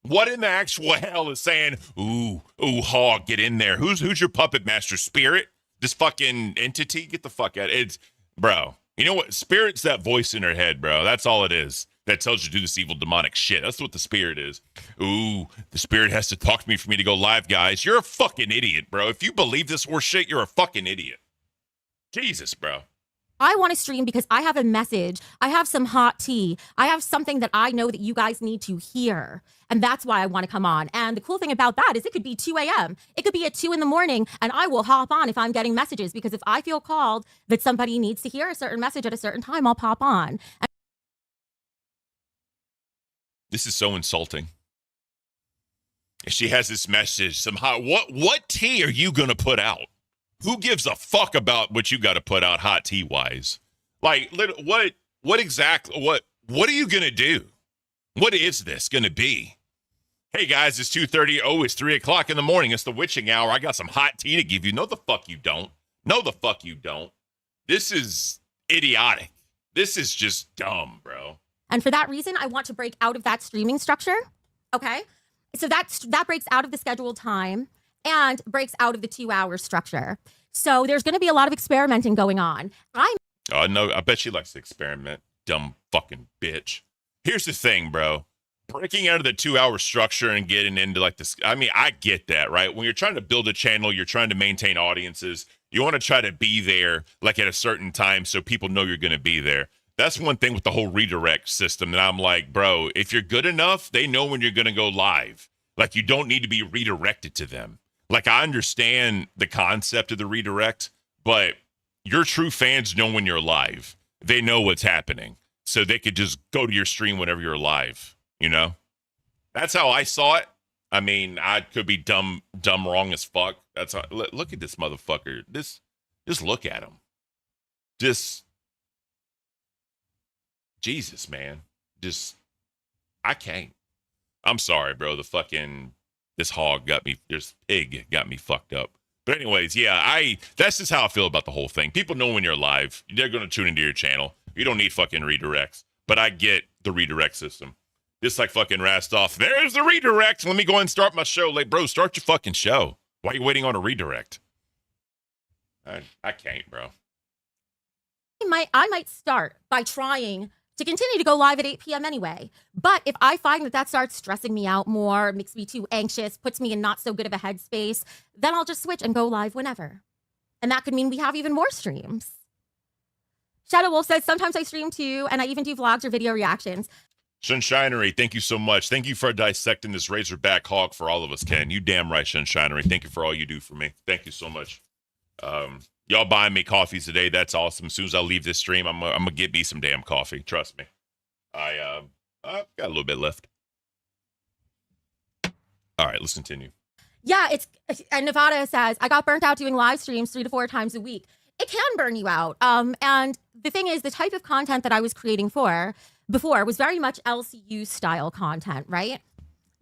What in the actual hell is saying, ooh, hog, get in there? Who's your puppet master? Spirit? This fucking entity? Get the fuck out. It's, bro, you know what? Spirit's that voice in her head, bro. That's all it is. That tells you to do this evil demonic shit. That's what the spirit is. Ooh, the spirit has to talk to me for me to go live, guys. You're a fucking idiot, bro. If you believe this horse shit, you're a fucking idiot. Jesus, bro. I want to stream because I have a message. I have some hot tea. I have something that I know that you guys need to hear. And that's why I want to come on. And the cool thing about that is it could be 2 a.m. It could be at 2 in the morning, and I will hop on if I'm getting messages, because if I feel called that somebody needs to hear a certain message at a certain time, I'll pop on. This is so insulting. She has this message, some hot, what tea are you going to put out? Who gives a fuck about what you got to put out hot tea wise? Like, what exactly, what are you going to do? What is this going to be? Hey guys, it's 2:30. Oh, it's 3 o'clock in the morning. It's the witching hour. I got some hot tea to give you. No, the fuck you don't. No, the fuck you don't. This is idiotic. This is just dumb, bro. And for that reason, I want to break out of that streaming structure. Okay. So that breaks out of the scheduled time and breaks out of the 2-hour structure. So there's going to be a lot of experimenting going on. Oh, no, I bet she likes to experiment. Dumb fucking bitch. Here's the thing, bro. Breaking out of the 2-hour structure and getting into like this. I mean, I get that, right? When you're trying to build a channel, you're trying to maintain audiences. You want to try to be there like at a certain time so people know you're going to be there. That's one thing with the whole redirect system that I'm like, bro, if you're good enough, they know when you're going to go live. Like, you don't need to be redirected to them. Like, I understand the concept of the redirect, but your true fans know when you're live. They know what's happening. So they could just go to your stream whenever you're live, you know? That's how I saw it. I mean, I could be dumb wrong as fuck. That's how, look at this motherfucker. Just look at him. Jesus, man. Just, I can't. I'm sorry, bro. This pig got me fucked up. But anyways, yeah, that's just how I feel about the whole thing. People know when you're live, they're going to tune into your channel. You don't need fucking redirects. But I get the redirect system. Just like fucking Rastoff, there's the redirect. Let me go ahead and start my show. Like, bro, start your fucking show. Why are you waiting on a redirect? I can't, bro. I might start by trying to continue to go live at 8 p.m. anyway. But if I find that starts stressing me out more, makes me too anxious, puts me in not so good of a headspace, then I'll just switch and go live whenever. And that could mean we have even more streams. Shadow Wolf says, sometimes I stream too, and I even do vlogs or video reactions. Sunshinery, thank you so much. Thank you for dissecting this Razorback hog for all of us, Ken. You damn right, Sunshinery. Thank you for all you do for me. Thank you so much. Y'all buying me coffees today. That's awesome. As soon as I leave this stream, I'm gonna get me some damn coffee. Trust me. I've got a little bit left. All right, let's continue. Yeah, and Nevada says, I got burnt out doing live streams 3 to 4 times a week. It can burn you out. And the thing is, the type of content that I was creating before was very much LCU style content, right?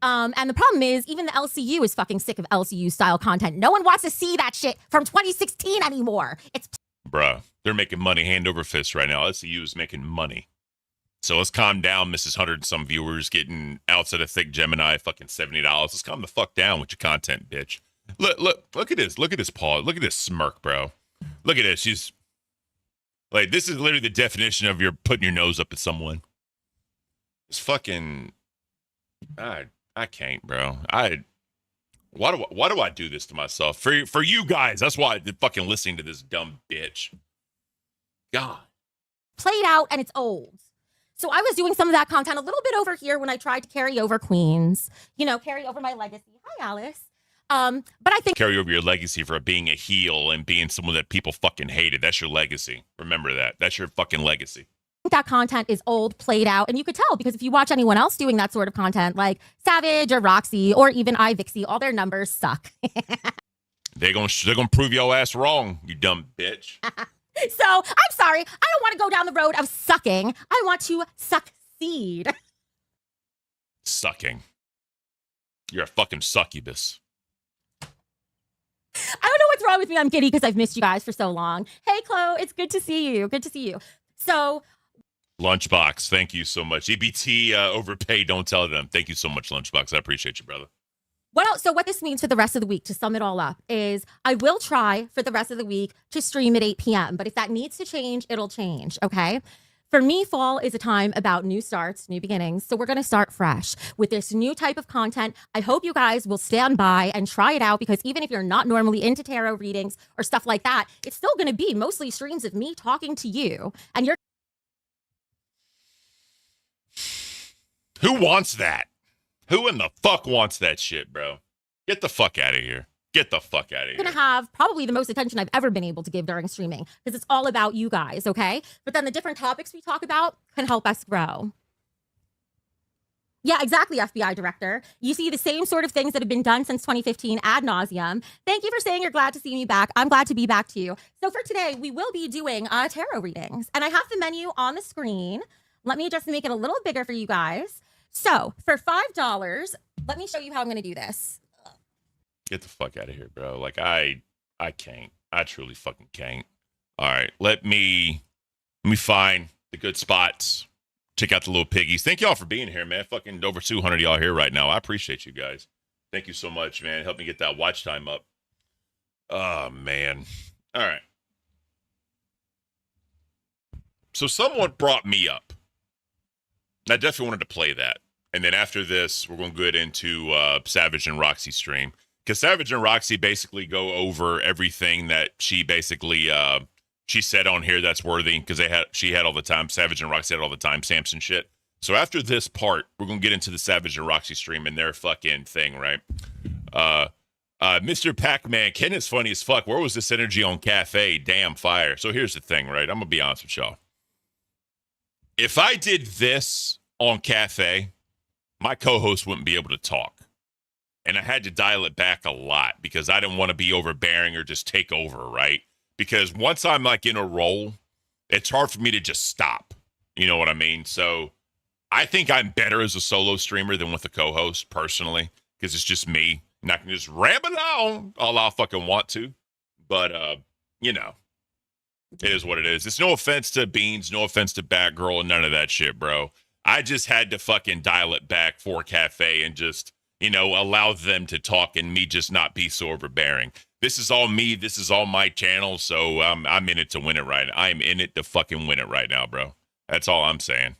And the problem is, even the LCU is fucking sick of LCU style content. No one wants to see that shit from 2016 anymore. Bruh, they're making money hand over fist right now. LCU is making money. So let's calm down, Mrs. 100 and some viewers getting outside of Thick Gemini fucking $70. Let's calm the fuck down with your content, bitch. Look at this. Look at this paw. Look at this smirk, bro. Look at this. She's like, this is literally the definition of you're putting your nose up at someone. It's fucking, I can't, bro. Why do I do this to myself? For you guys, that's why I'm fucking listening to this dumb bitch. God. Played out and it's old. So I was doing some of that content a little bit over here when I tried to carry over Queens, carry over my legacy. Hi, Alice. But I think carry over your legacy for being a heel and being someone that people fucking hated. That's your legacy. Remember that. That's your fucking legacy. That content is old, played out, and you could tell because if you watch anyone else doing that sort of content, like Savage or Roxy or even iVixie, all their numbers suck. They're gonna prove your ass wrong, you dumb bitch. So I'm sorry, I don't want to go down the road of sucking. I want to succeed. Sucking. You're a fucking succubus. I don't know what's wrong with me. I'm giddy because I've missed you guys for so long. Hey, Chloe, it's good to see you. Good to see you. So. Lunchbox, thank you so much. EBT overpay, don't tell them. Thank you so much, Lunchbox. I appreciate you, brother. So what this means for the rest of the week, to sum it all up, is I will try for the rest of the week to stream at 8 p.m. But if that needs to change, it'll change, okay? For me, fall is a time about new starts, new beginnings. So we're going to start fresh with this new type of content. I hope you guys will stand by and try it out because even if you're not normally into tarot readings or stuff like that, it's still going to be mostly streams of me talking to you. And you're Who wants that? Who in the fuck wants that shit, bro? Get the fuck out of here. Get the fuck out of here. Going to have probably the most attention I've ever been able to give during streaming because it's all about you guys, okay? But then the different topics we talk about can help us grow. Yeah, exactly, FBI director. You see the same sort of things that have been done since 2015 ad nauseum. Thank you for saying you're glad to see me back. I'm glad to be back too. So for today, we will be doing tarot readings. And I have the menu on the screen. Let me just make it a little bigger for you guys. So for $5, let me show you how I'm going to do this. Get the fuck out of here, bro. Like, I can't. I truly fucking can't. All right, let me find the good spots. Check out the little piggies. Thank y'all for being here, man. Fucking over 200 y'all here right now. I appreciate you guys. Thank you so much, man. Help me get that watch time up. Oh, man. All right. So someone brought me up. I definitely wanted to play that. And then after this, we're going to get into Savage and Roxy stream. Because Savage and Roxy basically go over everything that she basically she said on here that's worthy. Because she had all the time. Savage and Roxy had all the time. Samson shit. So after this part, we're going to get into the Savage and Roxy stream and their fucking thing, right? Mr. Pac-Man, Ken is funny as fuck. Where was this energy on Cafe? Damn fire. So here's the thing, right? I'm going to be honest with y'all. If I did this on Cafe, my co-host wouldn't be able to talk. And I had to dial it back a lot because I didn't want to be overbearing or just take over, right? Because once I'm like in a role, it's hard for me to just stop. You know what I mean? So I think I'm better as a solo streamer than with a co-host personally, because it's just me and I can just ramble on all I fucking want to. But, you know, it is what it is. It's no offense to Beans, no offense to Batgirl, and none of that shit, bro. I just had to fucking dial it back for Cafe and just, you know, allow them to talk and me just not be so overbearing. This is all me. This is all my channel. So I'm in it to win it right now. I'm in it to fucking win it right now, bro. That's all I'm saying.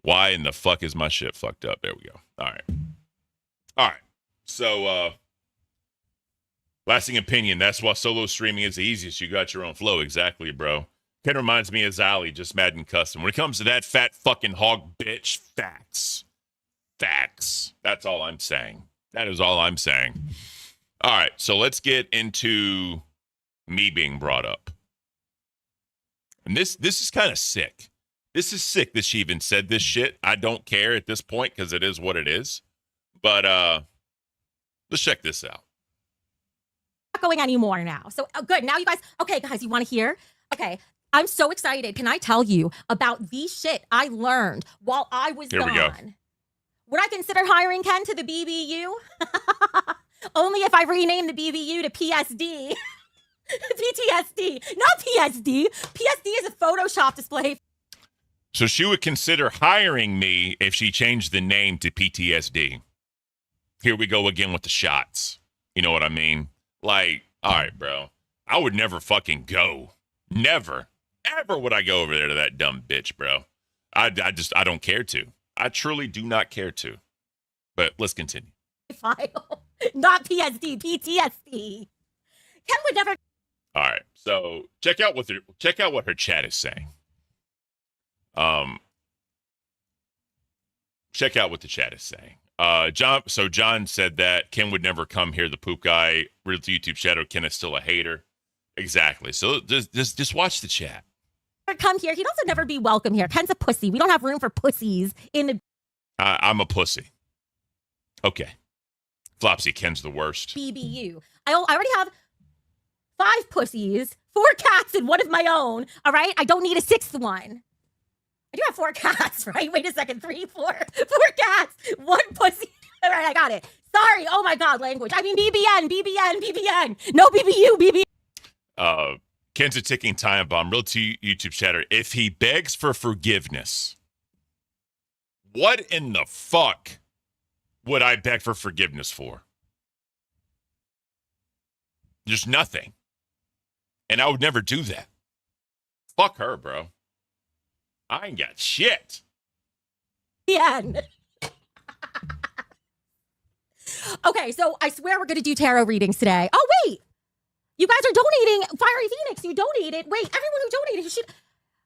Why in the fuck is my shit fucked up? There we go. All right. All right. So, lasting opinion. That's why solo streaming is the easiest. You got your own flow. Exactly, bro. Kind of reminds me of Zally, just Madden Custom. When it comes to that fat fucking hog bitch, facts. Facts. That's all I'm saying. That is all I'm saying. All right. So let's get into me being brought up. And this is kind of sick. This is sick that she even said this shit. I don't care at this point because it is what it is. But let's check this out. Not going anymore now. So good. Now you guys, okay, guys, you want to hear? Okay. I'm so excited. Can I tell you about the shit I learned while I was Here gone? we go. Would I consider hiring Ken to the BBU? Only if I rename the BBU to PSD. PTSD. Not PSD. PSD is a Photoshop display. So she would consider hiring me if she changed the name to PTSD. Here we go again with the shots. You know what I mean? Like, all right, bro. I would never fucking go. Never. Ever would I go over there to that dumb bitch, bro. I don't care to. I truly do not care to. But let's continue. File. Not PSD. PTSD. Ken would never. All right. So check out what her chat is saying. Check out what the chat is saying. John said that Ken would never come here. The poop guy, real YouTube shadow. Ken is still a hater. Exactly. So just watch the chat. Come here. He'd also never be welcome here. Ken's a pussy. We don't have room for pussies in the I'm a pussy. Okay. Flopsy, Ken's the worst. BBU. I already have 5 pussies, 4 cats, and 1 of my own. All right. I don't need a 6th one. I do have 4 cats, right? Wait a second. 3, 4. 4 cats, 1 pussy. All right, I got it. Sorry. Oh my God, language. I mean BBN. No BBU, BB. Ken's a ticking time bomb. Real YouTube chatter. If he begs for forgiveness, what in the fuck would I beg for forgiveness for? There's nothing. And I would never do that. Fuck her, bro. I ain't got shit. The end. Okay, so I swear we're going to do tarot readings today. Oh, wait. You guys are donating. Fiery Phoenix, you donated. Wait, everyone who donated, you should.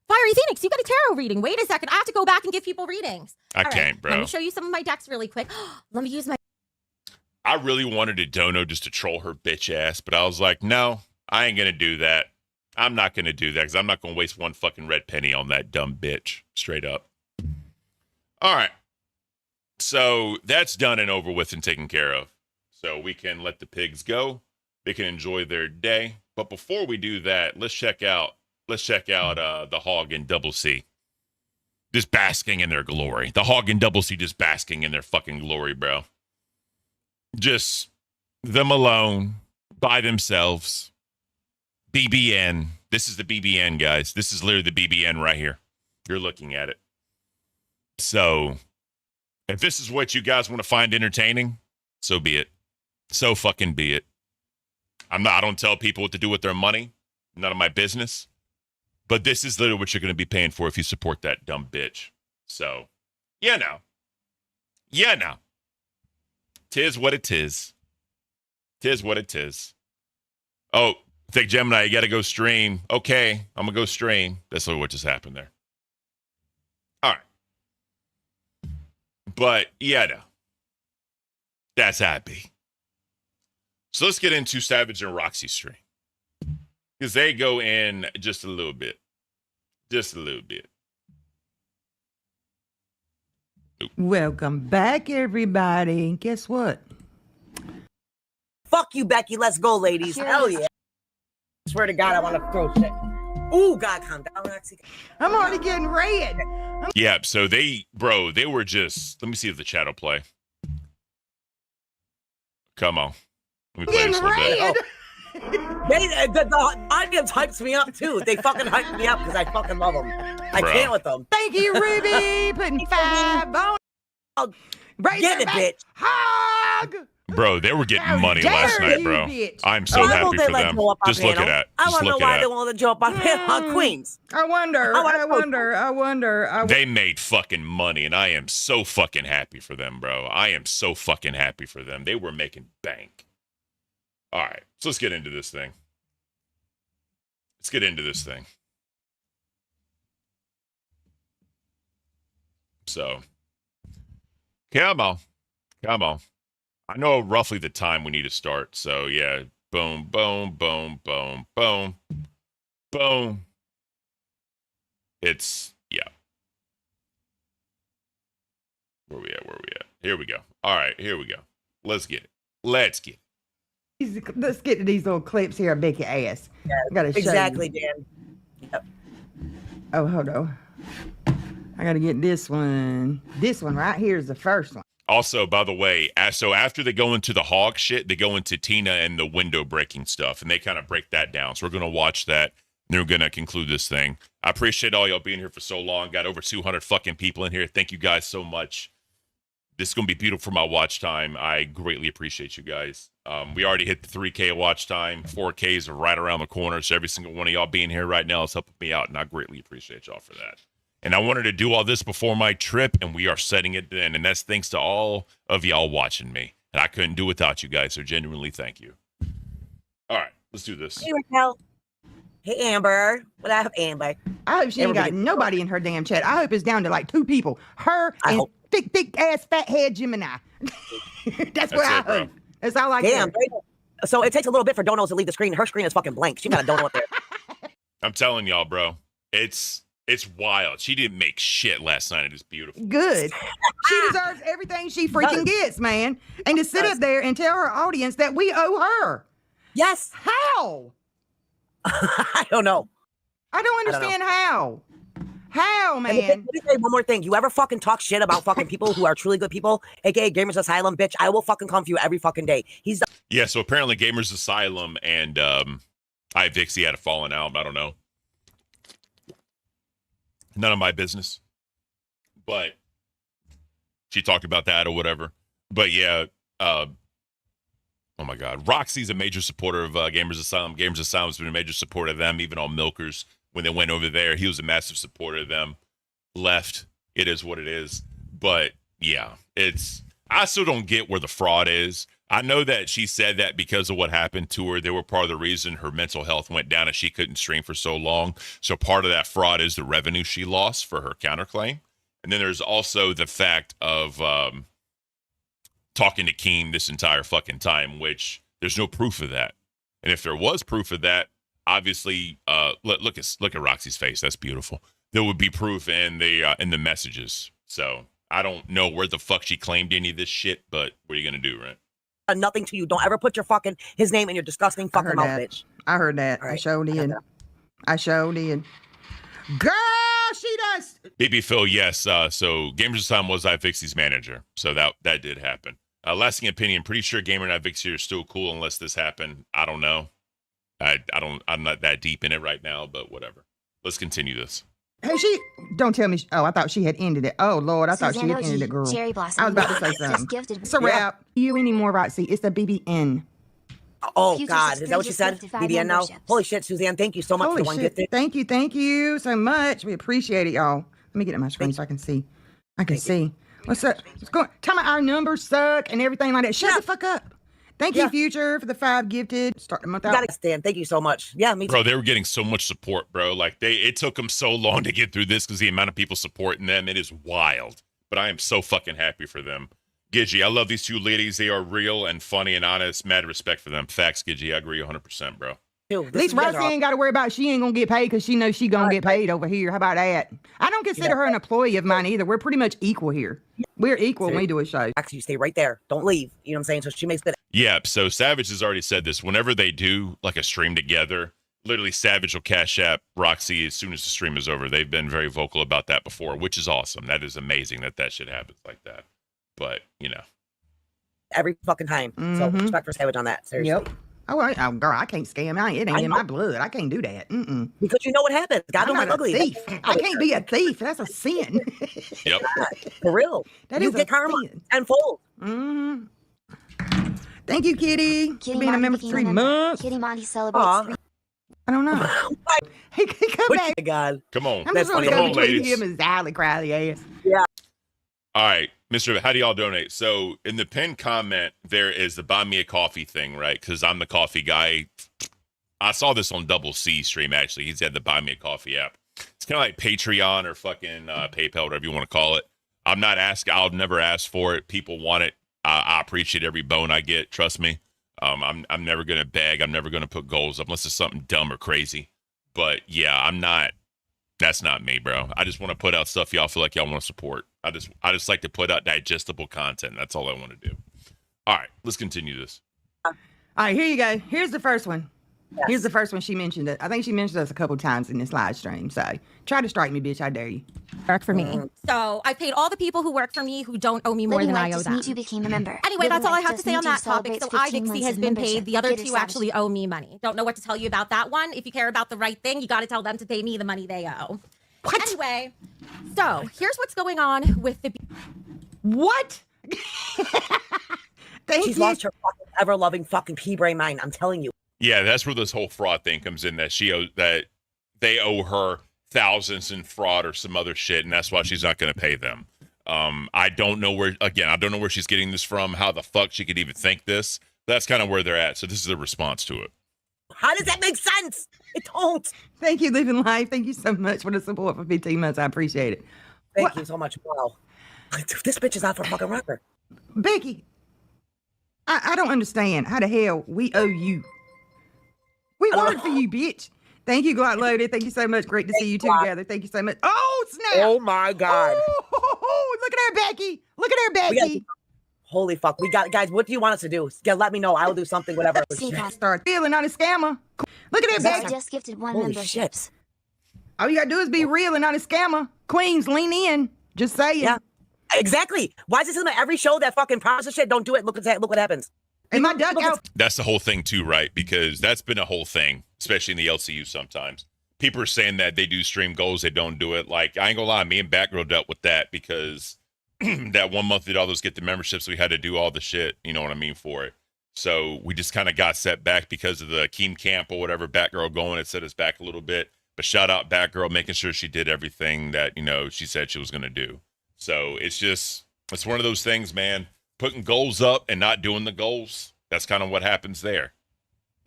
Fiery Phoenix, you got a tarot reading. Wait a second. I have to go back and give people readings. I can't, bro. Let me show you some of my decks really quick. Let me use my. I really wanted to dono just to troll her bitch ass, but I was like, no, I ain't going to do that. I'm not going to do that because I'm not going to waste one fucking red penny on that dumb bitch. Straight up. All right. So that's done and over with and taken care of. So we can let the pigs go. They can enjoy their day. But before we do that, let's check out the Hog and Double C. Just basking in their glory. The Hog and Double C just basking in their fucking glory, bro. Just them alone, by themselves. BBN. This is the BBN, guys. This is literally the BBN right here. You're looking at it. So, if this is what you guys want to find entertaining, so be it. So fucking be it. I don't tell people what to do with their money. None of my business. But this is literally what you're going to be paying for if you support that dumb bitch. So, you know. Tis what it is. Tis what it is. Oh, think Gemini, you got to go stream. Okay, I'm going to go stream. That's what just happened there. All right. But, yeah, no. That's how it be. So let's get into Savage and Roxy stream. Because they go in just a little bit. Just a little bit. Oop. Welcome back, everybody. And guess what? Fuck you, Becky. Let's go, ladies. Hell yeah. Swear to God, I want to throw shit. Ooh, God, calm down, Roxy. I'm already getting red. Yeah, so they were just, let me see if the chat will play. Come on. Let me play this a little bit. Red. The audience hypes me up too. They fucking hype me up because I fucking love them. I Bro. can't with them. Thank you, Ruby. Putting 5 on. Get it, bitch. Hog. Bro, they were getting How money dare last night, you, bro. bitch. I'm so Why happy won't they for let them. go up on Just look at panel? that. I Just want to know look why at they that. won't let Joe up on panel on Queens. I wonder. They made fucking money, and I am so fucking happy for them, bro. I am so fucking happy for them. They were making bank. All right, so let's get into this thing. So, come on. I know roughly the time we need to start. So, yeah, boom, boom, boom, boom, boom, boom. It's, yeah. Where we at? Here we go. All right, here we go. Let's get it. Let's get to these little clips here of Becky ass. Yeah, I gotta show exactly, you. Dan. Yep. Oh, hold on. I gotta get this one. This one right here is the first one. Also, by the way, so after they go into the hog shit, they go into Tina and the window breaking stuff, and they kind of break that down. So we're going to watch that, and we're going to conclude this thing. I appreciate all y'all being here for so long. Got over 200 fucking people in here. Thank you guys so much. This is going to be beautiful for my watch time. I greatly appreciate you guys. We already hit the 3K watch time. 4K is right around the corner, so every single one of y'all being here right now is helping me out, and I greatly appreciate y'all for that. And I wanted to do all this before my trip, and we are setting it in. And that's thanks to all of y'all watching me. And I couldn't do without you guys, so genuinely thank you. All right, let's do this. Hey, Raquel. Hey, Amber. What up, Amber? I hope she ain't got nobody in her damn chat. I hope it's down to like 2 people. Her and thick ass fat head Gemini. That's what I hope. That's all I Damn. care. So it takes a little bit for donos to leave the screen. Her screen is fucking blank. She got a dono up there. I'm telling y'all, bro. It's wild. She didn't make shit last night. It is beautiful. Good. She deserves everything she freaking gets, man. And to sit up there and tell her audience that we owe her. Yes. How? I don't know. I don't understand how. How, man? Let me say one more thing. You ever fucking talk shit about fucking people who are truly good people, aka Gamers Asylum, bitch, I will fucking come for you every fucking day. He's Yeah, so apparently Gamers Asylum and Vixie had a falling out. I don't know. None of my business. But she talked about that or whatever. But yeah, oh my God. Roxy's a major supporter of Gamers Asylum. Gamers Asylum's been a major supporter of them, even on Milkers. When they went over there, he was a massive supporter of them. Left. It is what it is. But yeah, I still don't get where the fraud is. I know that she said that because of what happened to her. They were part of the reason her mental health went down and she couldn't stream for so long. So part of that fraud is the revenue she lost for her counterclaim. And then there's also the fact of talking to Keem this entire fucking time, which there's no proof of that. And if there was proof of that, obviously, look at Roxy's face. That's beautiful. There would be proof in the messages. So I don't know where the fuck she claimed any of this shit, but what are you gonna do, right? nothing to you. Don't ever put his name in your disgusting fucking mouth, bitch. I heard that. Right. I showed in. Girl, she does. BB Phil, yes. So Gamers Asylum was iFixie's manager. So that did happen. Lasting opinion, pretty sure Gamer and iFixie are still cool unless this happened. I don't know. I'm not that deep in it right now, but whatever. Let's continue this. Hey, don't tell me. I thought she had ended it. Oh, Lord, I thought she had ended it, girl. Cherry Blossom. I was about to say something. It's a wrap. You anymore, Roxy. It's a BBN. Oh, God. Is that what you said? BBN now? Holy shit, Suzanne. Thank you so much for the one gifted. Thank you so much. We appreciate it, y'all. Let me get at my screen so I can see. See. What's up? What's going on? Tell me our numbers suck and everything like that. Shut the fuck up. Thank you, Future, for the 5 gifted. Start the month out. You gotta stand. Thank you so much. Yeah, me too. Bro, they were getting so much support, bro. Like, it took them so long to get through this because the amount of people supporting them, it is wild. But I am so fucking happy for them. Gidgy, I love these two ladies. They are real and funny and honest. Mad respect for them. Facts, Gidgy. I agree 100%, bro. At least Roxy ain't got to worry about she ain't going to get paid because she knows she going to get paid over here. How about that? I don't consider her an employee of mine either. We're pretty much equal here. We're equal when we do a show. Actually, you stay right there. Don't leave. You know what I'm saying? So she makes it. Yeah, so Savage has already said this. Whenever they do like a stream together, literally Savage will cash app Roxy as soon as the stream is over. They've been very vocal about that before, which is awesome. That is amazing that shit happens like that. But, you know. Every fucking time. So respect for Savage on that. Seriously. Yep. Oh, girl, I can't scam. It ain't in my blood. I can't do that. Because you know what happens. God I'm don't not like a ugly. thief. I can't be a thief. That's a sin. Yep. For real. That You is get a karma sin. tenfold. Thank you, Kitty, for being a member for 3 months. Kitty Monty celebrates Aw. I don't know. He come back. Oh my God. Come on. I'm That's just gonna funny. Come go on, between ladies. him and Sally Crowley ass. All right, Mr. How do y'all donate? So in the pinned comment, there is the buy me a coffee thing, right? Because I'm the coffee guy. I saw this on Double C stream, actually. He's had the buy me a coffee app. It's kind of like Patreon or fucking PayPal, whatever you want to call it. I'm not asking. I'll never ask for it. People want it. I appreciate every bone I get. Trust me. I'm never going to beg. I'm never going to put goals up unless it's something dumb or crazy. But yeah, I'm not. That's not me, bro. I just want to put out stuff y'all feel like y'all want to support. I just like to put out digestible content. That's all I want to do. All right, let's continue this. All right, here you go. Here's the first one. Here's the first one she mentioned. I think she mentioned us a couple times in this live stream. So try to strike me, bitch. I dare you. Work for me. So I paid all the people who work for me who don't owe me more than I owe them. You became a member. Anyway, that's all I have to say on that topic. So I, 15 Vixie, months has of been membership. paid. The other Get it, two Savage. actually owe me money. Don't know what to tell you about that one. If you care about the right thing, you got to tell them to pay me the money they owe. What? Anyway, so here's what's going on with the... What? Thank She's you. lost her fucking ever-loving fucking pea-brain mind. I'm telling you. Yeah, that's where this whole fraud thing comes in. That they owe her thousands in fraud or some other shit, and that's why she's not going to pay them. I don't know where. Again, I don't know where she's getting this from. How the fuck she could even think this? That's kind of where they're at. So this is the response to it. How does that make sense? It don't. Thank you, Living Life. Thank you so much for the support for 15 months. I appreciate it. Thank you so much. Wow. This bitch is out for a fucking rocker. Becky, I don't understand how the hell we owe you. We work for you, bitch. Thank you, Glock Loaded. Thank you so much. Great to see you two together. Thank you so much. Oh, snap. Oh my God. Oh, look at her, Becky. Look at her, Becky. Holy fuck. We got, guys, what do you want us to do? Yeah, let me know. I will do something, whatever. Start feeling not a scammer. Look at that, I Becky. just gifted 1 Holy memberships. All you gotta do is be real and not a scammer. Queens, lean in. Just saying. Yeah. Exactly. Why is this in every show that fucking promises shit? Don't do it. Look what happens. And my dugout. That's the whole thing too, right? Because that's been a whole thing, especially in the LCU sometimes. People are saying that they do stream goals, they don't do it. Like, I ain't gonna lie, me and Batgirl dealt with that because that 1 month did all those get the memberships, we had to do all the shit, you know what I mean, for it. So we just kind of got set back because of the Keem camp or whatever, Batgirl going, it set us back a little bit. But shout out Batgirl, making sure she did everything that, you know, she said she was gonna do. So it's one of those things, man. Putting goals up and not doing the goals, that's kind of what happens there.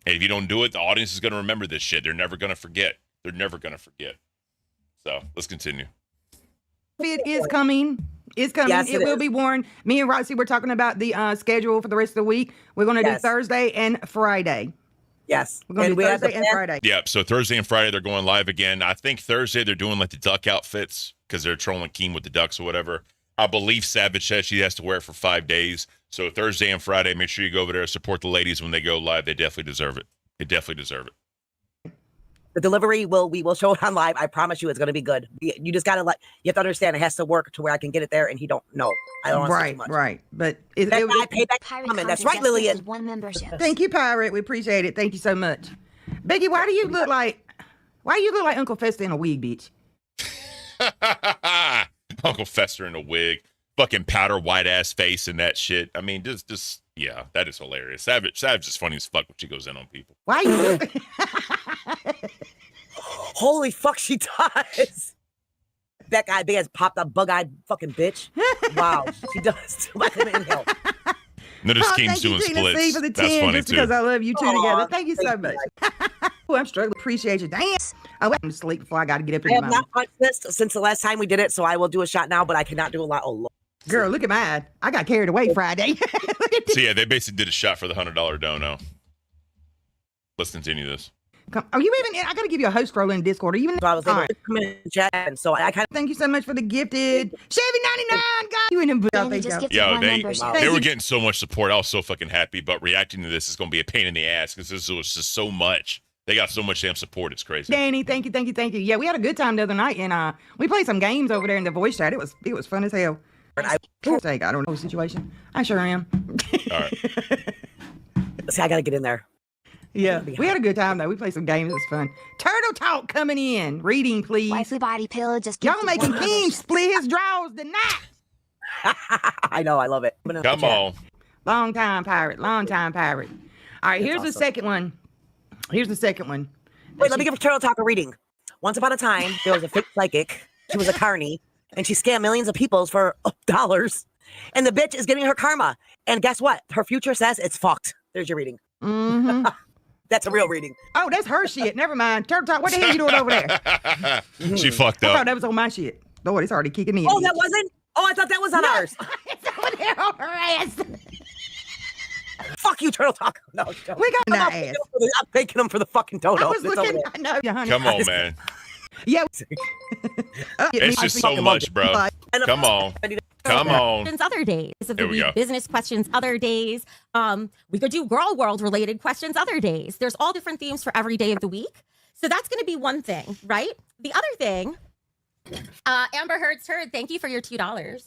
And if you don't do it, the audience is going to remember this shit. They're never going to forget. They're never going to forget. So let's continue. It is coming. It's coming. Yes, it it will is. be worn. Me and Roxy were talking about the schedule for the rest of the week. We're going to do Yes. Thursday and Friday. Yes. We're going to do we have Thursday the and plan. Friday. Yeah, so Thursday and Friday, they're going live again. I think Thursday, they're doing like the duck outfits because they're trolling Keem with the ducks or whatever. I believe Savage says she has to wear it for 5 days. So Thursday and Friday, make sure you go over there and support the ladies when they go live. They definitely deserve it. They definitely deserve it. The delivery we will show it on live. I promise you, it's going to be good. You just gotta you have to understand it has to work to where I can get it there, and he don't know. I don't want to say too much. Right. But it, That it, guy paid back Pirate comment. That's Content right, just Lillian. gifted 1 membership. Thank you, Pirate. We appreciate it. Thank you so much. Becky, why do you look like Uncle Fester in a wig, bitch? Uncle Fester in a wig, fucking powder white ass face and that shit. I mean, just yeah, that is hilarious. Savage is funny as fuck when she goes in on people. Why you Holy fuck, she does. That guy, big ass popped up, bug-eyed fucking bitch. Wow, she does. I couldn't inhale. Notice Oh, Keem's thank you, doing Tina C, splits. for the That's 10, funny just too. because I love you two Aw, together. Thank you so thank much. you. Oh, I'm struggling. Appreciate you. Damn. I went to sleep before I got to get up in I the have morning. not punched this since the last time we did it, so I will do a shot now, but I cannot do a lot. Oh, Lord. Girl, look at mine. I got carried away Friday. Look at So yeah, they basically did a shot for the $100 dono. Let's continue this. Come, are you even in? I got to give you a host role in Discord. Are you even So I was able All right. to come in and chat, and so I kind of. Thank you so much for the gifted Chevy 99. God, you in them. Danny Thank just you. gifted Yo, 1 they membership. were getting so much support. I was so fucking happy, but reacting to this is going to be a pain in the ass because this was just so much They got so much damn support. It's crazy. Danny, thank you. Yeah, we had a good time the other night, and we played some games over there in the voice chat. It was fun as hell. I don't know the situation. I sure am. All right. See, I gotta get in there. Yeah, we had a good time though. We played some games. It was fun. Turtle Talk coming in. Reading, please. Wifey body pill just Y'all making King split his drawers tonight. I know, I love it. Come on. Long time pirate. All right, here's the second one. Wait, let me give Turtle Talk a reading. Once upon a time, there was a fake psychic. She was a carny, and she scammed millions of people for dollars. And the bitch is getting her karma. And guess what? Her future says it's fucked. There's your reading. Mm-hmm. That's a real reading. Oh, that's her shit. Never mind. Turtle Talk, what the hell you doing over there? She fucked I up. thought that was on my shit. Lord, it's already kicking in. Oh, that wasn't? Oh, I thought that was on ours. It's over there on her ass. Fuck you, Turtle Talk. No, We got that ass. I'm thanking them for the fucking dodo. I was looking. I know, honey. Come on, man. Yeah. It's just so much, bro. Come on. Come on. Questions other days of the There we week. go. Business questions other days. We could do girl world related questions other days. There's all different themes for every day of the week. So that's going to be one thing, right? The other thing, Amber Heard's Heard, thank you for your $2.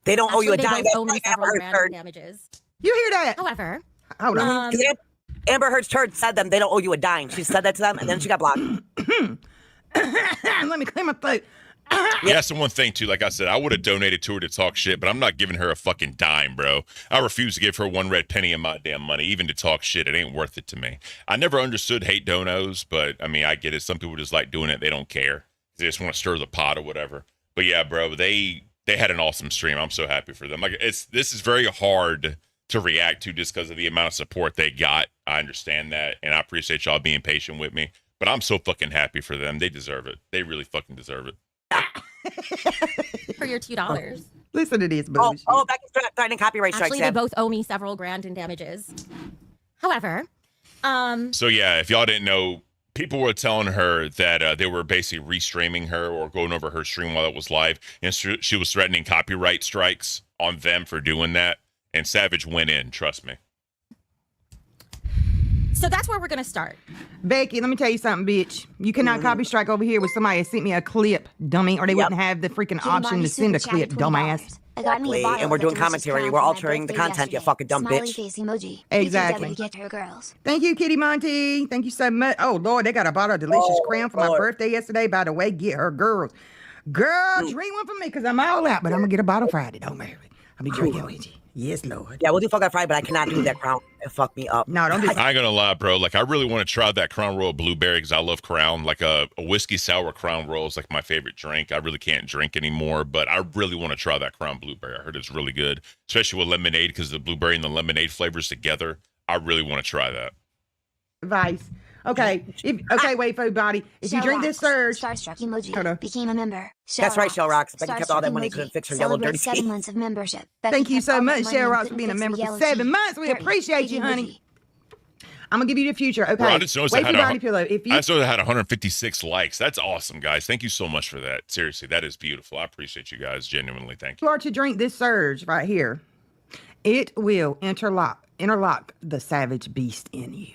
They don't owe you a Actually, dime. they both owe me That's several Amber grand Heard. damages. You hear that? However, Hold on. Because Amber Heard's Heard said them they don't owe you a dime. She said that to them, and then she got blocked. Let me clear my throat. Yeah, that's the one thing too. Like I said, I would have donated to her to talk shit, but I'm not giving her a fucking dime, bro. I refuse to give her one red penny of my damn money, even to talk shit. It ain't worth it to me. I never understood hate donos, but I mean, I get it. Some people just like doing it. They don't care. They just want to stir the pot or whatever. But yeah, bro, they had an awesome stream. I'm so happy for them. Like this is very hard to react to just because of the amount of support they got. I understand that, and I appreciate y'all being patient with me. But I'm so fucking happy for them. They deserve it. They really fucking deserve it. for your $2. Listen to this bullshit. Oh, Becky's threatening copyright strikes. Actually, they both owe me several grand in damages. However, So yeah, if y'all didn't know, people were telling her that they were basically restreaming her or going over her stream while it was live, and she was threatening copyright strikes on them for doing that. And Savage went in. Trust me. so that's where we're going to start. Becky, let me tell you something, bitch. You cannot copy strike over here with somebody that sent me a clip, dummy, or they wouldn't have the freaking option to send a clip, dumbass. I got me a bottle And we're of doing the delicious commentary. crown We're for my altering the birthday content, you yesterday. fucking dumb Smiley bitch. face emoji. Exactly. You get her girls. Thank you, Kitty Monty. Thank you so much. Oh, Lord, they got a bottle of delicious crown for my Lord. birthday yesterday. By the way, get her girls. Girl, drink one for me because I'm all out, but I'm going to get a bottle Friday. Don't marry me. I'll be drinking with you. Yes, Lord. Yeah, we'll do Fuck on Friday, but I cannot do that crown. It fucked me up. No, don't do I ain't gonna lie, bro. Like, I really want to try that Crown Royal Blueberry because I love Crown. Like a whiskey sour Crown Royal is like my favorite drink. I really can't drink anymore, but I really want to try that Crown Blueberry. I heard it's really good, especially with lemonade because the blueberry and the lemonade flavors together. I really want to try that. advice. Okay. Wait, for body. If you drink this surge. Starstruck emoji. Hold on. Became a member. That's right, Shell Rocks. Becky kept all that Starstruck money, emoji. couldn't fix her yellow dirty Celebrate 7 teeth. months of membership. Thank you kept so all that much, money Cheryl and Ross, for couldn't being a fix member her for yellow 7 teeth. months. We Dirty. appreciate you, Big honey. emoji. I'm gonna give you the future. Okay. Bro, I just noticed I Wait had for body pillow. If you I saw it had 156 likes. That's awesome, guys. Thank you so much for that. Seriously, that is beautiful. I appreciate you guys. Genuinely, thank you. are to drink this surge right here, it will interlock the savage beast in you.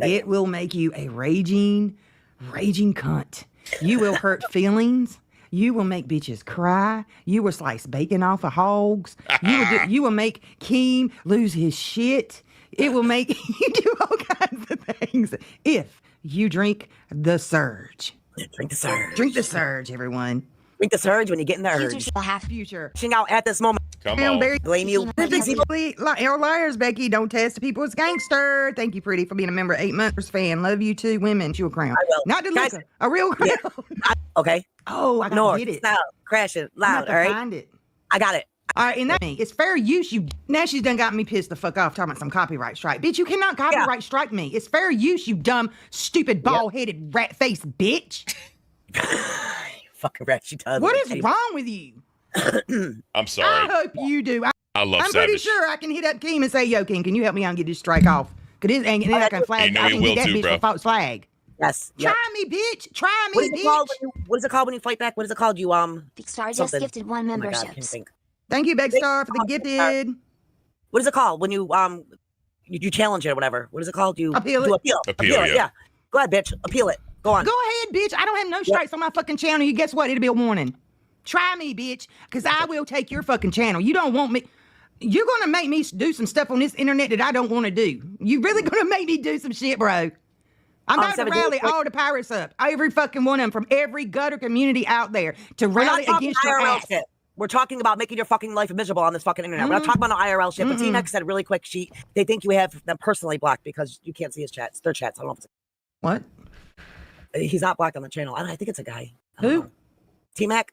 It will make you a raging cunt. You will hurt feelings. You will make bitches cry. You will slice bacon off of hogs. You will make Keem lose his shit. It will make you do all kinds of things if you drink the surge. Drink the surge. Drink the surge, everyone. Drink the surge when you get in the urge. Future shall have Future. Pushing out at this moment. Come I'm on. very Blame you. You're liars, Becky. Don't test people as gangster. Thank you, pretty, for being a member. 8 months fan. Love you too. Women, you a crown. I will. Not the Guys, liquor. A real crown. Okay. Oh, I gotta North, get it. south, crashing, I'm gonna have loud, to all right? find it. I got it. All right, and that it's fair use. You now she's done got me pissed the fuck off talking about some copyright strike. Bitch, you cannot copyright strike me. It's fair use, you dumb, stupid, bald-headed, rat-faced bitch. Fucking rat, she does. What is wrong with you? I'm I sorry. hope you do. I love I'm pretty Savage. sure I can hit up Keem and say, yo, Keem, can you help me out and get this strike off? Because this ain't, I can flag. You know I he can will get that too, bitch bro. for false flag. Yes. Yep. Try me, bitch. Try me, What is bitch. it called? What is it called when you fight back? What is it called? You Big Star just something. gifted 1 Oh my God, I can't memberships. think. Thank you, Beckstar, for the gifted. What is it called when you you challenge it or whatever. What is it called? You Appeal do it. Appeal, it. Yeah. Go ahead, bitch. Appeal it. Go on. Go ahead, bitch. I don't have no strikes on my fucking channel. You guess what? It'll be a warning. Try me, bitch, because I will take your fucking channel. You don't want me. You're going to make me do some stuff on this internet that I don't want to do. You really going to make me do some shit, bro. I'm about to rally all the pirates up. Every fucking one of them from every gutter community out there to rally against your ass. Shit. We're talking about making your fucking life miserable on this fucking internet. We're not talking about no IRL shit. But T-Nex said really quick, they think you have them personally blocked because you can't see his chats. Their chats. I don't know if it's what? He's not blocked on the channel. I think it's a guy. Who? T-Mac.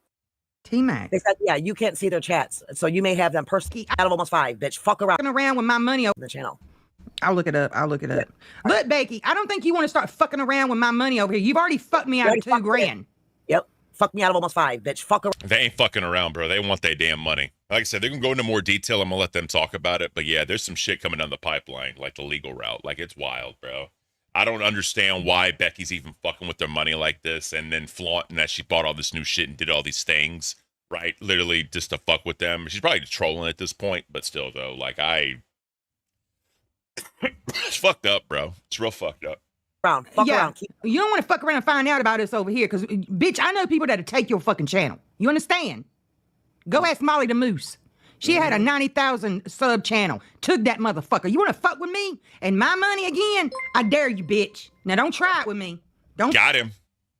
T-Mac. They said, yeah, you can't see their chats. So you may have them personally out of almost 5, bitch. Fuck around With my money on the channel. I'll look it up. Look, Becky, I don't think you want to start fucking around with my money over here. You've already fucked me out of $2,000. Yep. Fuck me out of almost 5, bitch. Fuck around. They ain't fucking around, bro. They want their damn money. Like I said, they're going to go into more detail. I'm going to let them talk about it. But yeah, there's some shit coming down the pipeline, like the legal route. Like, it's wild, bro. I don't understand why Becky's even fucking with their money like this and then flaunting that she bought all this new shit and did all these things, right? Literally just to fuck with them. She's probably trolling at this point, but still, though, like, it's fucked up, bro. It's real fucked up. Fuck around. You don't want to fuck around and find out about us over here, because, bitch, I know people that'll take your fucking channel. You understand? Go ask Molly the Moose. She had a 90,000 sub channel. Took that motherfucker. You want to fuck with me and my money again? I dare you, bitch. Now, don't try it with me. Don't got him.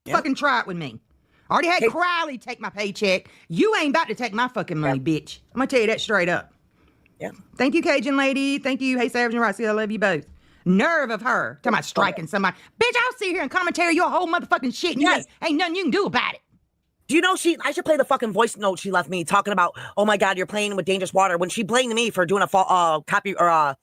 Fucking try it with me. I already had Crowley take my paycheck. You ain't about to take my fucking money, bitch. I'm going to tell you that straight up. Yeah. Thank you, Cajun lady. Thank you. Hey, Savage and Roxy. I love you both. Nerve of her. Talking about striking somebody. Bitch, I'll sit here and commentary your whole motherfucking shit. And ain't nothing you can do about it. Do you know I should play the fucking voice note she left me talking about, oh my God, you're playing with dangerous water, when she blamed me for doing a copy or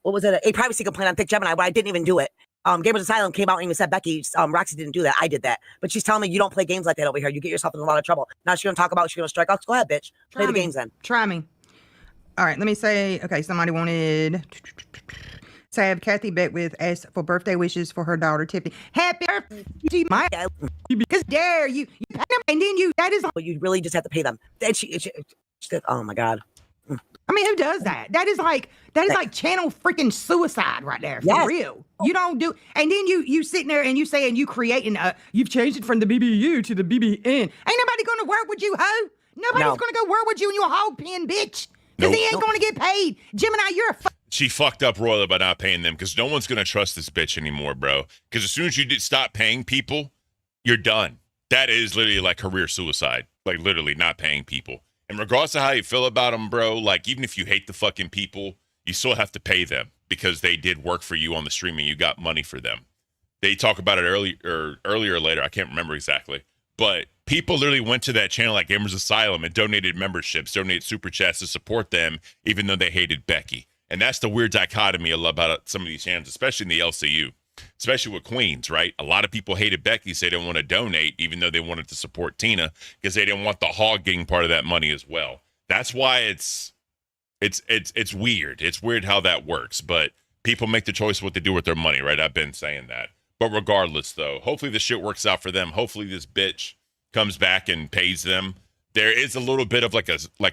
what was it? A privacy complaint on Thick Gemini, but I didn't even do it. Gamers Asylum came out and even said, Becky, Roxy didn't do that. I did that. But she's telling me you don't play games like that over here. You get yourself in a lot of trouble. Now she's going to talk about she's going to strike us. Go ahead, bitch. Play the games then. Try me. All right, let me say, okay, somebody wanted Sav Kathy Beckwith asked for birthday wishes for her daughter Tiffany. Happy birthday, my because dare you pay them and then that is you really just have to pay them. Then she oh my God. I mean, who does that? That is like channel freaking suicide right there. For real. You don't do, and then you sitting there and you saying you creating you've changed it from the BBU to the BBN. Ain't nobody gonna work with you, ho. Nobody's gonna go work with you in your hog pen, bitch. Because he ain't gonna get paid. Gemini, you're a She fucked up royally by not paying them, because no one's going to trust this bitch anymore, bro. Because as soon as you stop paying people, you're done. That is literally like career suicide. Like, literally not paying people. And regardless of how you feel about them, bro, like, even if you hate the fucking people, you still have to pay them because they did work for you on the stream and you got money for them. They talk about it earlier or later. I can't remember exactly. But people literally went to that channel like Gamers Asylum and donated memberships, donated super chats to support them, even though they hated Becky. And that's the weird dichotomy about some of these channels, especially in the LCU, especially with Queens, right? A lot of people hated Becky, so they didn't want to donate, even though they wanted to support Tina, because they didn't want the hog getting part of that money as well. That's why it's weird. It's weird how that works, but people make the choice what they do with their money, right? I've been saying that. But regardless, though, hopefully this shit works out for them. Hopefully this bitch comes back and pays them. There is a little bit of like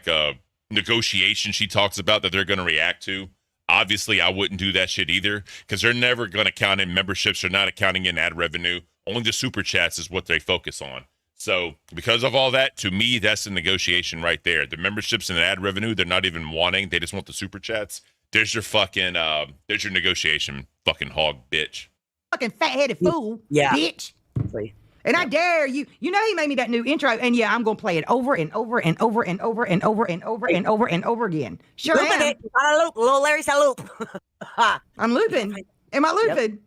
a negotiation she talks about that they're going to react to. Obviously, I wouldn't do that shit either, because they're never going to count in memberships. They're not accounting in ad revenue. Only the super chats is what they focus on. So because of all that, to me, that's the negotiation right there. The memberships and the ad revenue, they're not even wanting. They just want the super chats. There's your fucking, there's your negotiation, fucking hog bitch. Fucking fat-headed fool, bitch. Please. And I dare you. You know he made me that new intro, and yeah, I'm gonna play it over and over and over and over and over and over and over and over again. Sure am. On a loop. Little Larry said loop. I'm looping. Am I looping? Yep.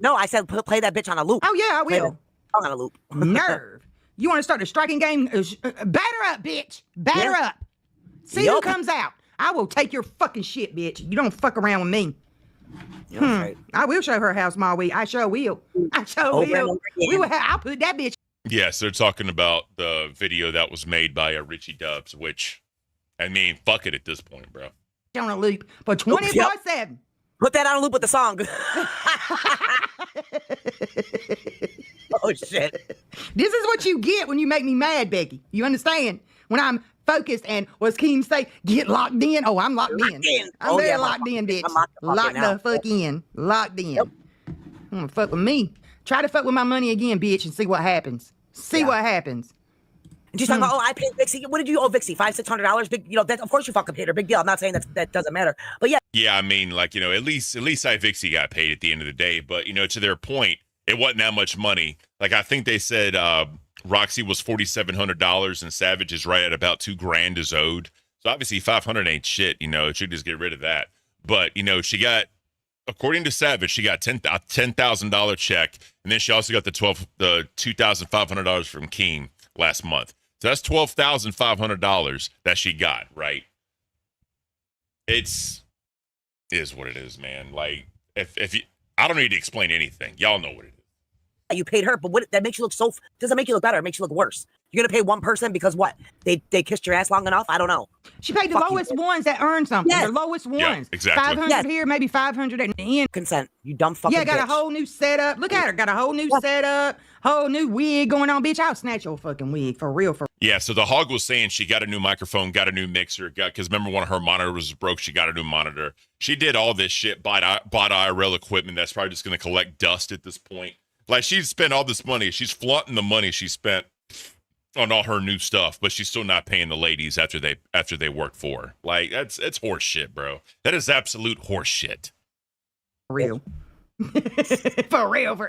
No, I said play that bitch on a loop. Oh yeah, I will. On a loop. Nerve. You want to start the striking game? Batter up, bitch. Batter up. See who comes out. I will take your fucking shit, bitch. You don't fuck around with me. Right. I will show her how small we. I sure will. I sure will. We will have. I'll put that bitch. Yes, they're talking about the video that was made by Richie Dubs, which, I mean, fuck it at this point, bro. On a loop for 24/7. Put that on a loop with the song. Oh shit! This is what you get when you make me mad, Becky. You understand? When I'm focused, and was Keem say, get locked in? Oh, I'm locked in. I'm very locked in, bitch. I'm locked the fuck in. Locked in. Yep. I'm gonna fuck with me. Try to fuck with my money again, bitch, and see what happens. See what happens. And she's talking about, I paid Vixie. What did you owe Vixie? $500-$600? Big, that, of course you fucking paid her. Big deal. I'm not saying that doesn't matter. But yeah. Yeah, I mean, like, at least Vixie got paid at the end of the day. But, to their point, it wasn't that much money. Like, I think they said Roxy was $4,700 and Savage is right at about $2,000 is owed. So obviously $500 ain't shit. It should just get rid of that. But, she got, according to Savage, she got $10,000 check. And then she also got the $2,500 from Keem last month. So that's $12,500 that she got, right? Is what it is, man. Like, if you, I don't need to explain anything. Y'all know what it is. You paid her, but what that makes you look doesn't make you look better. It makes you look worse. You're gonna pay one person because what? They kissed your ass long enough? I don't know. She paid the lowest ones that earn something. Yes. The lowest ones. Yeah, exactly. 500 here, maybe 500 at the end. Consent. You dumb fucking Yeah, got bitch. a whole new setup. Look at her. Got a whole new setup. Whole new wig going on. Bitch, I'll snatch your fucking wig. For real. Yeah, so the hog was saying she got a new microphone, got a new mixer, because remember one of her monitors was broke, she got a new monitor. She did all this shit, bought IRL equipment that's probably just going to collect dust at this point. Like, she's spent all this money. She's flaunting the money she spent on all her new stuff, but she's still not paying the ladies after they work for her. Like, it's horse shit, bro. That is absolute horse shit. For real. For real.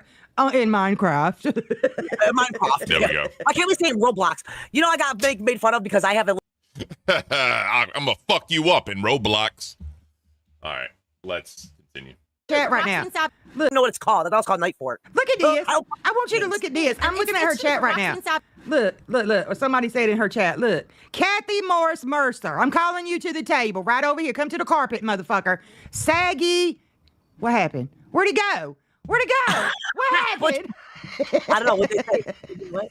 In Minecraft. Minecraft. There we go. Why can't we say in Roblox? I got made fun of because I have a. I'm gonna fuck you up in Roblox. All right, let's continue. Chat right now. Look, know what it's called. That's called Night Fort. Look at this. I want you to look at this. I'm looking at her chat right now. Look. Or somebody said in her chat, look. Kathy Morris Mercer. I'm calling you to the table. Right over here. Come to the carpet, motherfucker. Saggy. What happened? Where'd he go? What happened? I don't know what they say. What?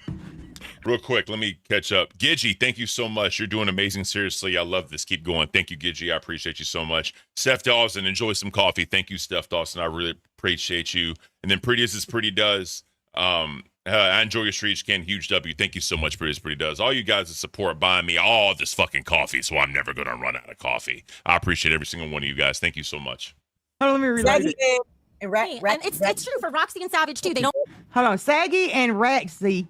Real quick, let me catch up. Gidgy, thank you so much. You're doing amazing. Seriously, I love this. Keep going. Thank you, Gidgy. I appreciate you so much. Steph Dawson, enjoy some coffee. Thank you, Steph Dawson. I really appreciate you. And then Pretty as Pretty Does. I enjoy your streets, Ken. Huge W. Thank you so much, Pretty as Pretty Does. All you guys that support buying me all this fucking coffee, so I'm never going to run out of coffee. I appreciate every single one of you guys. Thank you so much. Hold on, let me reload it. And it's true for Roxy and Savage too. They don't. Hold on, Saggy and Roxy.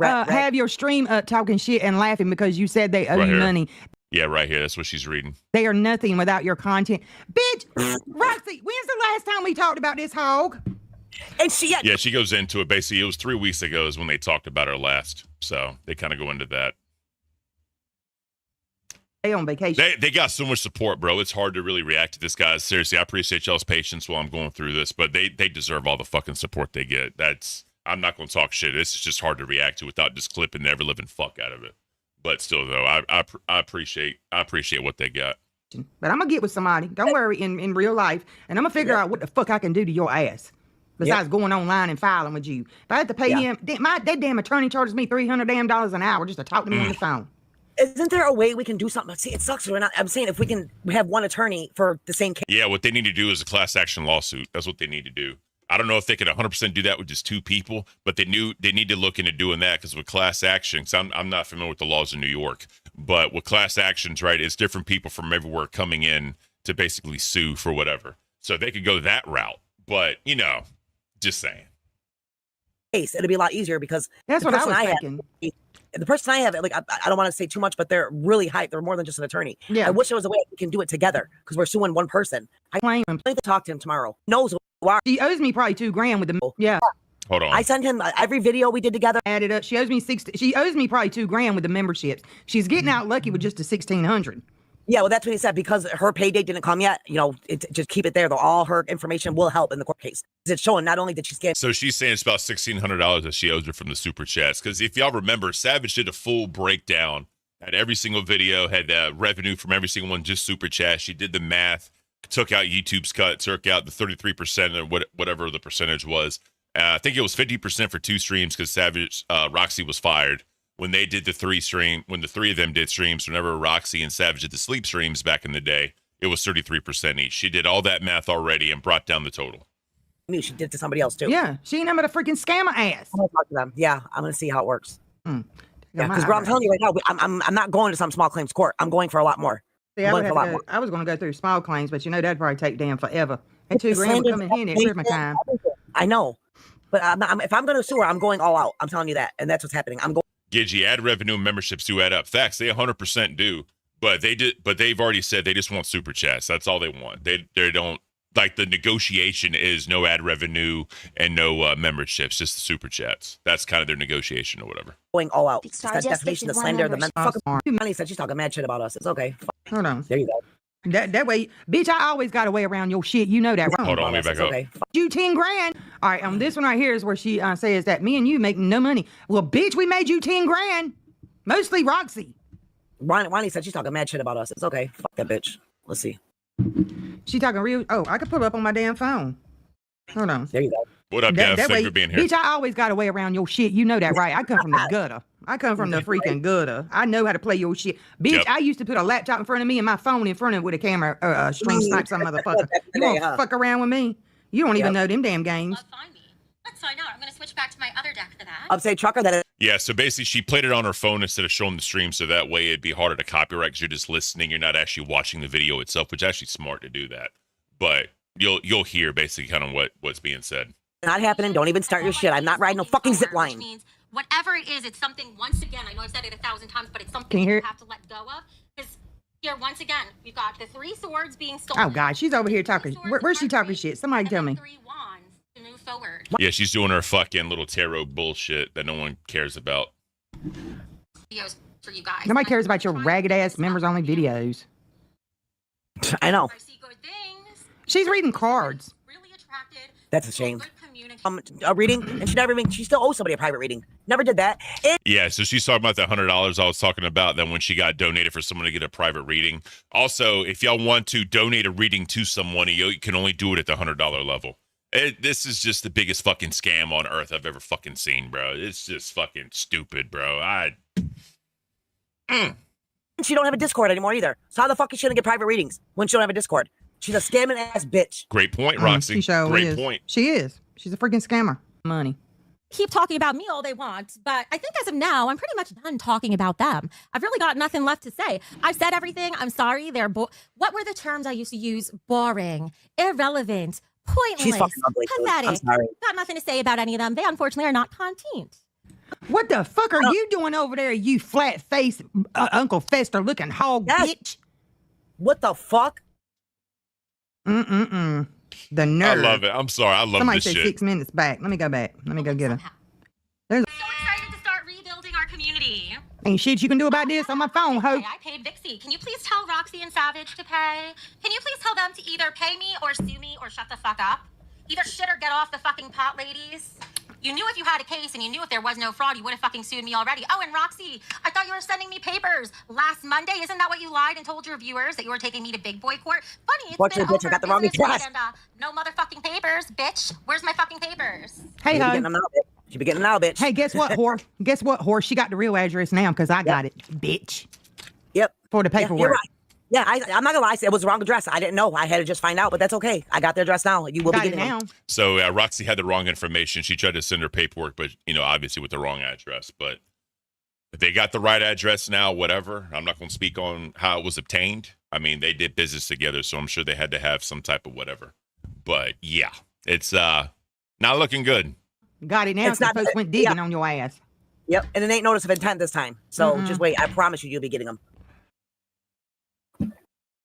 Have your stream up talking shit and laughing because you said they owe Right you here. money. Yeah, right here. That's what she's reading. They are nothing without your content. Bitch, Roxy, when's the last time we talked about this hog? And she she goes into it. Basically, it was 3 weeks ago is when they talked about her last. So they kind of go into that. They on vacation. They got so much support, bro. It's hard to really react to this, guys. Seriously, I appreciate y'all's patience while I'm going through this, but they deserve all the fucking support they get. I'm not going to talk shit. This is just hard to react to without just clipping the ever living fuck out of it. But still, though, I appreciate what they got. But I'm gonna get with somebody. Don't worry, in real life, and I'm gonna figure out what the fuck I can do to your ass. Besides going online and filing with you. If I have to pay him, that damn attorney charges me $300 an hour just to talk to me on the phone. Isn't there a way we can do something? See, it sucks. I'm saying if we have one attorney for the same case. Yeah, what they need to do is a class action lawsuit. That's what they need to do. I don't know if they can 100% do that with just 2 people, but they need to look into doing that because with class actions, I'm not familiar with the laws in New York, but with class actions, right, it's different people from everywhere coming in to basically sue for whatever. So they could go that route, but just saying. Case, it'll be a lot easier because that's what I was thinking. The person I have, like, I don't want to say too much, but they're really hyped. They're more than just an attorney. Yeah. I wish there was a way we can do it together because we're suing one person. I plan to talk to him tomorrow. Knows who are. She owes me probably $2,000 with the Hold on. I sent him every video we did together. Added up. She owes me She owes me probably $2,000 with the memberships. She's getting out lucky with just the $1,600. Yeah, well, that's what he said because her pay date didn't come yet. Just keep it there. Though all her information will help in the court case. It's showing not only did she scam. So she's saying it's about $1,600 that she owes her from the super chats. Because if y'all remember, Savage did a full breakdown at every single video, had revenue from every single one, just super chat. She did the math, took out YouTube's cut, took out the 33% or whatever the percentage was. I think it was 50% for 2 streams because Savage, Roxy was fired. When they did the 3 of them did streams, whenever Roxy and Savage did the sleep streams back in the day, it was 33% each. She did all that math already and brought down the total. I knew she did it to somebody else too. Yeah, she ain't nothing but a freaking scammer ass. I'm gonna talk to them. Yeah, I'm gonna see how it works. Yeah, because bro, I'm telling you right now, I'm not going to some small claims court. I'm going for a lot more. See, I was going to go through small claims, but you know that'd probably take damn forever. And $2,000 will come in handy at Christmas time. I know, but if I'm going to sue her, I'm going all out. I'm telling you that, and that's what's happening. I'm going. Gidgy, ad revenue and memberships do add up. Facts, they 100% do. But they've already said they just want super chats. That's all they want. They don't like the negotiation is no ad revenue and no memberships, just the super chats. That's kind of their negotiation or whatever. Going all out. Big Star That just defamation, the gifted slander, the one fucker. Money said she's talking mad shit about us. It's okay. Hold on. There you go. That way, bitch, I always got a way around your shit. You know that, right? Hold on, let me back up. Okay. You 10 grand. All right, this one right here is where she says that me and you make no money. Well, bitch, we made you 10 grand. Mostly Roxy. Ronnie said she's talking mad shit about us. It's okay. Fuck that bitch. Let's see. She talking real. Oh, I could pull it up on my damn phone. Hold on. There you go. What up, Dev? Thanks for being here. Bitch, I always got a way around your shit. You know that, right? I come from the gutter. I come from the freaking gutter. I know how to play your shit. Bitch, Yep. I used to put a laptop in front of me and my phone in front of it with a camera, string snipe some motherfucker. You won't fuck around with me? You don't even know them damn games. Find me. Let's find out. I'm going to switch back to my other deck for that. Upstate trucker that is. Yeah, so basically she played it on her phone instead of showing the stream, so that way it'd be harder to copyright because you're just listening. You're not actually watching the video itself, which is actually smart to do that. But you'll hear basically kind of what's being said. Not happening. Don't even start your shit. I'm not riding no fucking zip line. Which means whatever it is, it's something, once again, I know I've said it 1,000 times, but it's something Can you hear you it? have to let go of. Because here, once again, we've got the 3 swords being stolen. Oh, God, she's over here talking. Where's she talking shit? Somebody tell me. 3 wands to move forward. Yeah, she's doing her fucking little tarot bullshit that no one cares about. Videos for you guys. Nobody cares about your ragged-ass members-only videos. I know. I see good things. She's reading cards. Really attracted. That's a to shame. good communication. A reading, and she still owes somebody a private reading. Never did that. Yeah, so she's talking about the $100 I was talking about, then when she got donated for someone to get a private reading. Also, if y'all want to donate a reading to someone, you can only do it at the $100 level. This is just the biggest fucking scam on earth I've ever fucking seen, bro. It's just fucking stupid, bro. She don't have a Discord anymore either. So how the fuck is she gonna get private readings when she don't have a Discord? She's a scamming ass bitch. Great point, Roxy. She sure Great is. point. She is. She's a freaking scammer. Money. Keep talking about me all they want, but I think as of now, I'm pretty much done talking about them. I've really got nothing left to say. I've said everything. I'm sorry. What were the terms I used to use? Boring, irrelevant, pointless, She's fucking ugly. Too. I'm pathetic. sorry. Got nothing to say about any of them. They unfortunately are not content. What the fuck are you doing over there, you flat-faced Uncle Fester-looking hog bitch? What the fuck? The nerve. I love it. I'm sorry. I love Somebody this said shit. 6 minutes back. Let me go back. Let me go get her. So excited to start rebuilding our community. Ain't shit you can do about this on my phone, ho. Okay, I paid Vixie. Can you please tell Roxy and Savage to pay? Can you please tell them to either pay me or sue me or shut the fuck up? Either shit or get off the fucking pot, ladies. You knew if you had a case and you knew if there was no fraud, you would have fucking sued me already. Oh, and Roxy, I thought you were sending me papers last Monday. Isn't that what you lied and told your viewers, that you were taking me to big boy court? Funny, it's Watch been your bitch, I over got the wrong business address. week and, no motherfucking papers, bitch. Where's my fucking papers? Hey, She be ho. getting them now, bitch. She be getting them now, bitch. Hey, guess what, whore? Guess what, whore? She got the real address now because I got it, bitch. Yep. For the Yeah, paperwork. you're right. Yeah, I'm not gonna lie. It was the wrong address. I didn't know. I had to just find out, but that's okay. I got the address now. You will Got be it getting now. them. So Roxy had the wrong information. She tried to send her paperwork, but obviously with the wrong address. But if they got the right address now, whatever. I'm not going to speak on how it was obtained. I mean, they did business together, so I'm sure they had to have some type of whatever. But yeah, it's not looking good. Got it now. It's So not- folks went digging on your ass. Yep, and it ain't notice of intent this time. So just wait. I promise you'll be getting them.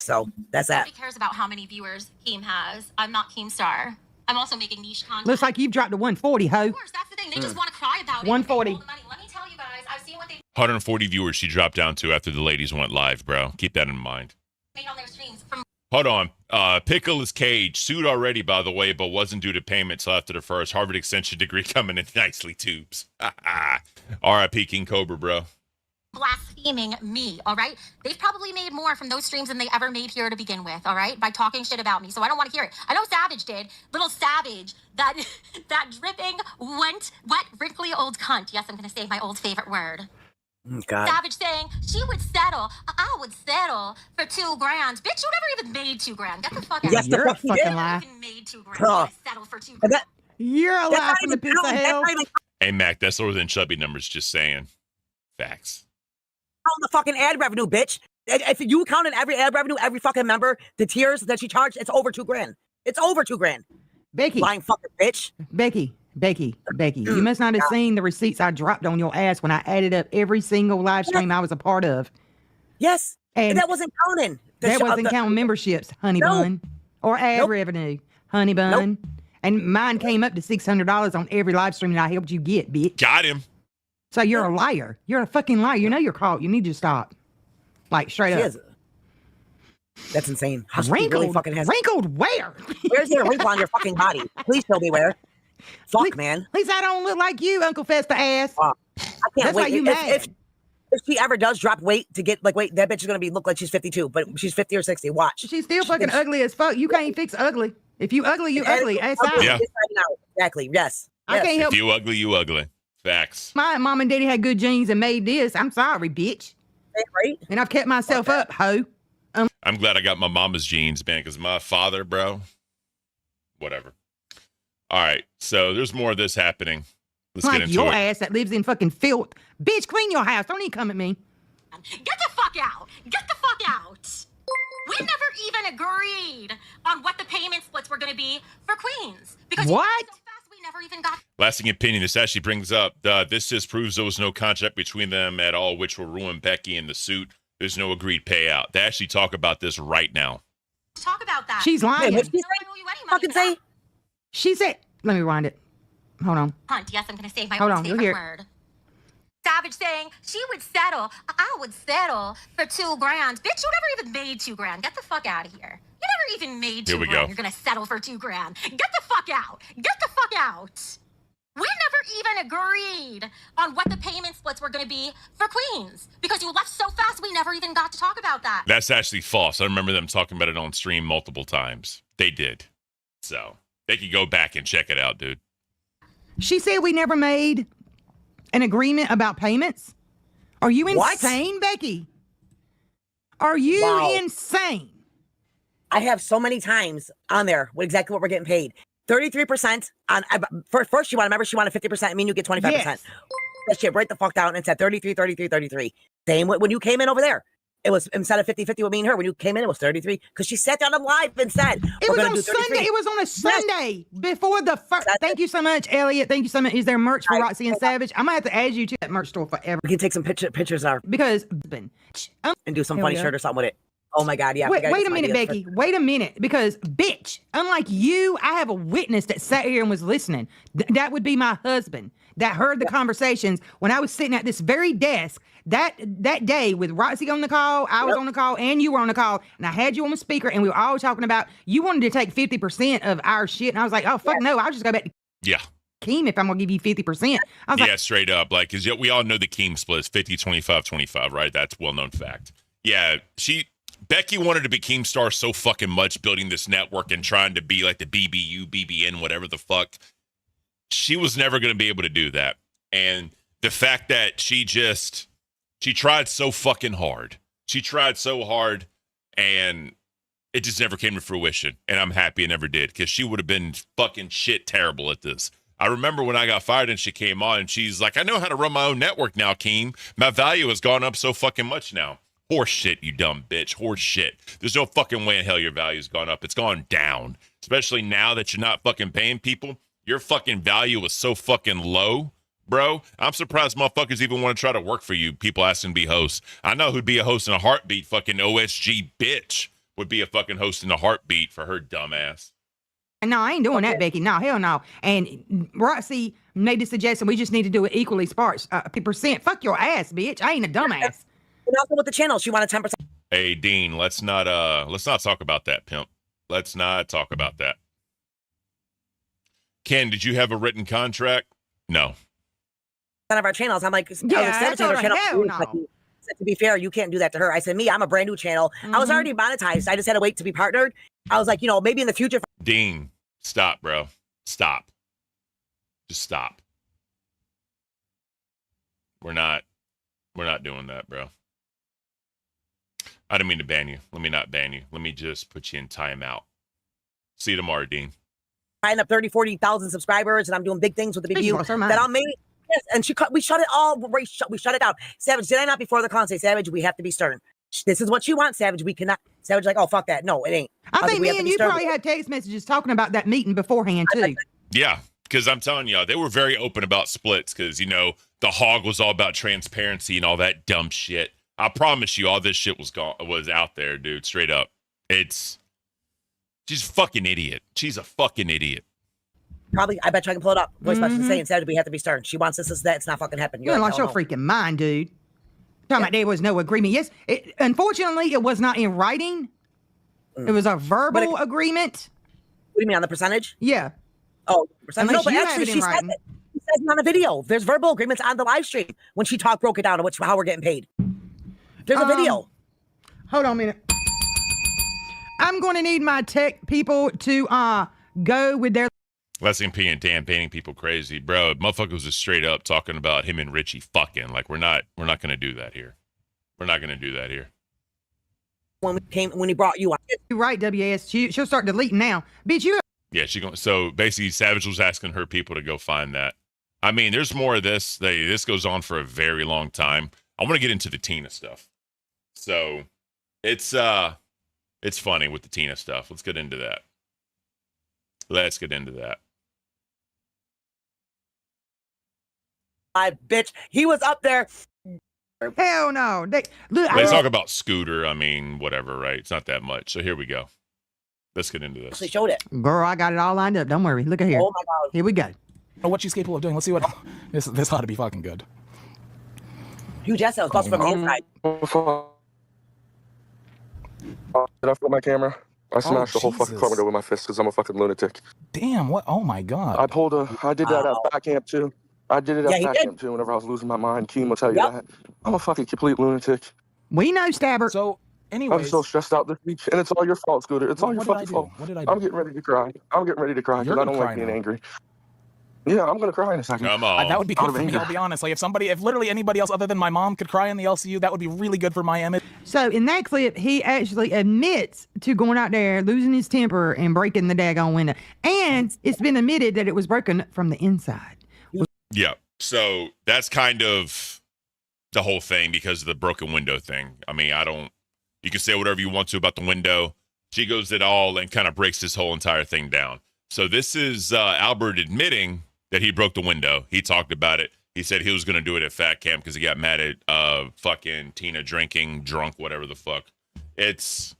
So that's that. Nobody cares about how many viewers Keem has. I'm not Keemstar. I'm also making niche content. Looks like you've dropped to 140, ho. Of course, that's the thing. They just want to cry about it. 140. They hold the money. Let me tell you guys, I've seen what they 140 viewers she dropped down to after the ladies went live, bro. Keep that in mind. made on their streams from Hold on. Pickle is caged. Sued already, by the way, but wasn't due to payment till after the first. Harvard extension degree coming in nicely, tubes. R.I.P. King Cobra, bro. blaspheming me, all right? They've probably made more from those streams than they ever made here to begin with, all right? By talking shit about me. So I don't want to hear it. I know Savage did. Little Savage, that dripping, wet, wrinkly old cunt. Yes, I'm going to say my old favorite word. God. Savage saying she would settle. I would settle for $2,000. Bitch, you never even made $2,000. Get the fuck out Yes, of the here. fuck you fucking did. lie. You even made $2,000. Oh. You settle for $2,000. And that- You're that's alive not from the even pits of true. That's hell. not even- Hey, Mac, that's lower than chubby numbers, just saying. Facts. On the fucking ad revenue, bitch. If you counted every ad revenue, every fucking member, the tiers that she charged, it's over $2,000. It's over $2,000. Becky. Lying fucking bitch. Becky. You must not have seen the receipts I dropped on your ass when I added up every single live stream I was a part of. Yes. And that wasn't counting. That wasn't counting memberships, honey bun. Or ad revenue, honey bun. And mine came up to $600 on every live stream that I helped you get, bitch. Got him. So you're a liar. You're a fucking liar. You know you're caught. You need to stop. Like, straight up. That's insane. Wrinkled? Really fucking has Wrinkled where? Where's there a wrinkle on your fucking body? Please tell me where. Fuck, man. At least I don't look like you, Uncle Festa ass. I can't That's wait. why you mad. If she ever does drop weight to get that bitch is gonna look like she's 52, but she's 50 or 60. Watch. She's still fucking ugly as fuck. You can't fix ugly. If you ugly, you ugly. Ass out. Yeah. Exactly. Yes. I can't help. If you ugly, you ugly. Facts. My mom and daddy had good genes and made this. I'm sorry, bitch. Right? And I've kept myself up, ho. I'm glad I got my mama's genes, man, because my father, bro, whatever. All right, so there's more of this happening. Let's like get into your it. ass that lives in fucking filth. Bitch, clean your house. Don't even come at me. Get the fuck out! Get the fuck out! We never even agreed on what the payment splits were going to be for Queens. Because What? You so fast we never even got. Lasting opinion. This actually brings up this just proves there was no contract between them at all, which will ruin Becky in the suit. There's no agreed payout. They actually talk about this right now. Talk about that. She's lying. What'd she fucking say? She said, let me rewind it. Hold on. Hunt, yes, I'm going to say my Hold own on, you'll favorite hear word. Savage saying she would settle. I would settle for $2,000. Bitch, you never even made $2,000. Get the fuck out of here. You never even made $2,000. Here we go. You're gonna settle for $2,000. Get the fuck out. Get the fuck out. We never even agreed on what the payment splits were gonna be for Queens because you left so fast we never even got to talk about that. That's actually false. I remember them talking about it on stream multiple times. They did. So they could go back and check it out, dude. She said we never made an agreement about payments. Are you What? insane, Becky? Are you Wow. insane? I have so many times on there what exactly what we're getting paid. 33% on first she wanted 50%. I mean you get 25%. Yes. That shit right the fuck down and said 33. Same when you came in over there. It was instead of 50-50 with me and her. When you came in, it was 33 because she sat down on live and said It we're was gonna on do 33. Sunday. It was on a Sunday before the first. Thank you so much, Elliot. Thank you so much. Is there merch for Roxy and Savage? I'm gonna have to add you to that merch store forever We can take some pictures of her because. and do some Here funny we go. shirt or something with it. Oh my god, yeah. Wait a minute, Becky. Wait a minute, because bitch, unlike you, I have a witness that sat here and was listening. That would be my husband that heard the conversations when I was sitting at this very desk that day with Roxy on the call, I was on the call, and you were on the call, and I had you on the speaker, and we were all talking about you wanted to take 50% of our shit, and I was like, oh fuck no, I'll just go back to Yeah. Keem if I'm gonna give you 50%. I was Yeah, like, straight up. Like, because we all know the Keem split is 50, 25, 25, right? That's well-known fact. Yeah, Becky wanted to be Keemstar so fucking much, building this network and trying to be like the BBU, BBN, whatever the fuck. She was never going to be able to do that. And the fact that she tried so fucking hard. She tried so hard, and it just never came to fruition. And I'm happy it never did, because she would have been fucking shit terrible at this. I remember when I got fired and she came on, and she's like, I know how to run my own network now, Keem. My value has gone up so fucking much now. Horse shit, you dumb bitch. Horse shit. There's no fucking way in hell your value's gone up. It's gone down. Especially now that you're not fucking paying people. Your fucking value is so fucking low, bro. I'm surprised motherfuckers even want to try to work for you. People asking to be hosts. I know who'd be a host in a heartbeat. Fucking OSG bitch would be a fucking host in a heartbeat for her dumb ass. no, I ain't doing that, Becky. No, hell no. And Roxy made the suggestion we just need to do it equally sparse. 50%. Fuck your ass, bitch. I ain't a dumbass. And also with the channel, she wanted 10%. Hey, Dean, let's not talk about that, pimp. Let's not talk about that. Ken, did you have a written contract? No. Of our channels. I'm like, Yeah, I told her, hell no. To be fair, you can't do that to her. I said, I'm a brand new channel. I was already monetized. I just had to wait to be partnered. I was like, maybe in the future. Dean, stop, bro. Stop. Just stop. We're not doing that, bro. I didn't mean to ban you. Let me not ban you. Let me just put you in timeout. See you tomorrow, Dean. I end up 30, 40,000 subscribers, and I'm doing big things with the BBU. Then I'll maybe Yes, and we shut it all. We shut it down. Savage, did I not before the con say, Savage, we have to be stern. This is what she wants, Savage. We cannot. Savage, like, oh, fuck that. No, it ain't. I think me and you probably had text messages talking about that meeting beforehand, too. Yeah, because I'm telling y'all, they were very open about splits because, you know, the hog was all about transparency and all that dumb shit. I promise you, all this shit was out there, dude, straight up. She's a fucking idiot. She's a fucking idiot. Probably, I bet you I can pull it up. Voice message saying, Savage, we have to be stern. She wants this, that. It's not fucking happening. You're lost your freaking mind, dude. Talking about there was no agreement. Yes, unfortunately, it was not in writing. It was a verbal agreement. What do you mean, on the percentage? Yeah. Oh, percentage. No, but you actually, have it in she said writing. it on a video. There's verbal agreements on the live stream when she broke it down on how we're getting paid. There's a video. Hold on a minute. I'm going to need my tech people to go with their... Leslie P and Dan painting people crazy, bro. Motherfuckers was straight up talking about him and Richie fucking. Like, we're not gonna do that here. We're not gonna do that here. When he brought you on. You're right, WAS. She'll start deleting now. Bitch, you... Yeah, so basically Savage was asking her people to go find that. I mean, there's more of this. This goes on for a very long time. I want to get into the Tina stuff. So it's funny with the Tina stuff. Let's get into that. Bitch, he was up there. Hell no. They talk about Scooter. I mean, whatever, right? It's not that much. So here we go. Let's get into this. They showed it. Girl, I got it all lined up. Don't worry. Look at here. Oh my God. Here we go. What she's capable of doing. Let's see what this ought to be fucking good. Huge ass was busted from the inside. Did I flip my camera? I smashed the whole fucking car window with my fist because I'm a fucking lunatic. Damn, what? Oh my God. I did that at back camp too. I did it at back camp too whenever I was losing my mind. Keem will tell you that. I'm a fucking complete lunatic. We know, Stabber. So, anyways. I'm so stressed out this week, and it's all your fault, Scooter. It's all your fucking fault. What did I do? I'm getting ready to cry. Because I don't like being angry. Yeah, I'm gonna cry in a second. Come on. That would be good for me, I'll be honest. Like, if literally anybody else other than my mom could cry in the LCU, that would be really good for my image. So in that clip, he actually admits to going out there, losing his temper, and breaking the daggone window. And it's been admitted that it was broken from the inside. Yeah. So that's kind of the whole thing because of the broken window thing. I mean, you can say whatever you want to about the window. She goes it all and kind of breaks this whole entire thing down. So this is Albert admitting that he broke the window. He talked about it. He said he was going to do it at Fat Camp because he got mad at fucking Tina drinking, drunk, whatever the fuck. It's,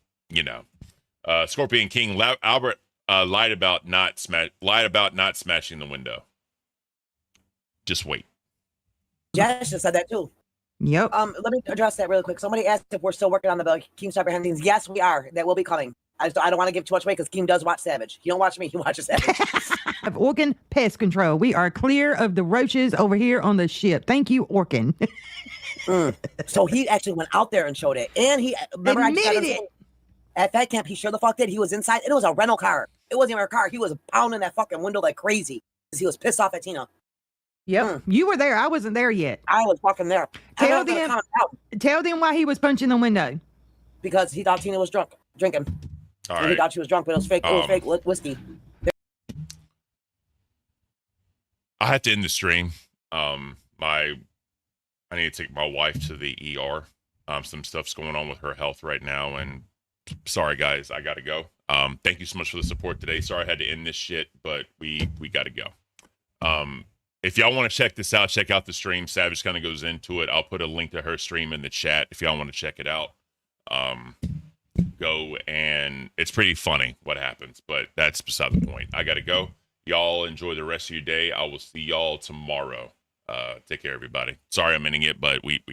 Scorpion King, Albert lied about not smashing the window. Just wait. Jess just said that too. Yep. Let me address that really quick. Somebody asked if we're still working on the Keem Cyber Hunting's. Yes, we are. That will be coming. I don't want to give too much away because Keem does watch Savage. He don't watch me. He watches Savage. Of Orkin Pest Control. We are clear of the roaches over here on the ship. Thank you, Orkin. So he actually went out there and showed it. And he admitted it. At Fat Camp, he sure the fuck did. He was inside. And it was a rental car. It wasn't even a car. He was pounding that fucking window like crazy because he was pissed off at Tina. Yep. You were there. I wasn't there yet. I was fucking there. Tell them why he was punching the window. Because he thought Tina was drinking. All and right. he thought she was drunk, but it was fake. It was fake whiskey. I had to end the stream. I need to take my wife to the ER. Some stuff's going on with her health right now, and sorry guys, I gotta go. Thank you so much for the support today. Sorry I had to end this shit, but we gotta go. If y'all want to check this out, check out the stream. Savage kind of goes into it. I'll put a link to her stream in the chat if y'all want to check it out. Go, and it's pretty funny what happens, but that's beside the point. I gotta go. Y'all enjoy the rest of your day. I will see y'all tomorrow. Take care, everybody. Sorry I'm ending it, but we